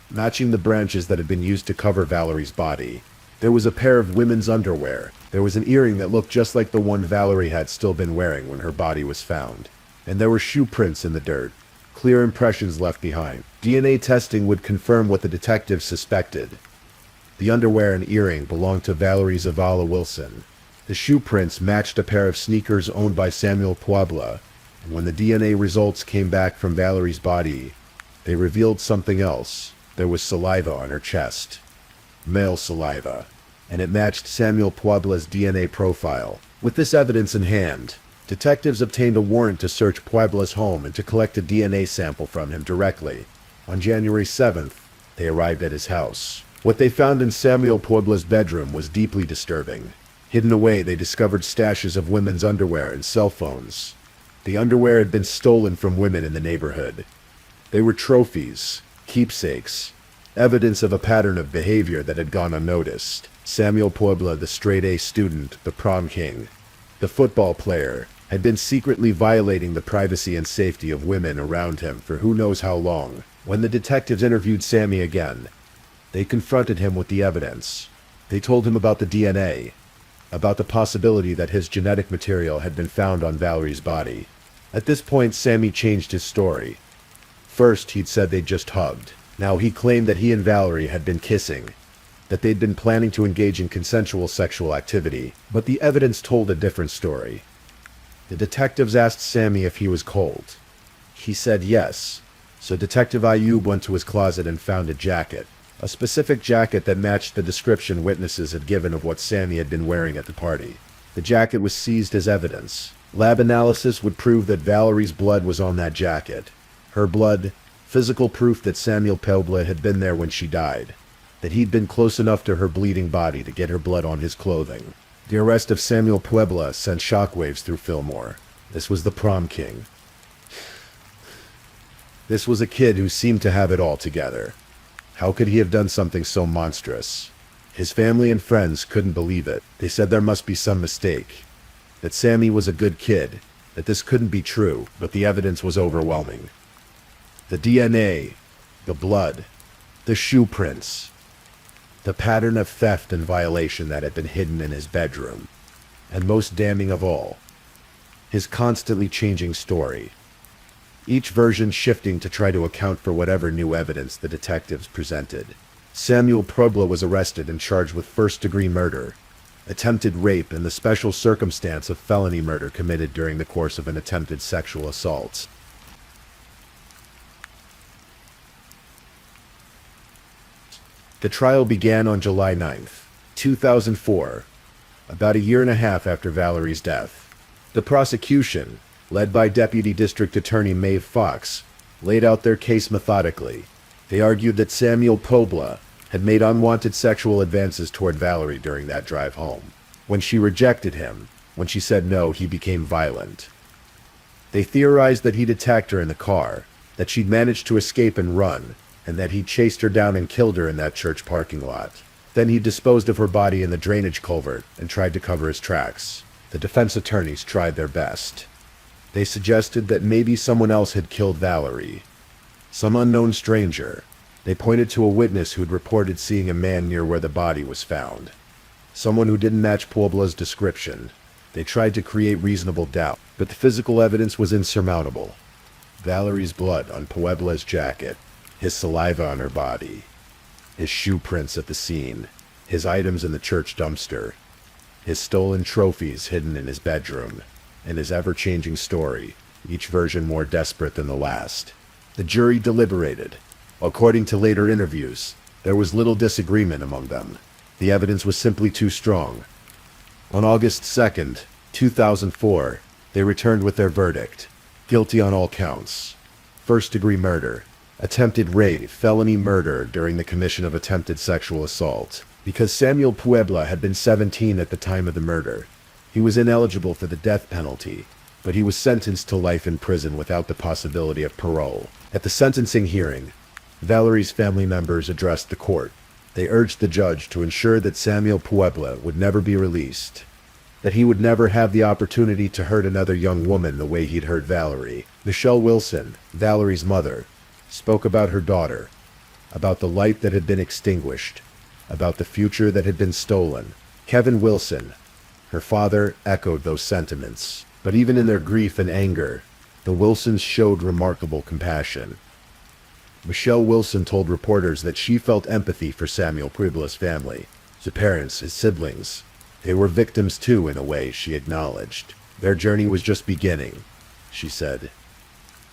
matching the branches that had been used to cover Valerie's body. There was a pair of women's underwear. There was an earring that looked just like the one Valerie had still been wearing when her body was found. And there were shoe prints in the dirt, clear impressions left behind. DNA testing would confirm what the detectives suspected. The underwear and earring belonged to Valerie Zavala Wilson. The shoe prints matched a pair of sneakers owned by Samuel Puebla, and when the DNA results came back from Valerie's body, they revealed something else. There was saliva on her chest. Male saliva, and it matched Samuel Puebla's DNA profile. With this evidence in hand, detectives obtained a warrant to search Puebla's home and to collect a DNA sample from him directly. On January 7th, they arrived at his house. What they found in Samuel Puebla's bedroom was deeply disturbing. Hidden away, they discovered stashes of women's underwear and cell phones. The underwear had been stolen from women in the neighborhood. They were trophies, keepsakes, evidence of a pattern of behavior that had gone unnoticed. Samuel Puebla, the straight-A student, the prom king, the football player, had been secretly violating the privacy and safety of women around him for who knows how long. When the detectives interviewed Sammy again, they confronted him with the evidence. They told him about the DNA, about the possibility that his genetic material had been found on Valerie's body. At this point, Sammy changed his story. First, he'd said they'd just hugged. Now he claimed that he and Valerie had been kissing, that they'd been planning to engage in consensual sexual activity. But the evidence told a different story. The detectives asked Sammy if he was cold. He said yes, so Detective Ayub went to his closet and found a jacket. A specific jacket that matched the description witnesses had given of what Sammy had been wearing at the party. The jacket was seized as evidence. Lab analysis would prove that Valerie's blood was on that jacket. Her blood, physical proof that Samuel Puebla had been there when she died, that he'd been close enough to her bleeding body to get her blood on his clothing. The arrest of Samuel Puebla sent shockwaves through Fillmore. This was the prom king. This was a kid who seemed to have it all together. How could he have done something so monstrous? His family and friends couldn't believe it. They said there must be some mistake, that Sammy was a good kid, that this couldn't be true, but the evidence was overwhelming. The DNA, the blood, the shoe prints, the pattern of theft and violation that had been hidden in his bedroom, and most damning of all, his constantly changing story, each version shifting to try to account for whatever new evidence the detectives presented. Samuel Puebla was arrested and charged with first-degree murder, attempted rape, and the special circumstance of felony murder committed during the course of an attempted sexual assault. The trial began on July 9th, 2004, about a year and a half after Valerie's death. The prosecution, led by Deputy District Attorney Maeve Fox, laid out their case methodically. They argued that Samuel Puebla had made unwanted sexual advances toward Valerie during that drive home. When she rejected him, when she said no, he became violent. They theorized that he'd attacked her in the car, that she'd managed to escape and run, and that he chased her down and killed her in that church parking lot. Then he disposed of her body in the drainage culvert and tried to cover his tracks. The defense attorneys tried their best. They suggested that maybe someone else had killed Valerie, some unknown stranger. They pointed to a witness who'd reported seeing a man near where the body was found, someone who didn't match Puebla's description. They tried to create reasonable doubt, but the physical evidence was insurmountable. Valerie's blood on Puebla's jacket, his saliva on her body, his shoe prints at the scene, his items in the church dumpster, his stolen trophies hidden in his bedroom, and his ever-changing story, each version more desperate than the last. The jury deliberated. According to later interviews, there was little disagreement among them. The evidence was simply too strong. On August 2nd, 2004, they returned with their verdict: guilty on all counts. first-degree murder, attempted rape, felony murder during the commission of attempted sexual assault. Because Samuel Puebla had been 17 at the time of the murder, he was ineligible for the death penalty, but he was sentenced to life in prison without the possibility of parole. At the sentencing hearing, Valerie's family members addressed the court. They urged the judge to ensure that Samuel Puebla would never be released, that he would never have the opportunity to hurt another young woman the way he'd hurt Valerie. Michelle Wilson, Valerie's mother, spoke about her daughter, about the light that had been extinguished, about the future that had been stolen. Kevin Wilson, her father, echoed those sentiments. But even in their grief and anger, the Wilsons showed remarkable compassion. Michelle Wilson told reporters that she felt empathy for Samuel Puebla's family, his parents, his siblings. They were victims too, in a way, she acknowledged. Their journey was just beginning, she said.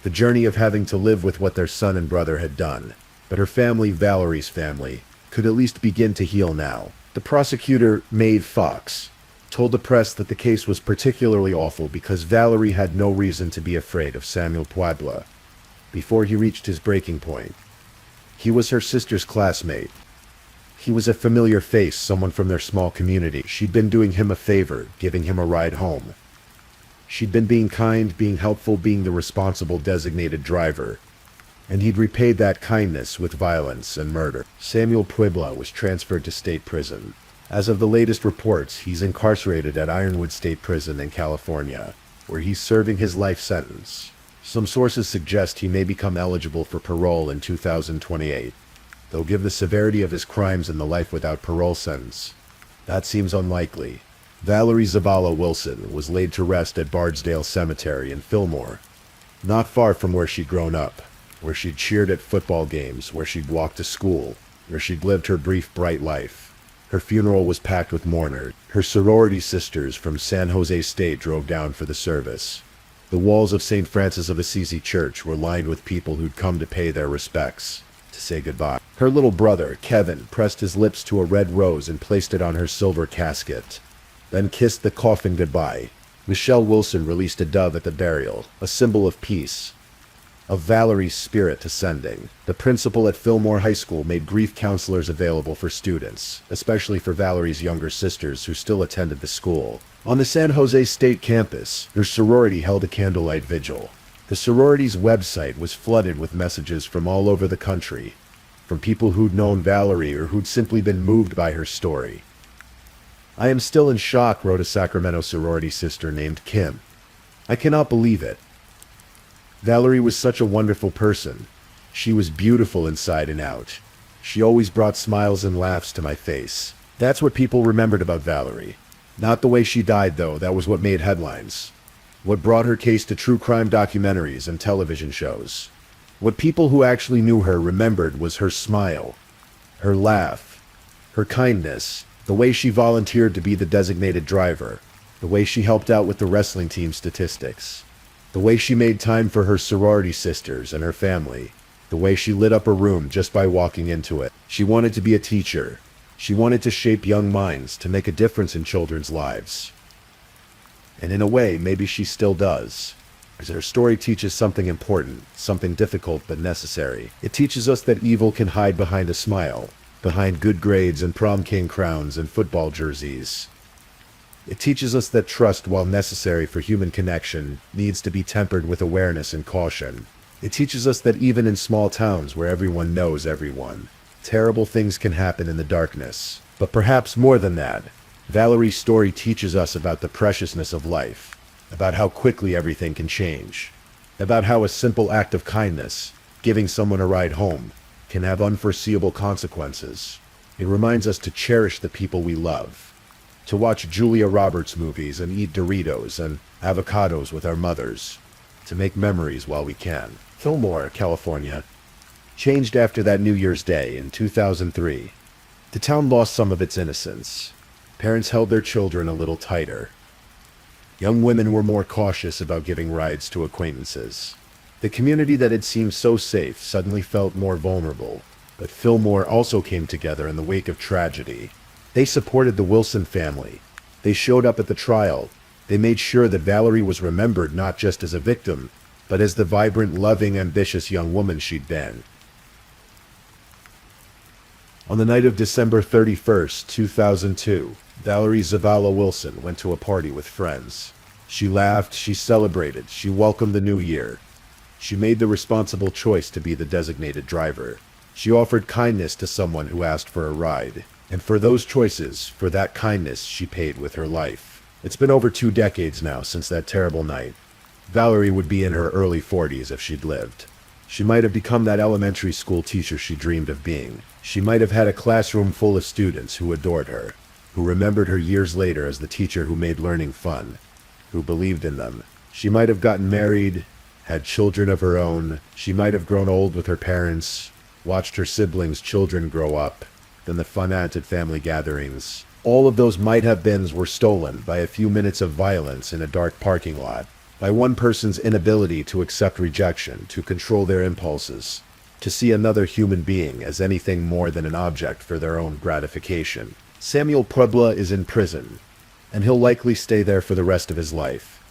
The journey of having to live with what their son and brother had done. But her family, Valerie's family, could at least begin to heal now. The prosecutor, Maeve Fox, told the press that the case was particularly awful because Valerie had no reason to be afraid of Samuel Puebla before he reached his breaking point. He was her sister's classmate. He was a familiar face, someone from their small community. She'd been doing him a favor, giving him a ride home. She'd been being kind, being helpful, being the responsible designated driver. And he'd repaid that kindness with violence and murder. Samuel Puebla was transferred to state prison. As of the latest reports, he's incarcerated at Ironwood State Prison in California, where he's serving his life sentence. Some sources suggest he may become eligible for parole in 2028, though given the severity of his crimes and the life without parole sentence, that seems unlikely. Valerie Zavala Wilson was laid to rest at Bardsdale Cemetery in Fillmore, not far from where she'd grown up, where she'd cheered at football games, where she'd walked to school, where she'd lived her brief, bright life. Her funeral was packed with mourners. Her sorority sisters from San Jose State drove down for the service. The walls of St. Francis of Assisi Church were lined with people who'd come to pay their respects, to say goodbye. Her little brother, Kevin, pressed his lips to a red rose and placed it on her silver casket, then kissed the coffin goodbye. Michelle Wilson released a dove at the burial, a symbol of peace, of Valerie's spirit ascending. The principal at Fillmore High School made grief counselors available for students, especially for Valerie's younger sisters who still attended the school. On the San Jose State campus, their sorority held a candlelight vigil. The sorority's website was flooded with messages from all over the country, from people who'd known Valerie or who'd simply been moved by her story. "I am still in shock," wrote a Sacramento sorority sister named Kim. "I cannot believe it. Valerie was such a wonderful person. She was beautiful inside and out. She always brought smiles and laughs to my face." That's what people remembered about Valerie. Not the way she died, though. That was what made headlines. What brought her case to true crime documentaries and television shows. What people who actually knew her remembered was her smile, her laugh, her kindness, the way she volunteered to be the designated driver, the way she helped out with the wrestling team statistics, the way she made time for her sorority sisters and her family, the way she lit up a room just by walking into it. She wanted to be a teacher. She wanted to shape young minds, to make a difference in children's lives. And in a way, maybe she still does. Because her story teaches something important, something difficult but necessary. It teaches us that evil can hide behind a smile, behind good grades and prom king crowns and football jerseys. It teaches us that trust, while necessary for human connection, needs to be tempered with awareness and caution. It teaches us that even in small towns where everyone knows everyone, terrible things can happen in the darkness. But perhaps more than that, Valerie's story teaches us about the preciousness of life, about how quickly everything can change, about how a simple act of kindness, giving someone a ride home, can have unforeseeable consequences. It reminds us to cherish the people we love, to watch Julia Roberts movies and eat Doritos and avocados with our mothers, to make memories while we can. Fillmore, California, changed after that New Year's Day in 2003. The town lost some of its innocence. Parents held their children a little tighter. Young women were more cautious about giving rides to acquaintances. The community that had seemed so safe suddenly felt more vulnerable. But Fillmore also came together in the wake of tragedy. They supported the Wilson family. They showed up at the trial. They made sure that Valerie was remembered not just as a victim, but as the vibrant, loving, ambitious young woman she'd been. On the night of December 31st, 2002, Valerie Zavala Wilson went to a party with friends. She laughed, she celebrated, she welcomed the new year. She made the responsible choice to be the designated driver. She offered kindness to someone who asked for a ride. And for those choices, for that kindness, she paid with her life. It's been over 2 decades now since that terrible night. Valerie would be in her early 40s if she'd lived. She might have become that elementary school teacher she dreamed of being. She might have had a classroom full of students who adored her, who remembered her years later as the teacher who made learning fun, who believed in them. She might have gotten married, had children of her own. She might have grown old with her parents, watched her siblings' children grow up, then the fun aunt at family gatherings. All of those might-have-beens were stolen by a few minutes of violence in a dark parking lot, by one person's inability to accept rejection, to control their impulses, to see another human being as anything more than an object for their own gratification. Samuel Puebla is in prison, and he'll likely stay there for the rest of his life.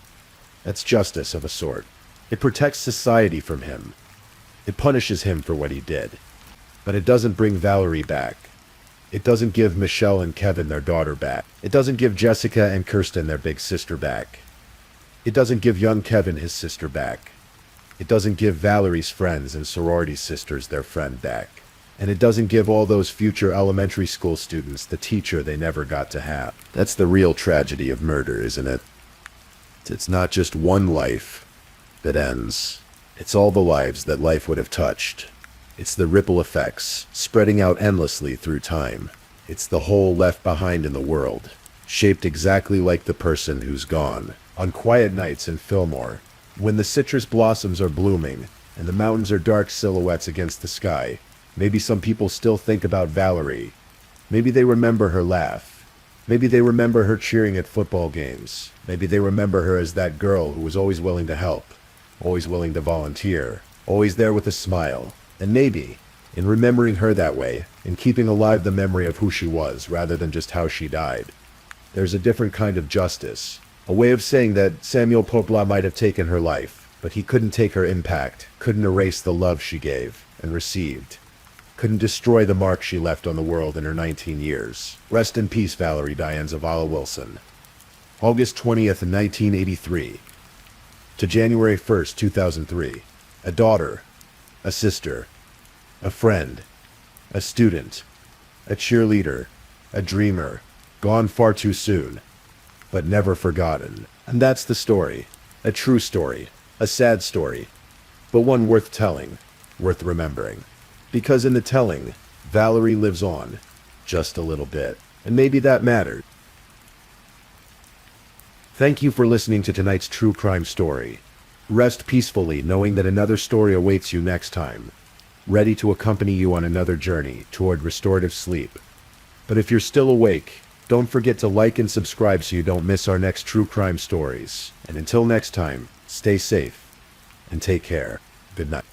That's justice of a sort. It protects society from him. It punishes him for what he did. But it doesn't bring Valerie back. It doesn't give Michelle and Kevin their daughter back. It doesn't give Jessica and Kirsten their big sister back. It doesn't give young Kevin his sister back. It doesn't give Valerie's friends and sorority sisters their friend back. And it doesn't give all those future elementary school students the teacher they never got to have. That's the real tragedy of murder, isn't it? It's not just one life that ends. It's all the lives that life would have touched. It's the ripple effects, spreading out endlessly through time. It's the hole left behind in the world, shaped exactly like the person who's gone. On quiet nights in Fillmore, when the citrus blossoms are blooming and the mountains are dark silhouettes against the sky, maybe some people still think about Valerie. Maybe they remember her laugh. Maybe they remember her cheering at football games. Maybe they remember her as that girl who was always willing to help, always willing to volunteer, always there with a smile. And maybe, in remembering her that way, in keeping alive the memory of who she was rather than just how she died, there's a different kind of justice. A way of saying that Samuel Puebla might have taken her life, but he couldn't take her impact, couldn't erase the love she gave and received, couldn't destroy the mark she left on the world in her 19 years. Rest in peace, Valerie Diane Zavala Wilson. August 20th, 1983 to January 1st, 2003. A daughter, a sister, a friend, a student, a cheerleader, a dreamer, gone far too soon, but never forgotten. And that's the story. A true story. A sad story. But one worth telling, worth remembering. Because in the telling, Valerie lives on, just a little bit. And maybe that mattered. Thank you for listening to tonight's true crime story. Rest peacefully knowing that another story awaits you next time, ready to accompany you on another journey toward restorative sleep. But if you're still awake, don't forget to like and subscribe so you don't miss our next true crime stories. And until next time, stay safe and take care. Good night.